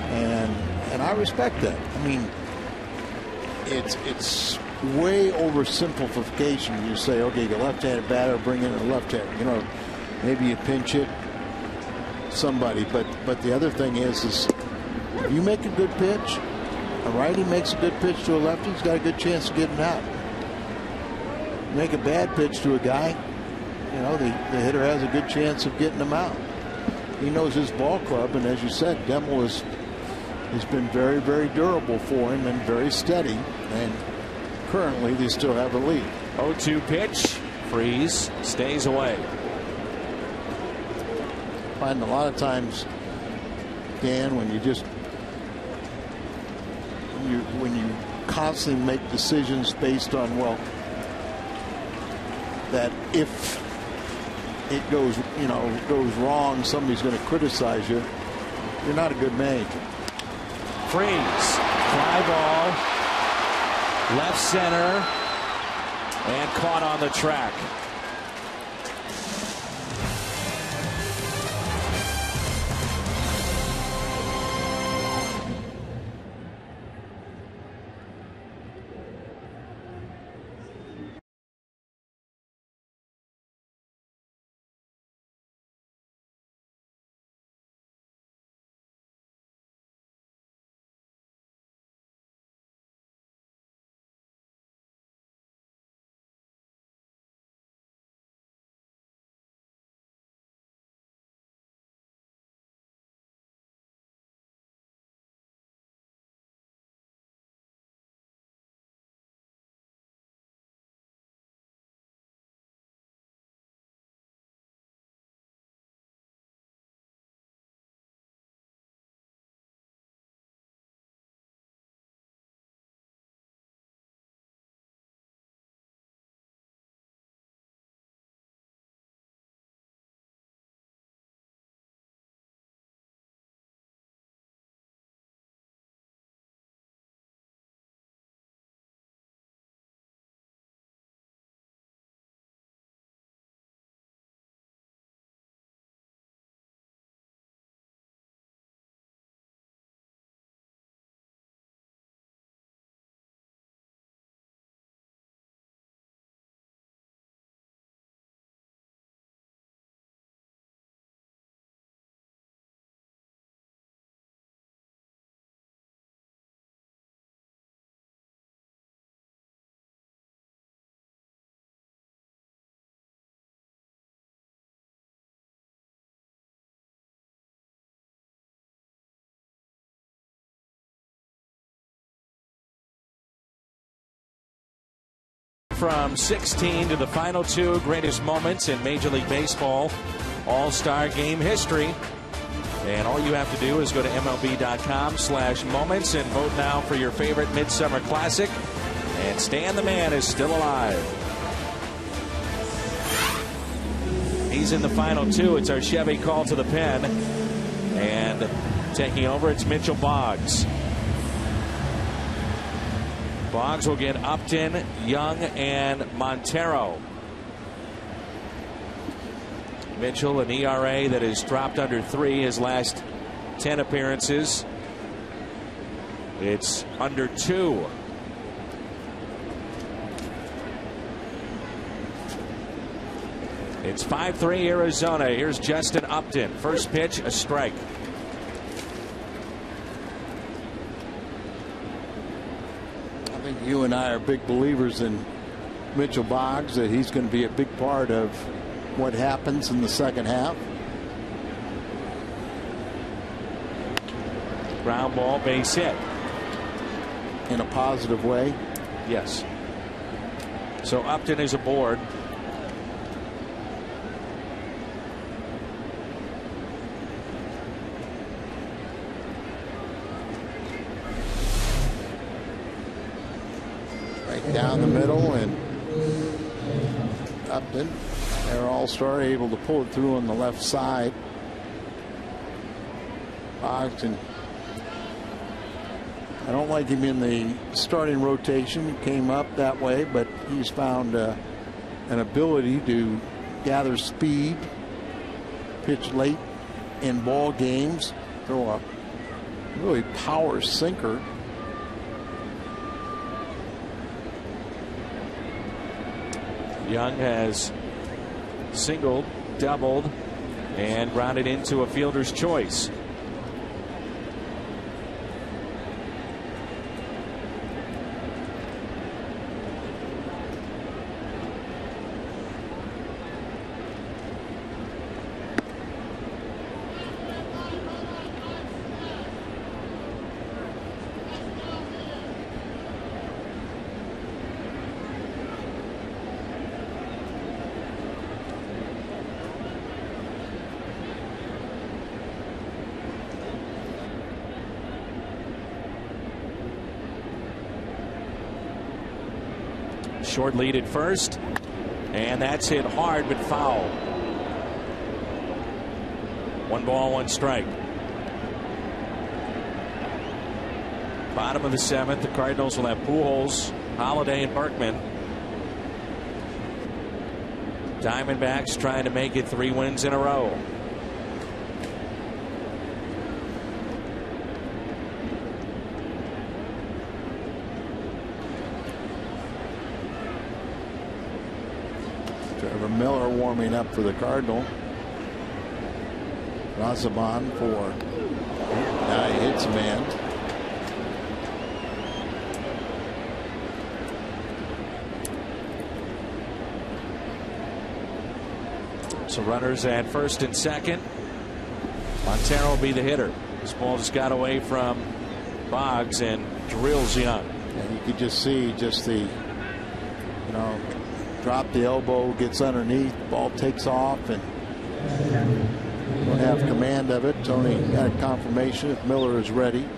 Speaker 2: and I respect that. I mean, it's way oversimplification. You say, okay, the left-handed batter, bring in a left-handed. You know, maybe you pinch it, somebody. But the other thing is you make a good pitch, a righty makes a good pitch to a lefty, he's got a good chance of getting out. You make a bad pitch to a guy, you know, the hitter has a good chance of getting him out. He knows his ball club, and as you said, Demmel has been very, very durable for him and very steady, and currently they still have a lead.
Speaker 5: 0-2 pitch. Freese stays away.
Speaker 2: I find a lot of times, Dan, when you constantly make decisions based on, well, that if it goes wrong, somebody's going to criticize you. You're not a good manager.
Speaker 5: Freese, fly ball, left center, and caught on the track. From 16 to the final two greatest moments in Major League Baseball All-Star Game history. And all you have to do is go to MLB.com/moments and vote now for your favorite Midsummer Classic. And Stan the Man is still alive. He's in the final two. It's our Chevy call to the pen. And taking over, it's Mitchell Boggs. Boggs will get Upton, Young, and Montero. Mitchell, an ERA that has dropped under 3 his last 10 appearances. It's under 2. It's 5-3 Arizona. Here's Justin Upton. First pitch, a strike.
Speaker 2: You and I are big believers in Mitchell Boggs, that he's going to be a big part of what happens in the second half.
Speaker 5: Ground ball, base hit.
Speaker 2: In a positive way.
Speaker 5: Yes. So Upton is aboard.
Speaker 2: Right down the middle, and Upton, their all-star, able to pull it through on the left side. Bogdan, I don't like him in the starting rotation. He came up that way, but he's found an ability to gather speed, pitch late in ball games, throw a really power sinker.
Speaker 5: Young has singled, doubled, and grounded into a fielder's choice. Short lead at first, and that's hit hard but foul. 1 ball, 1 strike. Bottom of the 7th, the Cardinals will have Pujols, Holiday, and Berkman. Diamondbacks trying to make it 3 wins in a row.
Speaker 2: Trevor Miller warming up for the Cardinal. Razaban for. Now he hits a man.
Speaker 5: So runners at first and second. Montero will be the hitter. This ball just got away from Boggs and drills Young.
Speaker 2: And you could just see the, drop the elbow, gets underneath, ball takes off, and don't have command of it. Tony got a confirmation if Miller is ready.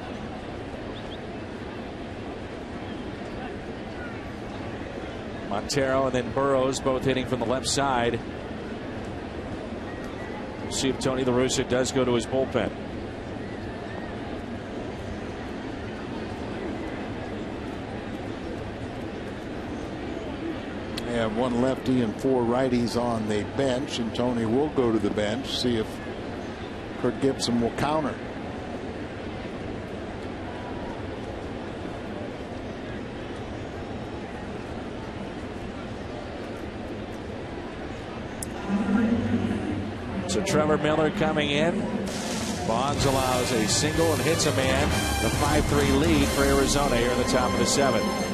Speaker 5: Montero and then Burrows both hitting from the left side. We'll see if Tony La Russa does go to his bullpen.
Speaker 2: They have 1 lefty and 4 righties on the bench, and Tony will go to the bench, see if Kurt Gibson will counter.
Speaker 5: So Trevor Miller coming in. Boggs allows a single and hits a man. The 5-3 lead for Arizona here in the top of the 7th.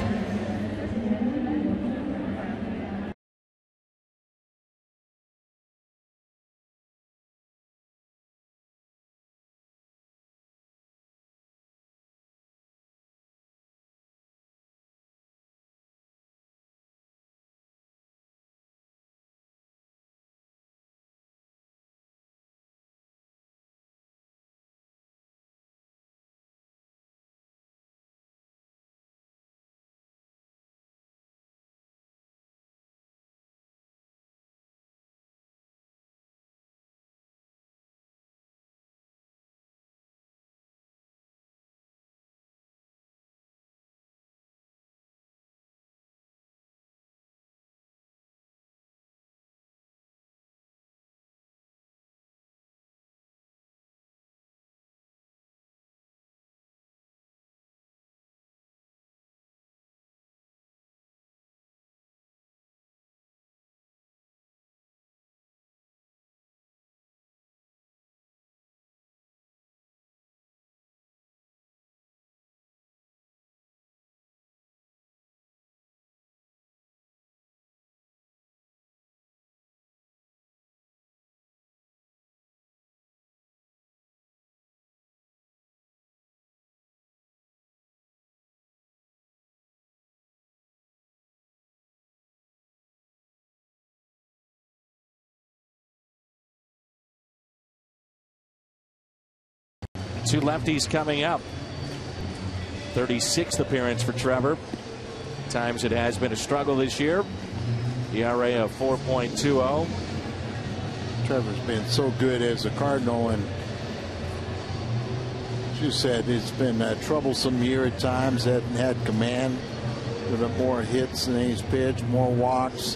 Speaker 5: two lefties coming up. 36th appearance for Trevor. Times it has been a struggle this year. ERA of 4.20.
Speaker 2: Trevor's been so good as a Cardinal, and as you said, it's been a troublesome year at times. Hasn't had command. With more hits than he's pitched, more walks.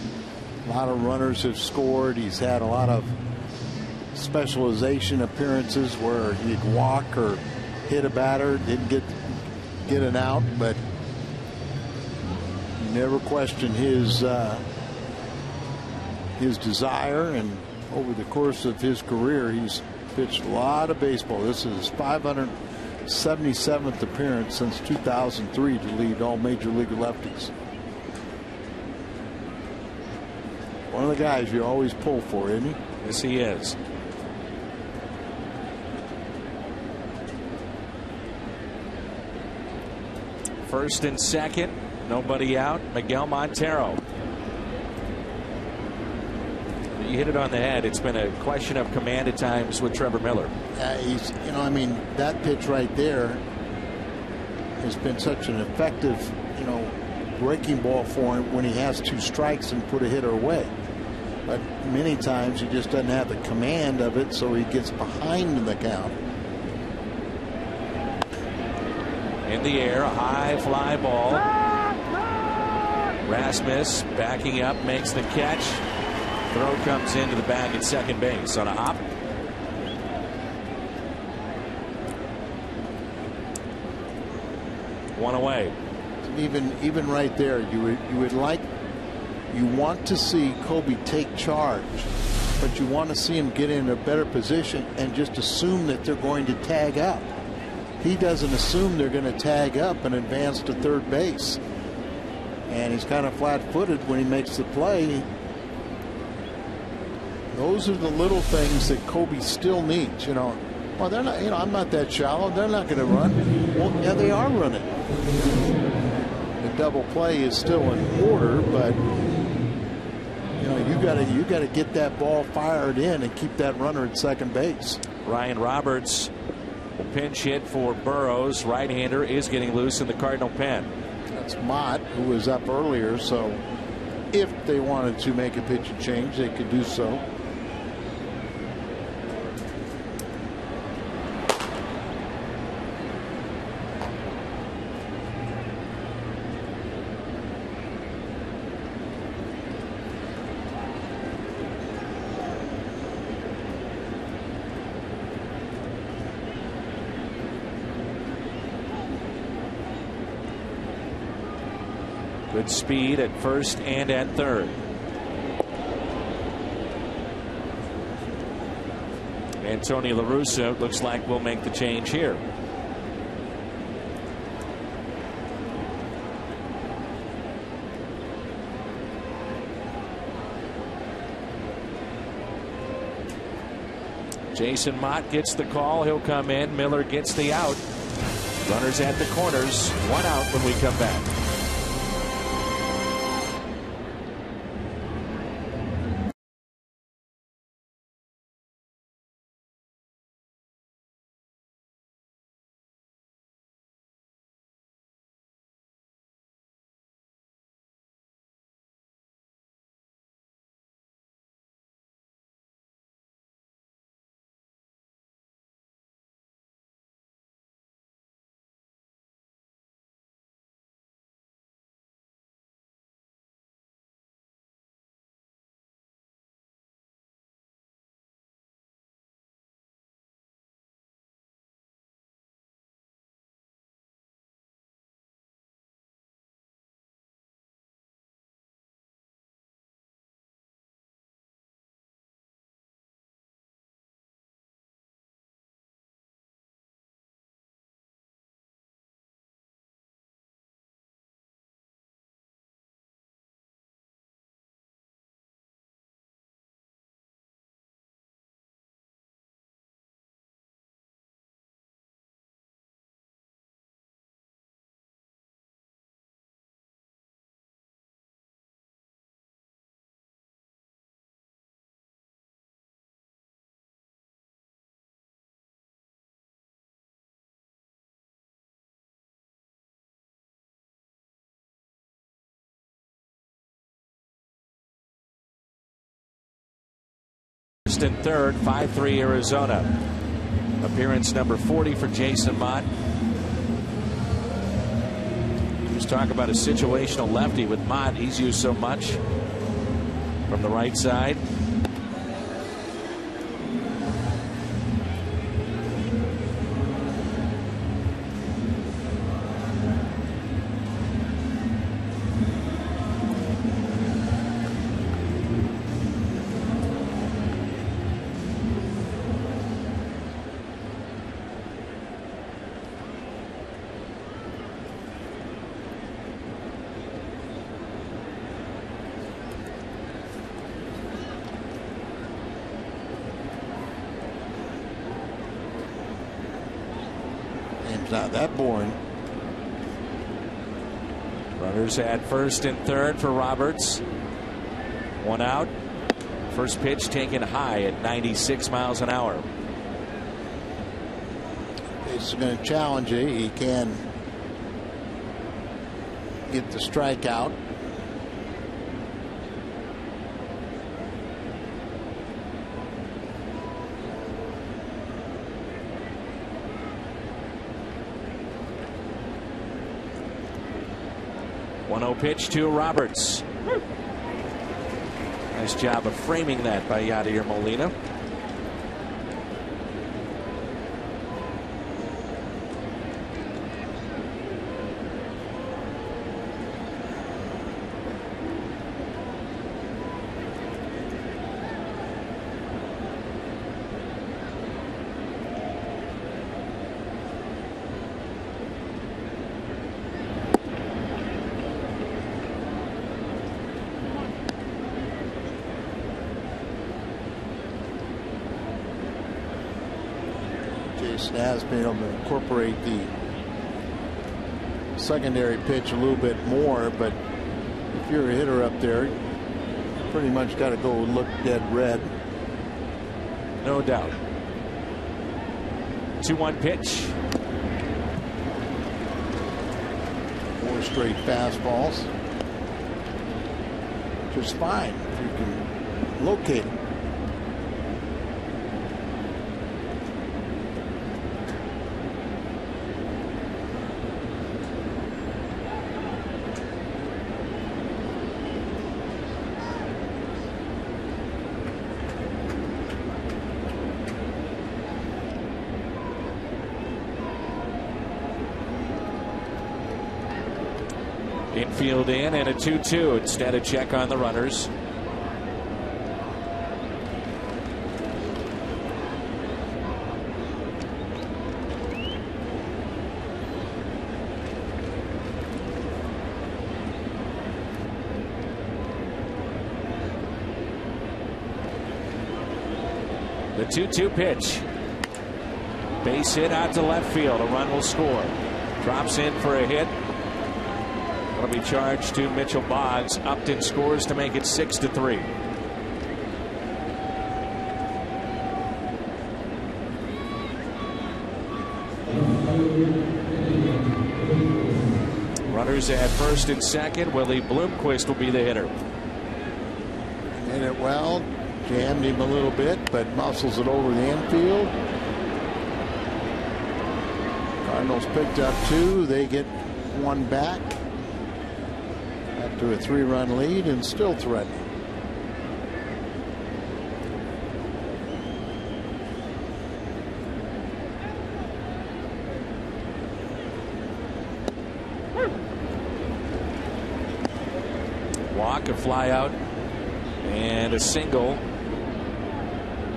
Speaker 2: A lot of runners have scored. He's had a lot of specialization appearances where he'd walk or hit a batter, didn't get an out, but you never question his desire. And over the course of his career, he's pitched a lot of baseball. This is his 577th appearance since 2003 to lead all major league lefties. One of the guys you always pull for, isn't he?
Speaker 5: Yes, he is. First and second, nobody out. Miguel Montero. You hit it on the head. It's been a question of command at times with Trevor Miller.
Speaker 2: He's, I mean, that pitch right there has been such an effective, breaking ball for him when he has two strikes and put a hitter away. But many times he just doesn't have the command of it, so he gets behind in the count.
Speaker 5: In the air, a high fly ball. Rasmus backing up, makes the catch. Throw comes into the bag at second base on a hop. One away.
Speaker 2: Even right there, you want to see Kobe take charge, but you want to see him get in a better position and just assume that they're going to tag up. He doesn't assume they're going to tag up and advance to third base, and he's kind of flat-footed when he makes the play. Those are the little things that Kobe still needs. Well, they're not. I'm not that shallow. They're not going to run. Well, yeah, they are running. The double play is still in order, but you got to get that ball fired in and keep that runner at second base.
Speaker 5: Ryan Roberts will pinch hit for Burrows. Right-hander is getting loose in the Cardinal pen.
Speaker 2: That's Mott, who was up earlier, so if they wanted to make a pitching change, they could do so.
Speaker 5: Good speed at first and at third. And Tony La Russa looks like we'll make the change here. Jason Mott gets the call. He'll come in. Miller gets the out. Runners at the corners. One out when we come back. first and third, 5-3 Arizona. Appearance number 40 for Jason Mott. Just talk about a situational lefty with Mott. He's used so much from the right side.
Speaker 2: Not that boring.
Speaker 5: Runners at first and third for Roberts. One out. First pitch taken high at 96 miles an hour.
Speaker 2: He's going to challenge it. He can get the strikeout.
Speaker 5: Pitch to Roberts. Nice job of framing that by Yadier Molina.
Speaker 2: Has been able to incorporate the secondary pitch a little bit more, but if you're a hitter up there, you pretty much got to go look dead red.
Speaker 5: No doubt. 2-1 pitch.
Speaker 2: 4 straight fastballs. Just fine if you can locate them.
Speaker 5: Infield in and a 2-2 instead of check on the runners. The 2-2 pitch. Base hit out to left field. A run will score. Drops in for a hit. Will be charged to Mitchell Boggs. Upton scores to make it 6-3. Runners at first and second. Willie Bloomquist will be the hitter.
Speaker 2: Hit it well. Jammed him a little bit, but muscles it over the infield. Cardinals picked up 2. They get 1 back. To a 3-run lead and still threatening.
Speaker 5: Walk, a fly out, and a single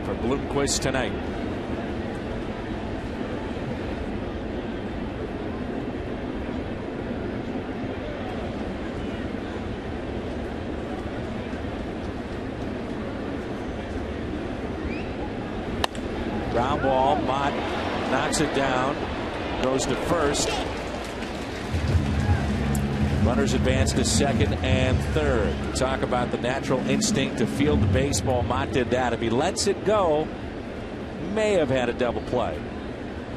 Speaker 5: for Bloomquist tonight. Ground ball. Mott knocks it down. Goes to first. Runners advance to second and third. Talk about the natural instinct to field the baseball. Mott did that. If he lets it go, may have had a double play.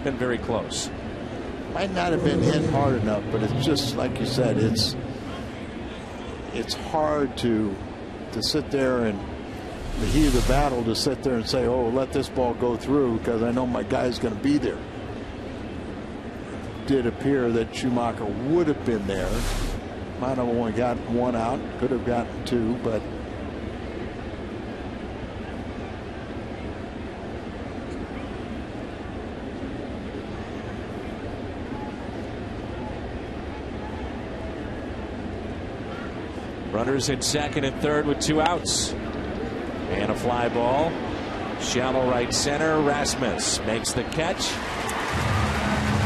Speaker 5: Been very close.
Speaker 2: Might not have been hit hard enough, but it's just like you said. It's hard to sit there and the heat of the battle to sit there and say, oh, let this ball go through because I know my guy's going to be there. Did appear that Schumacher would have been there. Might have only gotten one out, could have gotten two, but
Speaker 5: runners in second and third with 2 outs. And a fly ball. Shallow right center. Rasmus makes the catch.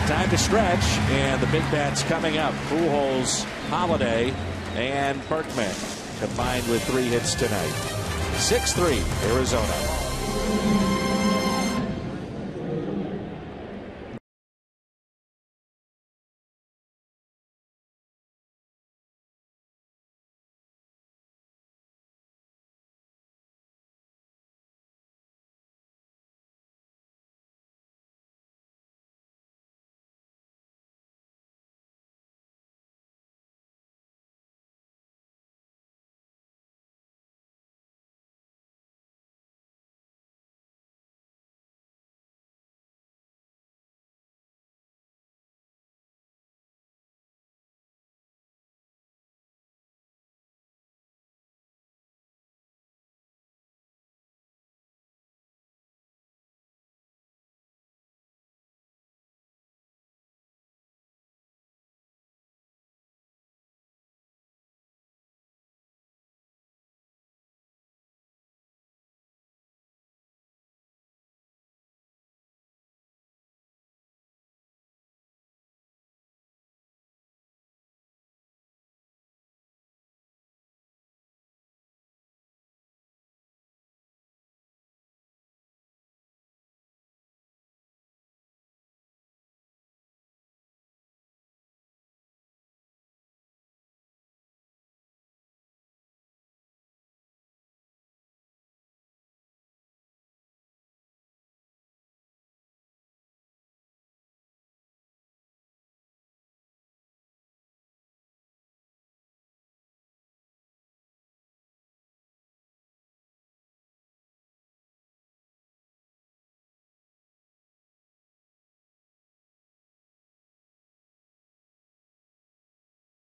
Speaker 5: Time to stretch, and the big bats coming up. Pujols, Holiday, and Berkman combined with 3 hits tonight. 6-3, Arizona.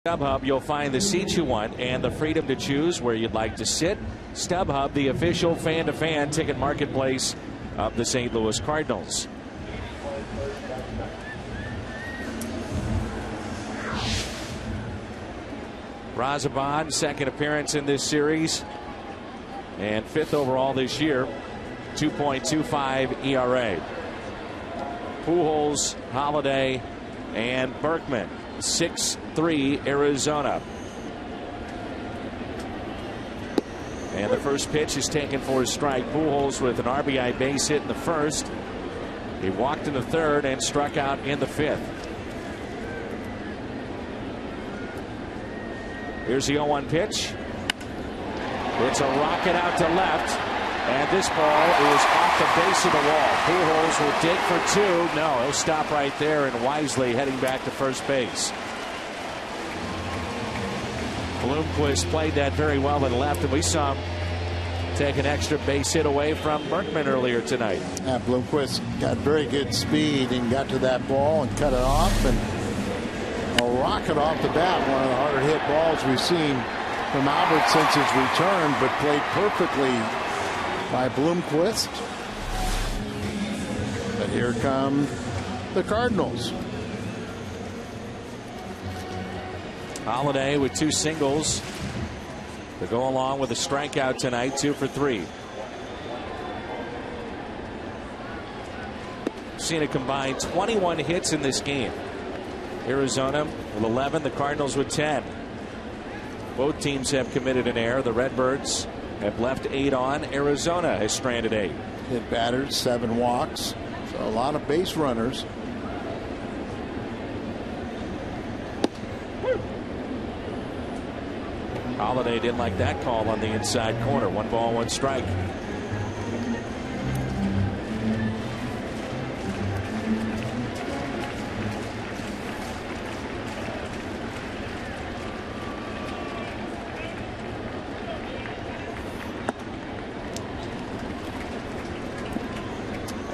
Speaker 5: StubHub, you'll find the seats you want and the freedom to choose where you'd like to sit. StubHub, the official fan-to-fan ticket marketplace of the St. Louis Cardinals. Razabon, second appearance in this series and 5th overall this year. 2.25 ERA. Pujols, Holiday, and Berkman. 6-3 Arizona. And the first pitch is taken for a strike. Pujols with an RBI base hit in the first. He walked in the third and struck out in the 5th. Here's the 0-1 pitch. It's a rocket out to left. And this ball is off the base of the wall. Pujols will dig for 2. No, he'll stop right there and wisely heading back to first base. Bloomquist played that very well and left, and we saw him take an extra base hit away from Berkman earlier tonight.
Speaker 2: Yeah, Bloomquist got very good speed and got to that ball and cut it off, and a rocket off the bat. One of the harder hit balls we've seen from Albert since his return, but played perfectly by Bloomquist. But here come the Cardinals.
Speaker 5: Holiday with 2 singles to go along with a strikeout tonight. 2 for 3. Seen a combined 21 hits in this game. Arizona with 11, the Cardinals with 10. Both teams have committed an error. The Redbirds have left 8 on. Arizona has stranded 8.
Speaker 2: Hit batters, 7 walks. So a lot of base runners.
Speaker 5: Holiday didn't like that call on the inside corner. 1 ball, 1 strike.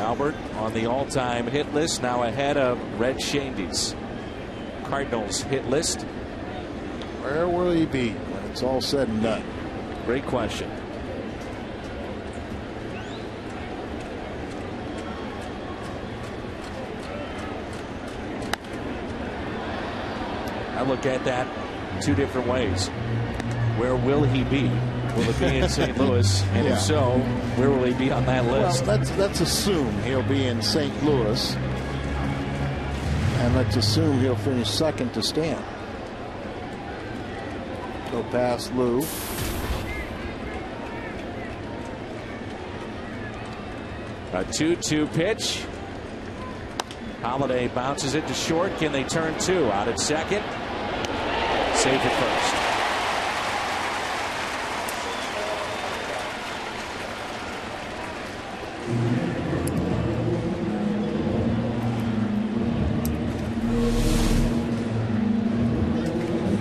Speaker 5: Albert on the all-time hit list, now ahead of Red Shandy's Cardinals hit list.
Speaker 2: Where will he be when it's all said and done?
Speaker 5: Great question. I look at that two different ways. Where will he be? Will it be in St. Louis? And if so, where will he be on that list?
Speaker 2: Well, let's assume he'll be in St. Louis. And let's assume he'll finish second to Stan. Go past Lou.
Speaker 5: A 2-2 pitch. Holiday bounces it to short. Can they turn two? Out at second. Safe at first.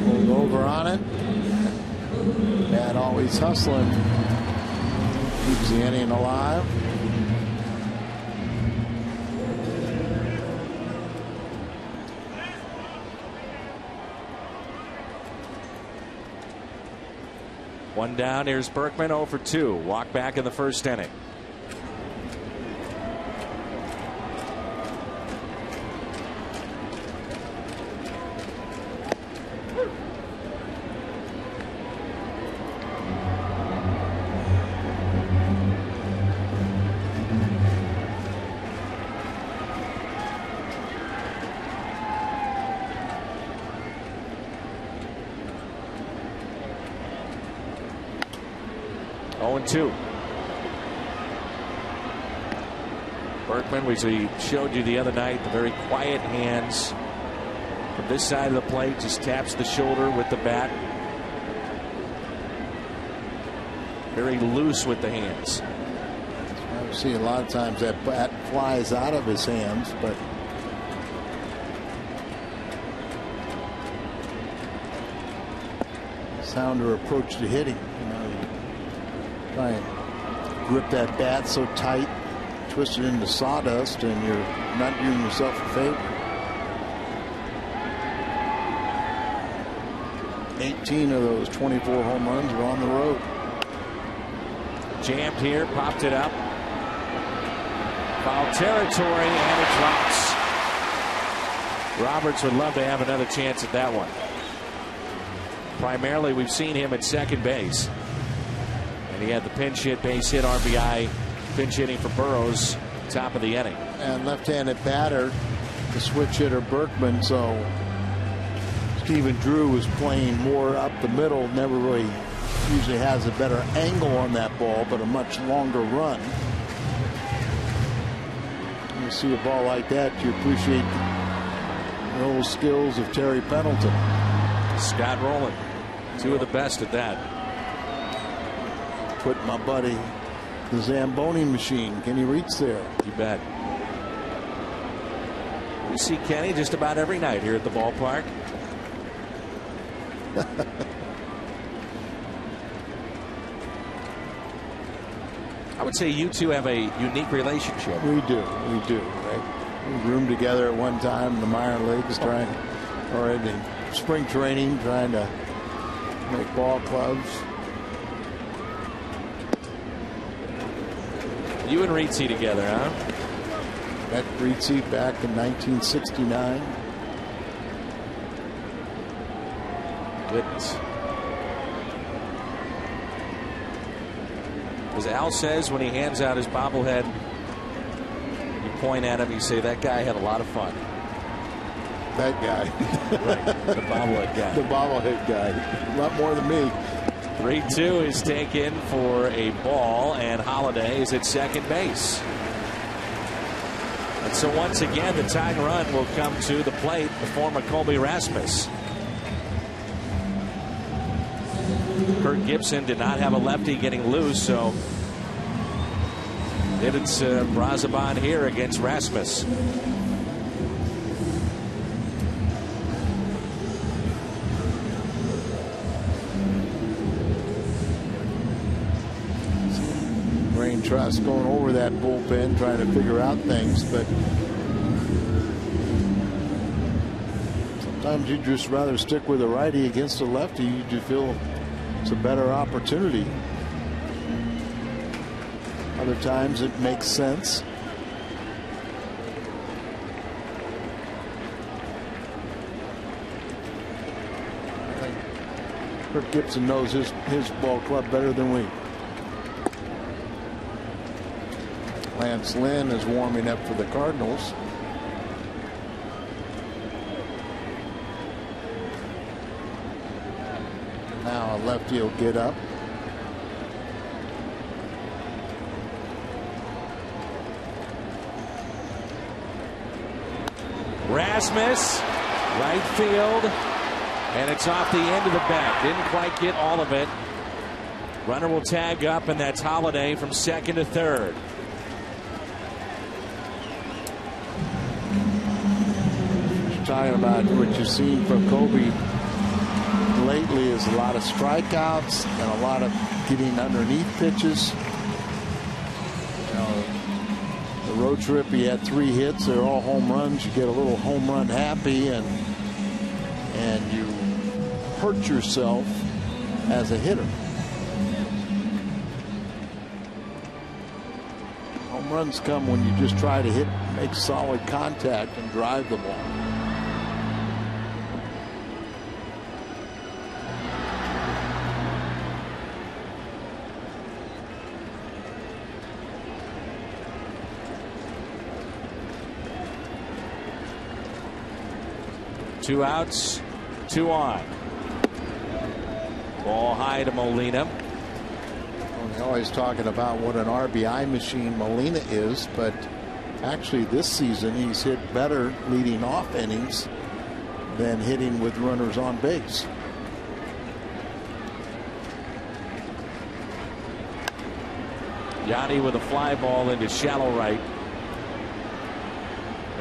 Speaker 2: Pulled over on it. Bat always hustling. Keeps the inning alive.
Speaker 5: One down. Here's Berkman 0 for 2. Walk back in the first inning. Two. Berkman, which we showed you the other night, the very quiet hands from this side of the plate, just taps the shoulder with the bat. Very loose with the hands.
Speaker 2: I see a lot of times that bat flies out of his hands, but sounder approach to hitting. Try and grip that bat so tight, twist it into sawdust, and you're not doing yourself a favor. 18 of those 24 home runs were on the road.
Speaker 5: Jammed here, popped it up. Foul territory, and it drops. Roberts would love to have another chance at that one. Primarily, we've seen him at second base. And he had the pinch hit, base hit, RBI, pinch hitting for Burrows, top of the inning.
Speaker 2: And left-handed batter, the switch hitter Berkman, so Stephen Drew was playing more up the middle, never really usually has a better angle on that ball, but a much longer run. You see a ball like that, you appreciate the old skills of Terry Pendleton.
Speaker 5: Scott Rowland, two of the best at that.
Speaker 2: Put my buddy the Zamboni machine. Can he reach there?
Speaker 5: You bet. We see Kenny just about every night here at the ballpark. I would say you two have a unique relationship.
Speaker 2: We do. Right? We roomed together at one time in the minor leagues, or in the spring training, trying to make ball clubs.
Speaker 5: You and Rizzi together, huh?
Speaker 2: Met Rizzi back in 1969.
Speaker 5: Goodness. As Al says when he hands out his bobblehead, you point at him, you say, that guy had a lot of fun.
Speaker 2: That guy.
Speaker 5: Right, the bobblehead guy.
Speaker 2: The bobblehead guy. A lot more than me.
Speaker 5: 3-2 is taken for a ball, and Holiday is at second base. And so once again, the tying run will come to the plate, the former Colby Rasmus. Kurt Gibson did not have a lefty getting loose, so it's Brazaban here against Rasmus.
Speaker 2: trust going over that bullpen, trying to figure out things. But sometimes you'd just rather stick with a righty against a lefty. You do feel it's a better opportunity. Other times it makes sense. I think Kirk Gibson knows his ball club better than we. Lance Lynn is warming up for the Cardinals. Now a lefty will get up.
Speaker 5: Rasmus, right field, and it's off the end of the bat. Didn't quite get all of it. Runner will tag up, and that's Holiday from second to third.
Speaker 2: You're talking about what you've seen from Kobe lately is a lot of strikeouts and a lot of getting underneath pitches. The road trip, he had 3 hits. They're all home runs. You get a little home run happy, and you hurt yourself as a hitter. Home runs come when you just try to hit, make solid contact, and drive the ball.
Speaker 5: Two outs, 2 on. Ball high to Molina.
Speaker 2: Well, they're always talking about what an RBI machine Molina is, but actually this season he's hit better leading off innings than hitting with runners on base.
Speaker 5: Yanni with a fly ball into shallow right.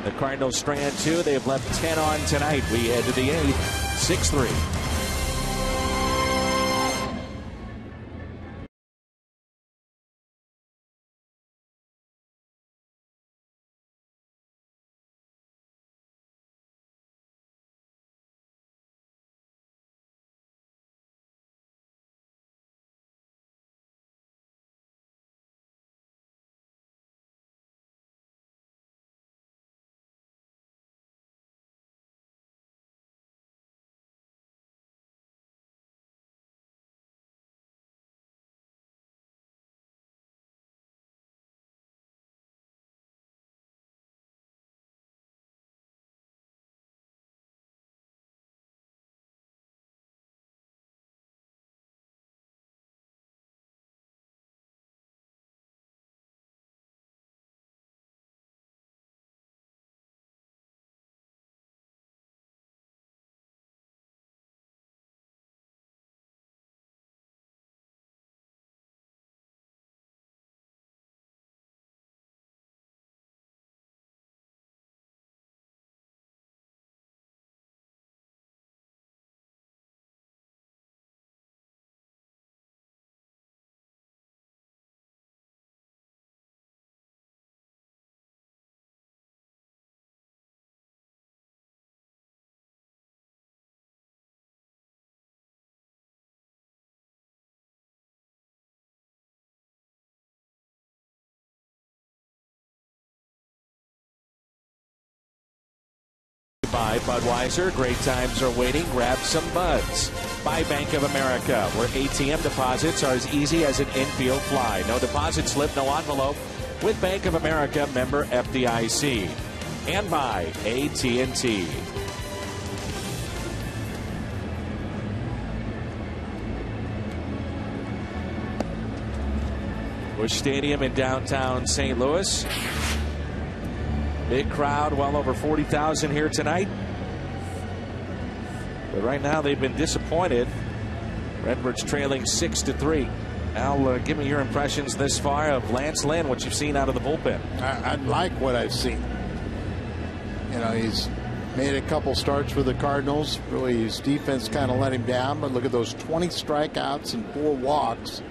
Speaker 5: The Cardinals strand 2. They have left 10 on tonight. We head to the 8th, 6-3. By Budweiser, great times are waiting. Grab some buds. By Bank of America, where ATM deposits are as easy as an infield fly. No deposit slip, no envelope. With Bank of America, member FDIC. And by AT&T. Busch Stadium in downtown St. Louis. Big crowd, well over 40,000 here tonight. But right now they've been disappointed. Redbirds trailing 6-3. Al, give me your impressions this far of Lance Lynn, what you've seen out of the bullpen.
Speaker 2: I like what I've seen. You know, he's made a couple starts for the Cardinals. Really, his defense kind of let him down. But look at those 20 strikeouts and 4 walks.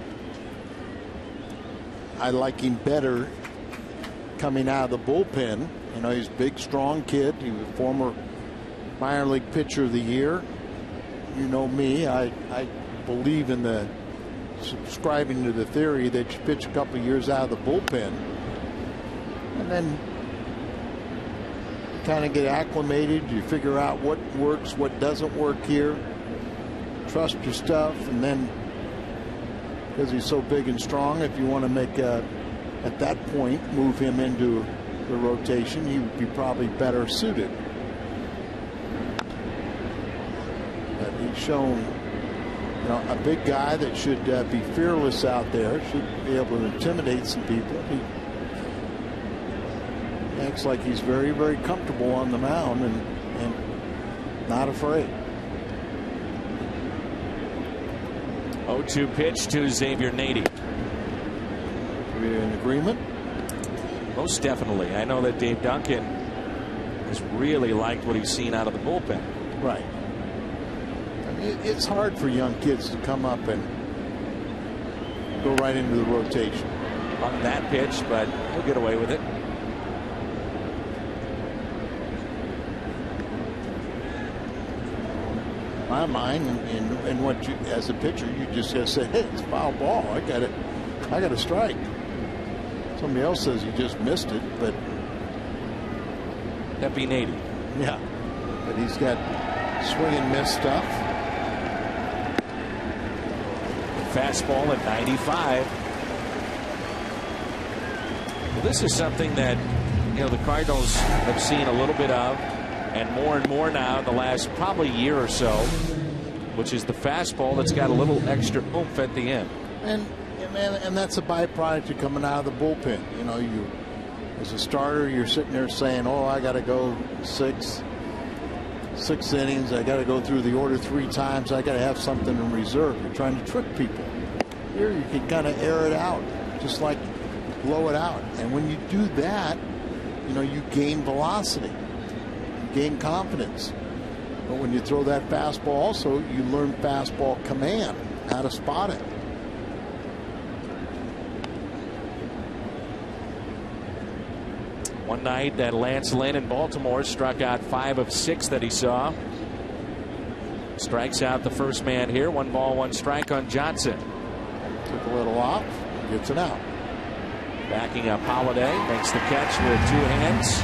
Speaker 2: I like him better coming out of the bullpen. You know, he's a big, strong kid. He was a former minor league pitcher of the year. You know me, I believe in the subscribing to the theory that you pitch a couple of years out of the bullpen and then kind of get acclimated. You figure out what works, what doesn't work here. Trust your stuff, and then because he's so big and strong, if you want to make at that point move him into the rotation, he would be probably better suited. But he's shown, you know, a big guy that should be fearless out there, should be able to intimidate some people. He acts like he's very, very comfortable on the mound and not afraid.
Speaker 5: 0-2 pitch to Xavier Nady.
Speaker 2: Are we in agreement?
Speaker 5: Most definitely. I know that Dave Duncan has really liked what he's seen out of the bullpen.
Speaker 2: Right. I mean, it's hard for young kids to come up and go right into the rotation.
Speaker 5: On that pitch, but he'll get away with it.
Speaker 2: My mind, and what you, as a pitcher, you just gotta say, hey, it's a foul ball. I got a strike. Somebody else says you just missed it, but
Speaker 5: that'd be Nady.
Speaker 2: Yeah, but he's got swing and miss stuff.
Speaker 5: Fastball at 95. Well, this is something that, you know, the Cardinals have seen a little bit of, and more now in the last probably year or so, which is the fastball that's got a little extra oomph at the end.
Speaker 2: And that's a byproduct of coming out of the bullpen. You know, you as a starter, you're sitting there saying, oh, I got to go six innings. I got to go through the order 3 times. I got to have something in reserve. You're trying to trick people. Here you can kind of air it out, just like blow it out. And when you do that, you know, you gain velocity. Gain confidence. But when you throw that fastball also, you learn fastball command, how to spot it.
Speaker 5: One night that Lance Lynn in Baltimore struck out 5 of 6 that he saw. Strikes out the first man here. 1 ball, 1 strike on Johnson.
Speaker 2: Took a little off, gets it out.
Speaker 5: Backing up Holiday, makes the catch with 2 hands.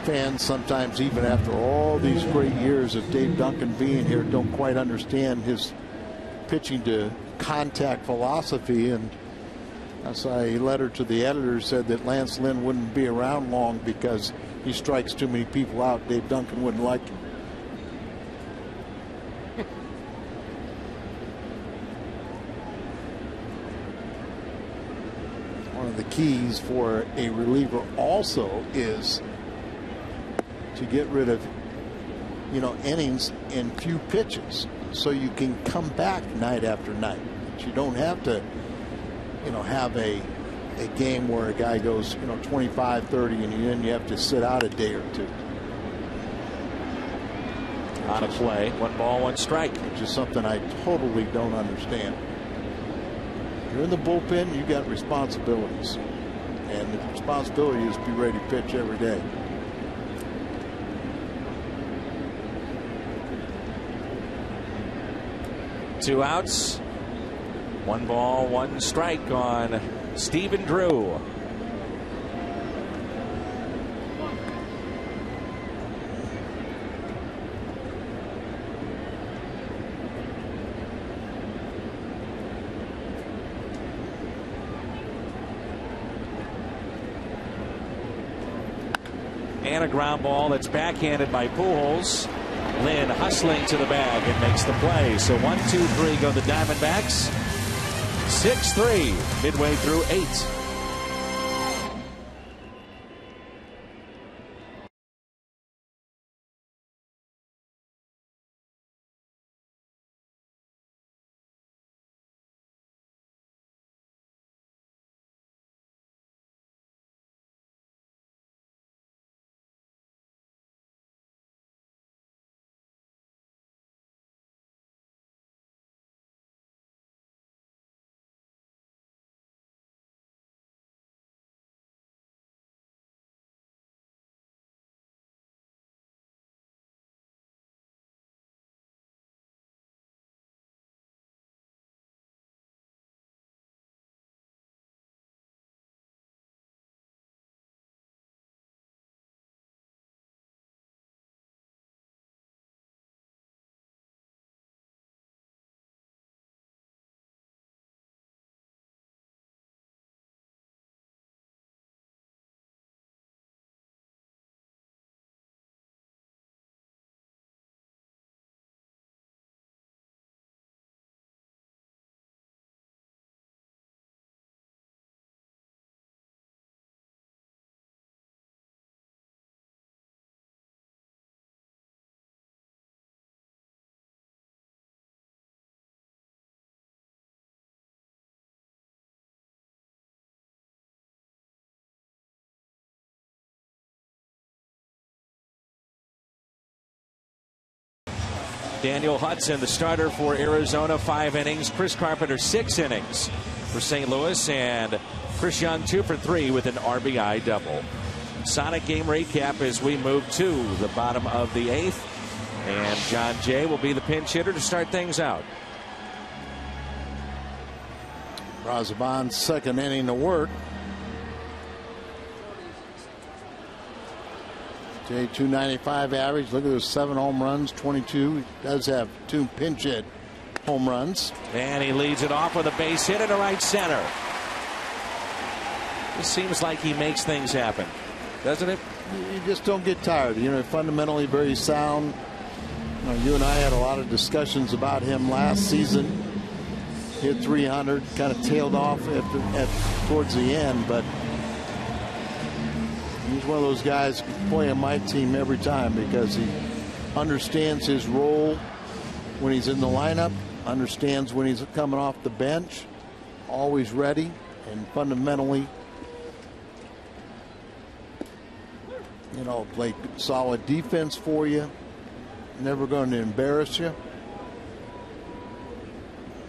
Speaker 2: Fans sometimes, even after all these great years of Dave Duncan being here, don't quite understand his pitching to contact philosophy. And that's why a letter to the editor said that Lance Lynn wouldn't be around long because he strikes too many people out. Dave Duncan wouldn't like him. One of the keys for a reliever also is to get rid of, you know, innings in few pitches, so you can come back night after night. But you don't have to, you know, have a game where a guy goes, you know, 25, 30, and then you have to sit out a day or 2.
Speaker 5: On a play, 1 ball, 1 strike.
Speaker 2: Which is something I totally don't understand. You're in the bullpen, you got responsibilities, and the responsibility is to be ready to pitch every day.
Speaker 5: Two outs, 1 ball, 1 strike on Stephen Drew. And a ground ball that's backhanded by Pujols. Lynn hustling to the bag and makes the play. So 1-2-3 go the Diamondbacks. 6-3 midway through 8. Daniel Hudson, the starter for Arizona, 5 innings. Chris Carpenter, 6 innings for St. Louis. And Chris Young, 2 for 3 with an RBI double. Sonic game recap as we move to the bottom of the 8th. And John Jay will be the pinch hitter to start things out.
Speaker 2: Brazoban's second inning to work. Jay, 295 average. Look at those 7 home runs, 22. He does have 2 pinch hit home runs.
Speaker 5: And he leads it off with a base hit into right center. It seems like he makes things happen, doesn't it?
Speaker 2: You just don't get tired. You know, fundamentally very sound. You and I had a lot of discussions about him last season. Hit 300, kind of tailed off towards the end, but he's one of those guys who can play on my team every time because he understands his role when he's in the lineup, understands when he's coming off the bench, always ready, and fundamentally, you know, play solid defense for you, never going to embarrass you.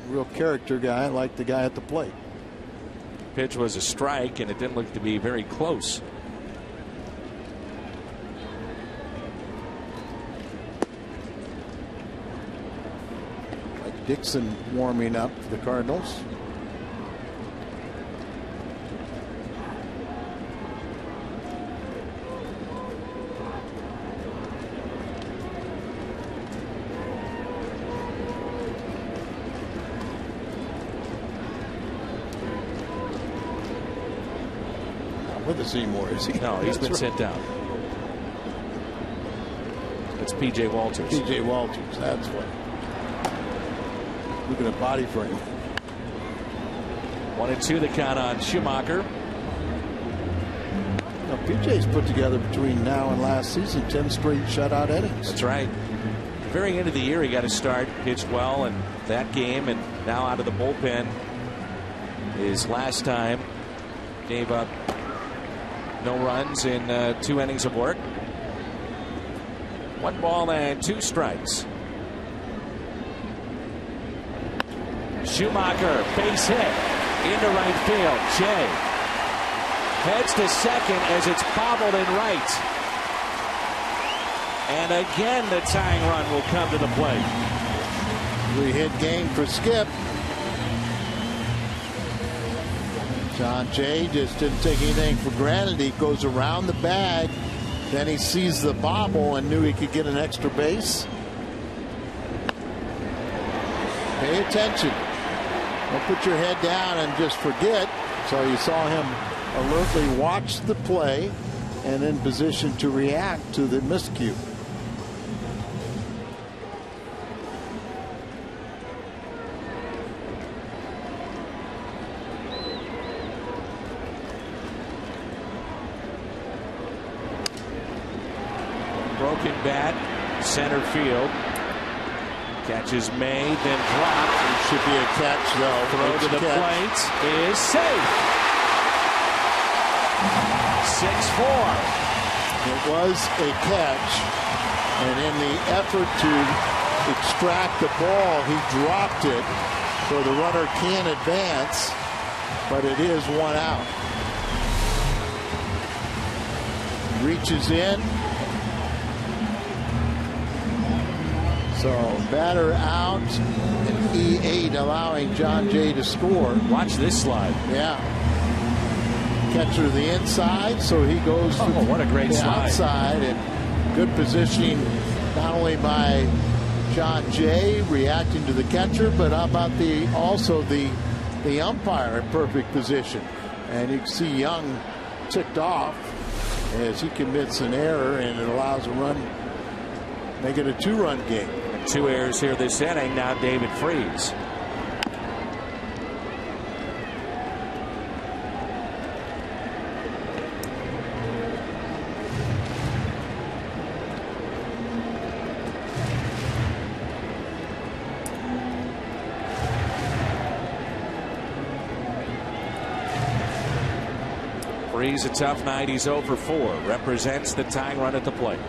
Speaker 2: Real character guy, like the guy at the plate.
Speaker 5: Pitch was a strike, and it didn't look to be very close.
Speaker 2: Like Dixon warming up for the Cardinals. With us anymore, is he?
Speaker 5: No, he's been sent down. It's P.J. Walters.
Speaker 2: P.J. Walters, that's what. Look at the body frame.
Speaker 5: 1-2 the count on Schumacher.
Speaker 2: Now, P.J.'s put together between now and last season 10 straight shutout innings.
Speaker 5: That's right. Very end of the year, he got a start, pitched well in that game, and now out of the bullpen. His last time gave up no runs in 2 innings of work. 1 ball and 2 strikes. Schumacher, base hit into right field. Jay heads to second as it's bobbled in right. And again, the tying run will come to the plate.
Speaker 2: 3-hit game for Skip. John Jay just didn't take anything for granted. He goes around the bag. Then he sees the bobble and knew he could get an extra base. Pay attention. Don't put your head down and just forget. So you saw him alertly watch the play and in position to react to the miscue.
Speaker 5: Broken bat, center field. Catch is made, then dropped.
Speaker 2: It should be a catch, though.
Speaker 5: Throw to the plate is safe. 6-4.
Speaker 2: It was a catch, and in the effort to extract the ball, he dropped it so the runner can advance, but it is 1 out. Reaches in. So batter out, and E8 allowing John Jay to score.
Speaker 5: Watch this slide.
Speaker 2: Yeah. Catcher to the inside, so he goes to
Speaker 5: what a great
Speaker 2: the
Speaker 5: slide.
Speaker 2: outside, and good positioning not only by John Jay reacting to the catcher, but how about also the umpire in perfect position. And you can see Young ticked off as he commits an error, and it allows a run, make it a 2-run game.
Speaker 5: 2 errors here this inning. Now David Freese. Freese, a tough night. He's 0 for 4. Represents the tying run at the plate.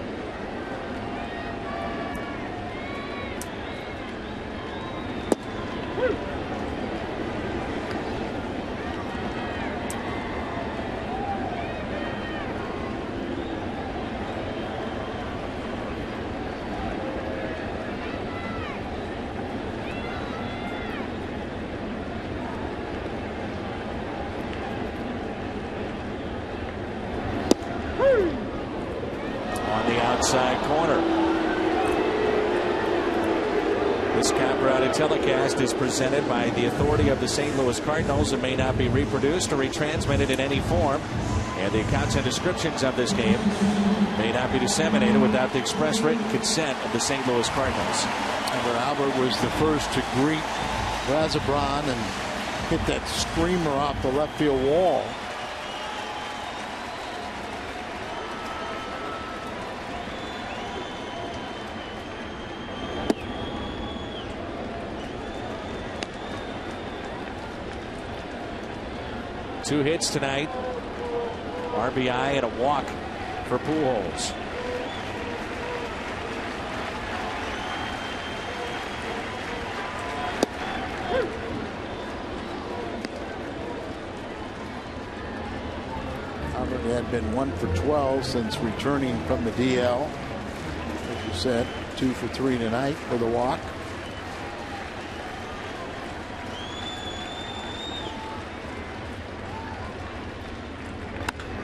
Speaker 5: outside corner. This copyrighted telecast is presented by the authority of the St. Louis Cardinals and may not be reproduced or retransmitted in any form. And the accounts and descriptions of this game may not be disseminated without the express written consent of the St. Louis Cardinals.
Speaker 2: But Albert was the first to greet Razabron and hit that screamer off the left field wall.
Speaker 5: Two hits tonight. RBI and a walk for Pujols.
Speaker 2: Albert had been 1 for 12 since returning from the DL. As you said, 2 for 3 tonight for the walk.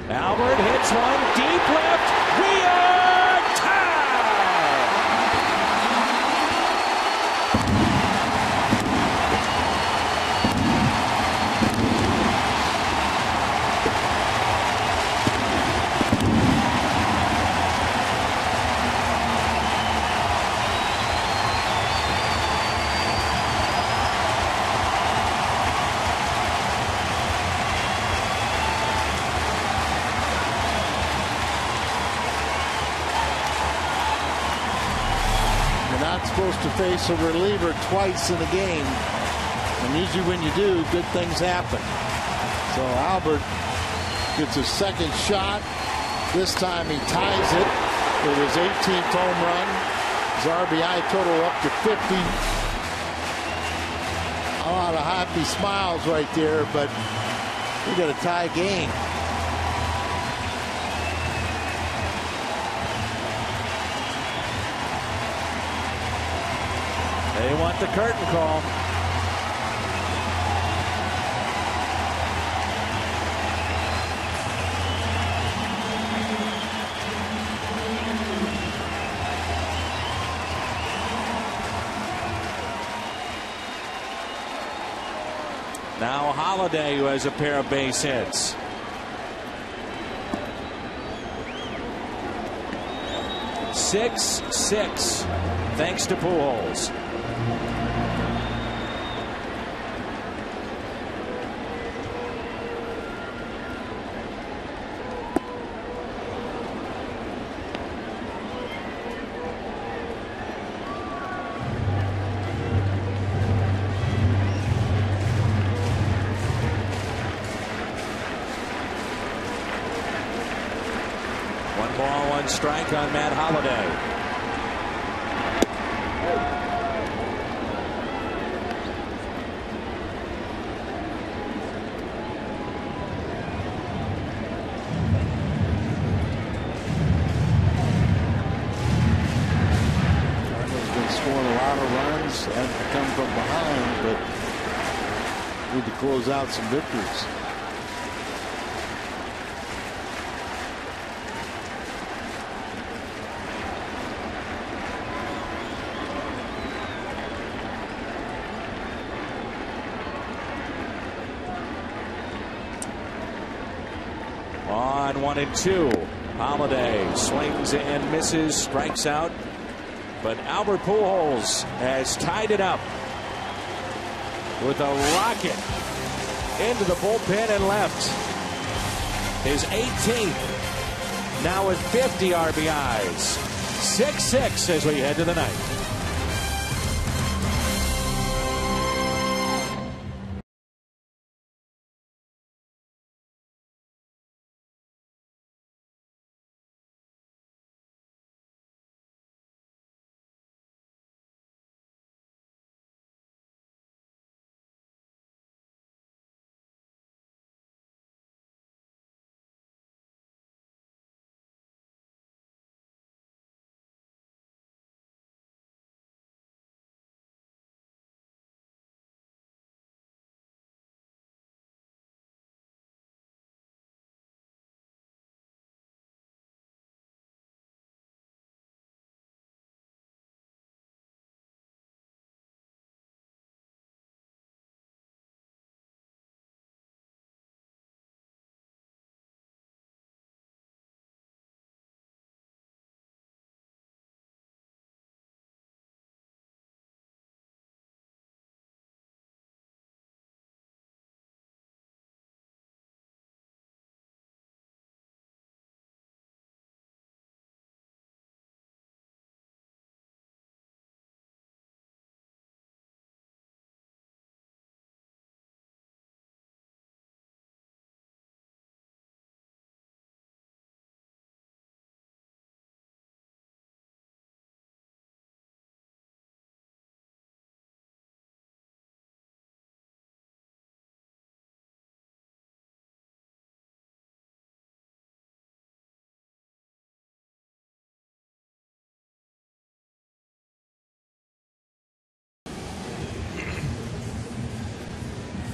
Speaker 5: Albert hits one deep left. We are tied.
Speaker 2: Supposed to face a reliever twice in a game, and usually when you do, good things happen. So Albert gets a second shot. This time he ties it with his 18th home run. His RBI total up to 50. A lot of happy smiles right there, but we got a tie game.
Speaker 5: They want the curtain call. Now Holiday, who has a pair of base hits. Six, thanks to Pujols. One ball, one strike on Matt Holiday.
Speaker 2: And come from behind, but need to close out some victories.
Speaker 5: On 1-2. Holiday swings and misses, strikes out. But Albert Pujols has tied it up with a rocket into the bullpen and left. His 18th, now with 50 RBIs. 6-6 as we head to the ninth.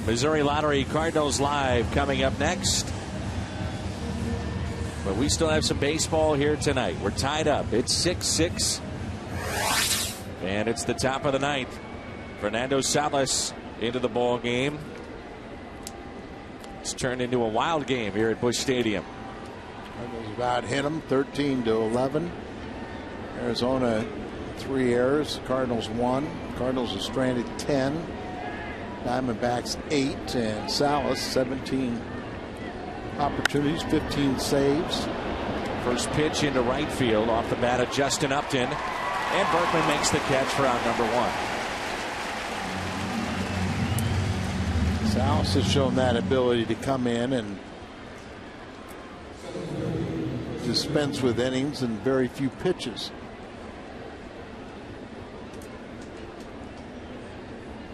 Speaker 5: Missouri Lottery Cardinals Live coming up next. But we still have some baseball here tonight. We're tied up. It's 6-6. And it's the top of the ninth. Fernando Salas into the ball game. It's turned into a wild game here at Busch Stadium.
Speaker 2: Cardinals about hit them 13-11. Arizona 3 errors. Cardinals 1. Cardinals are stranded 10. Diamondbacks 8, and Salas 17 opportunities, 15 saves.
Speaker 5: First pitch into right field off the bat of Justin Upton, and Berkman makes the catch for out number 1.
Speaker 2: Salas has shown that ability to come in and dispense with innings and very few pitches.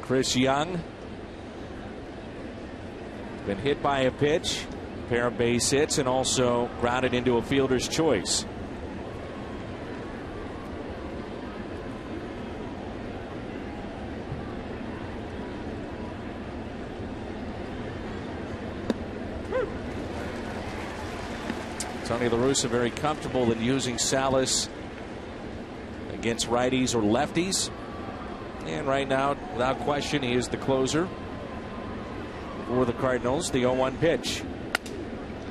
Speaker 5: Chris Young been hit by a pitch, pair of base hits, and also grounded into a fielder's choice. Tony La Russa very comfortable in using Salas against righties or lefties. And right now, without question, he is the closer for the Cardinals. The 0-1 pitch.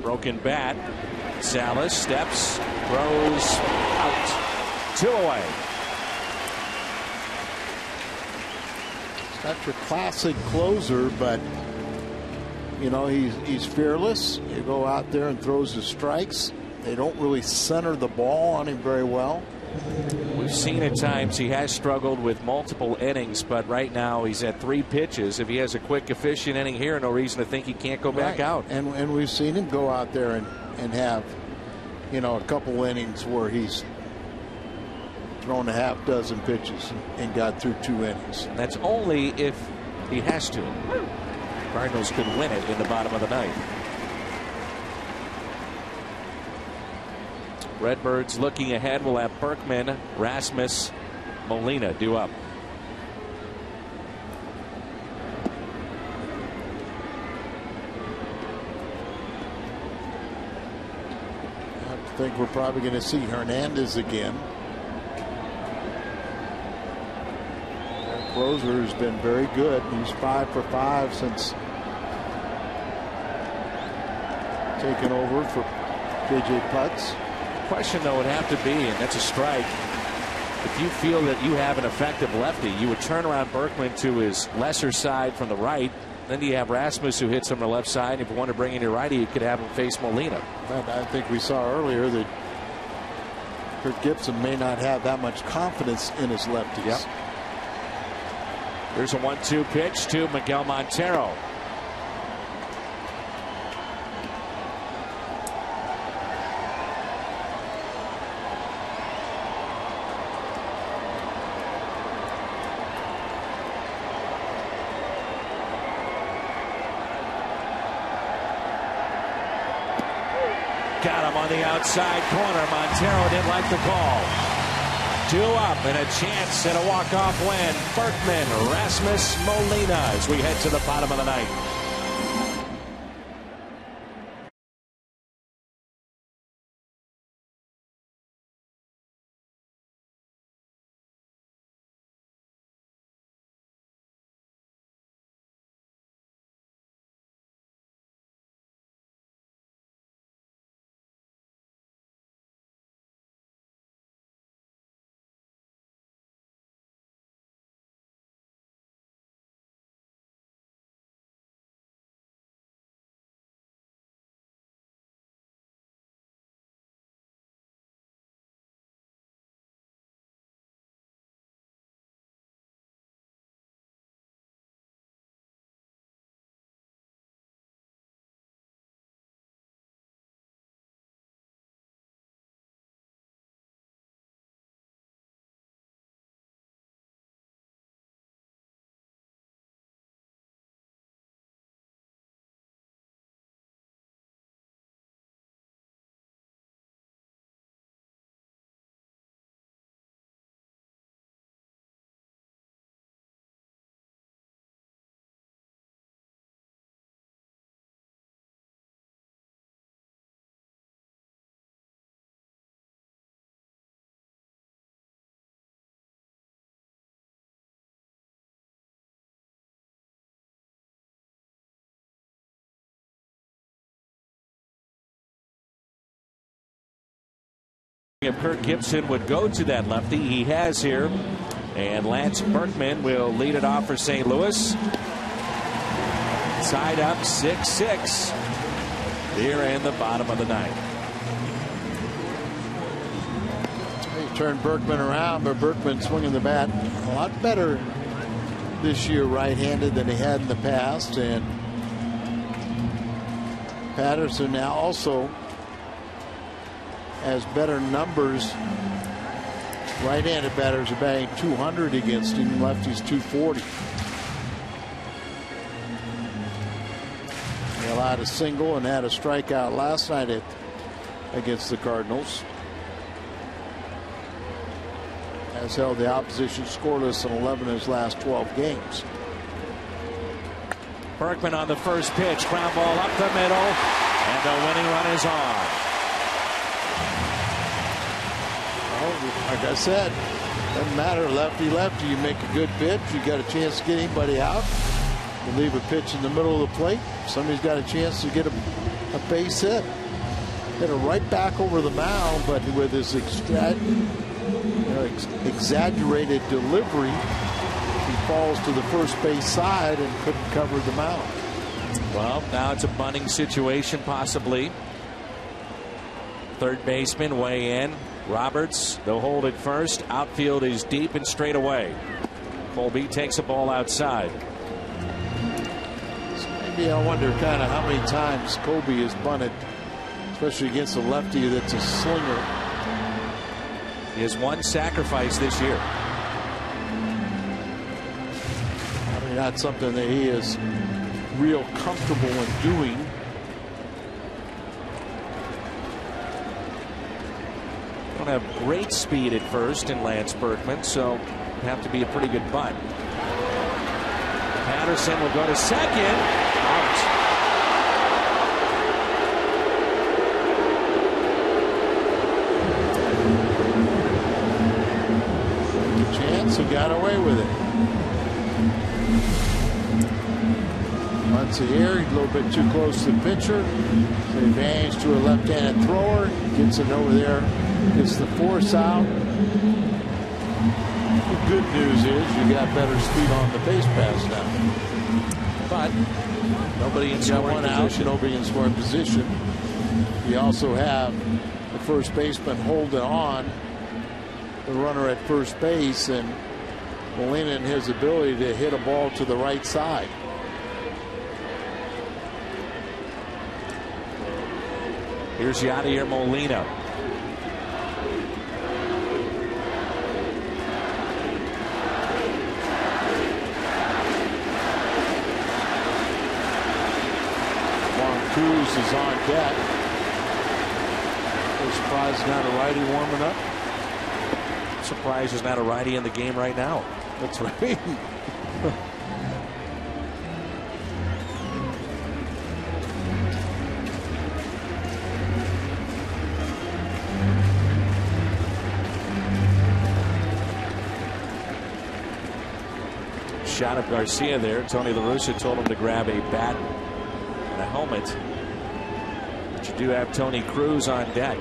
Speaker 5: Broken bat. Salas steps, throws out. 2 away.
Speaker 2: It's not your classic closer, but you know, he's fearless. You go out there and throws the strikes. They don't really center the ball on him very well.
Speaker 5: We've seen at times he has struggled with multiple innings, but right now he's at 3 pitches. If he has a quick, efficient inning here, no reason to think he can't go back out.
Speaker 2: And we've seen him go out there and have, you know, a couple innings where he's thrown a half dozen pitches and got through 2 innings.
Speaker 5: And that's only if he has to. Cardinals could win it in the bottom of the ninth. Redbirds looking ahead. We'll have Berkman, Rasmus, Molina due up.
Speaker 2: I think we're probably going to see Hernandez again. Their closer has been very good. He's 5 for 5 since taking over for J.J. Putz.
Speaker 5: Question though would have to be, and that's a strike, if you feel that you have an effective lefty, you would turn around Berkman to his lesser side from the right. Then you have Rasmus who hits from the left side. If you want to bring in your righty, you could have him face Molina.
Speaker 2: But I think we saw earlier that Kirk Gibson may not have that much confidence in his lefties.
Speaker 5: Yep. There's a 1-2 pitch to Miguel Montero. Got him on the outside corner. Montero didn't like the call. 2 up and a chance at a walk-off win. Berkman, Rasmus, Molina as we head to the bottom of the ninth. If Kirk Gibson would go to that lefty, he has here. And Lance Berkman will lead it off for St. Louis. Tied up 6-6 here in the bottom of the ninth.
Speaker 2: They turned Berkman around, but Berkman swinging the bat a lot better this year right-handed than he had in the past. And Patterson now also has better numbers. Right-handed batters are batting 200 against him. Lefties 240. He allowed a single and had a strikeout last night against the Cardinals. Has held the opposition scoreless in 11 of his last 12 games.
Speaker 5: Berkman on the first pitch. Ground ball up the middle. And the winning run is on.
Speaker 2: Like I said, doesn't matter lefty lefty. You make a good pitch, you got a chance to get anybody out. You leave a pitch in the middle of the plate, somebody's got a chance to get a base hit. Hit it right back over the mound, but with his exaggerated delivery, he falls to the first base side and couldn't cover the mound.
Speaker 5: Well, now it's a bunting situation possibly. Third baseman weigh in. Roberts, they'll hold it first. Outfield is deep and straight away. Colby takes a ball outside.
Speaker 2: So maybe I wonder kind of how many times Colby has bunted, especially against a lefty that's a slinger.
Speaker 5: He has one sacrifice this year.
Speaker 2: Probably not something that he is real comfortable in doing.
Speaker 5: Don't have great speed at first in Lance Berkman, so have to be a pretty good bunt. Patterson will go to second. Out.
Speaker 2: Chance, who got away with it. Once here, a little bit too close to the pitcher. So advantage to a left-handed thrower. Gets it over there. Gets the force out. The good news is you got better speed on the base pass now.
Speaker 5: But nobody in scoring position.
Speaker 2: Nobody in scoring position. You also have the first baseman holding on the runner at first base, and Molina and his ability to hit a ball to the right side.
Speaker 5: Here's Yadier Molina.
Speaker 2: Cruz is on deck. No surprise, not a righty warming up.
Speaker 5: Surprised there's not a righty in the game right now.
Speaker 2: That's right.
Speaker 5: Shot of Garcia there. Tony La Russa told him to grab a bat and a helmet. But you do have Tony Cruz on deck.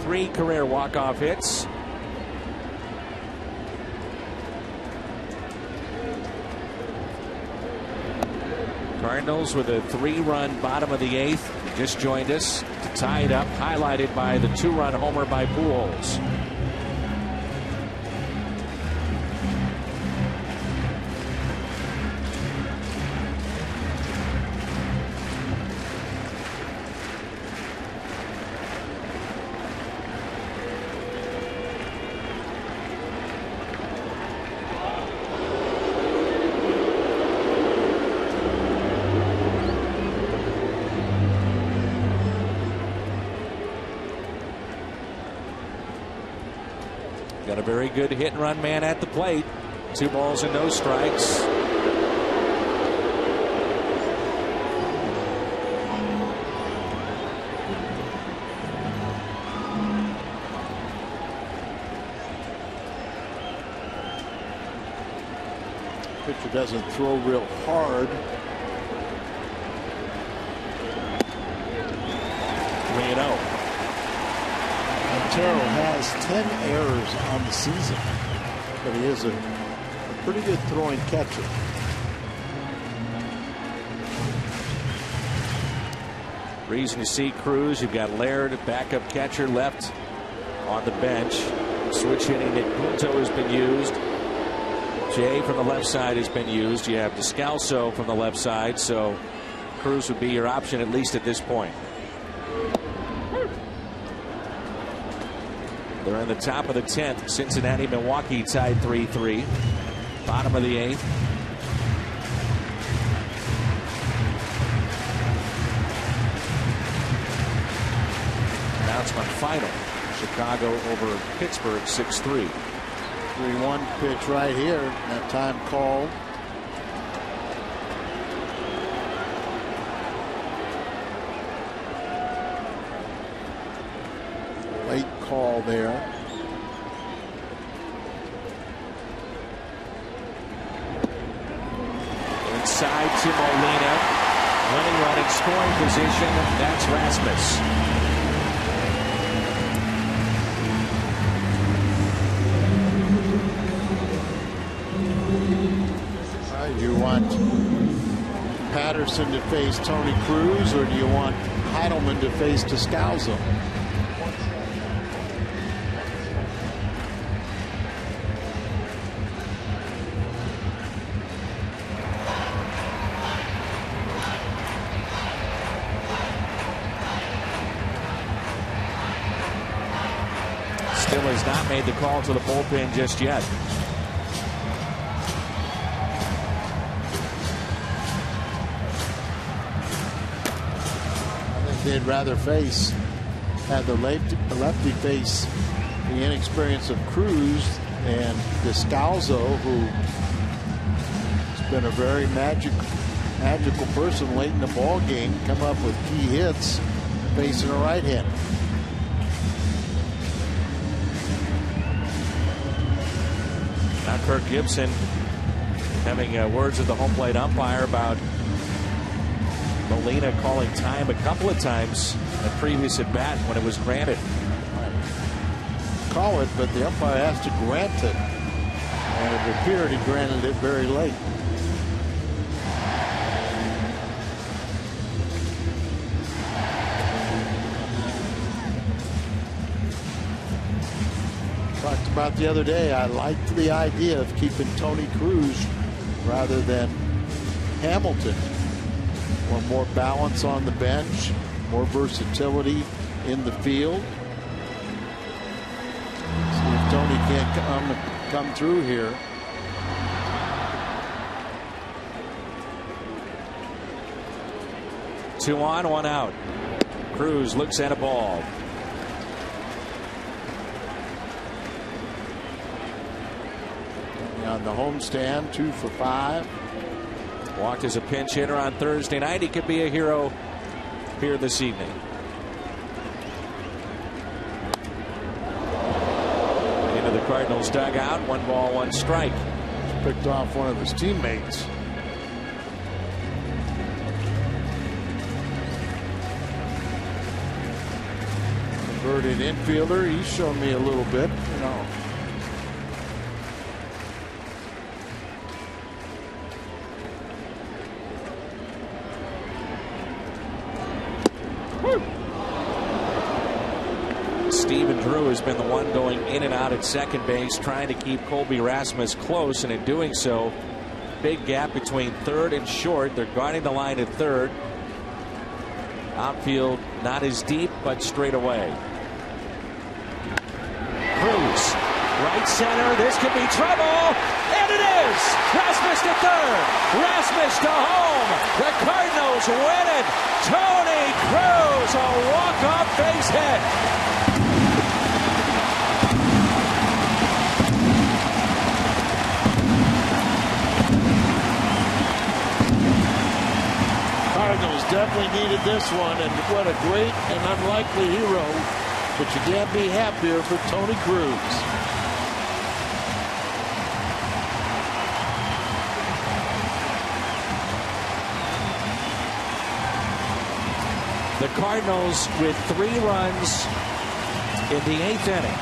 Speaker 5: Three career walk-off hits. Cardinals with a 3-run bottom of the 8th. Just joined us to tie it up, highlighted by the 2-run homer by Pujols. Got a very good hit and run man at the plate. 2 balls and no strikes.
Speaker 2: Pitcher doesn't throw real hard.
Speaker 5: 3-0.
Speaker 2: Montero has 10 errors on the season, but he is a pretty good throwing catcher.
Speaker 5: Reason to see Cruz. You've got Laird, backup catcher, left on the bench. Switch hitting that Punto has been used. Jay from the left side has been used. You have Descalso from the left side, so Cruz would be your option at least at this point. They're in the top of the 10th. Cincinnati, Milwaukee tied 3-3. Bottom of the 8th. Announcement final. Chicago over Pittsburgh 6-3.
Speaker 2: 3-1 pitch right here. That time called. Late call there.
Speaker 5: Inside to Molina. Running run in scoring position. That's Rasmus.
Speaker 2: You want Patterson to face Tony Cruz, or do you want Heidelman to face Descalso?
Speaker 5: Still has not made the call to the bullpen just yet.
Speaker 2: They'd rather have the lefty face the inexperience of Cruz and Descalso, who has been a very magical person late in the ball game, come up with key hits facing a right-hander.
Speaker 5: Now Kirk Gibson having words with the home plate umpire about Molina calling time a couple of times at previous at bat when it was granted.
Speaker 2: Call it, but the umpire has to grant it, and it appeared he granted it very late. Talked about the other day, I liked the idea of keeping Tony Cruz rather than Hamilton. Want more balance on the bench, more versatility in the field. See if Tony can't come through here.
Speaker 5: Two on, one out. Cruz looks at a ball.
Speaker 2: On the homestand, 2 for 5.
Speaker 5: Walked as a pinch hitter on Thursday night. He could be a hero here this evening. Into the Cardinals dugout. 1 ball, 1 strike.
Speaker 2: Picked off one of his teammates. Converted infielder. He's shown me a little bit, you know.
Speaker 5: Steven Drew has been the one going in and out at second base, trying to keep Colby Rasmus close, and in doing so, big gap between third and short. They're guarding the line at third. Outfield not as deep, but straight away. Cruz, right center. This could be trouble, and it is. Rasmus to third. Rasmus to home. The Cardinals win it. Tony Cruz, a walk-off base hit.
Speaker 6: definitely needed this one, and what a great and unlikely hero. But you can't be happier for Tony Cruz.
Speaker 5: The Cardinals with 3 runs in the 8th inning.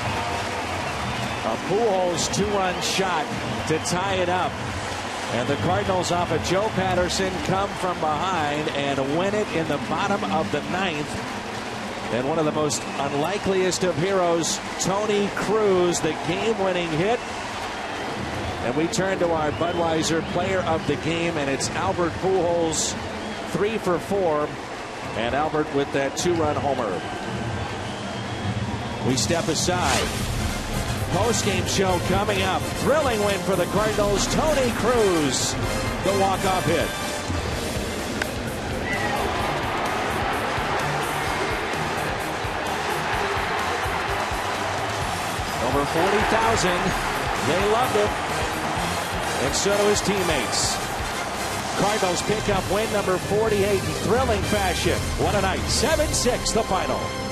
Speaker 5: A Pujols 2-run shot to tie it up. And the Cardinals, off of Joe Patterson, come from behind and win it in the bottom of the 9th. And one of the most unlikeliest of heroes, Tony Cruz, the game-winning hit. And we turn to our Budweiser player of the game, and it's Albert Pujols, 3 for 4. And Albert with that 2-run homer. We step aside. Post-game show coming up. Thrilling win for the Cardinals. Tony Cruz, the walk-off hit. Over 40,000. They loved it. And so do his teammates. Cardinals pick up win number 48 in thrilling fashion. What a night. 7-6 the final.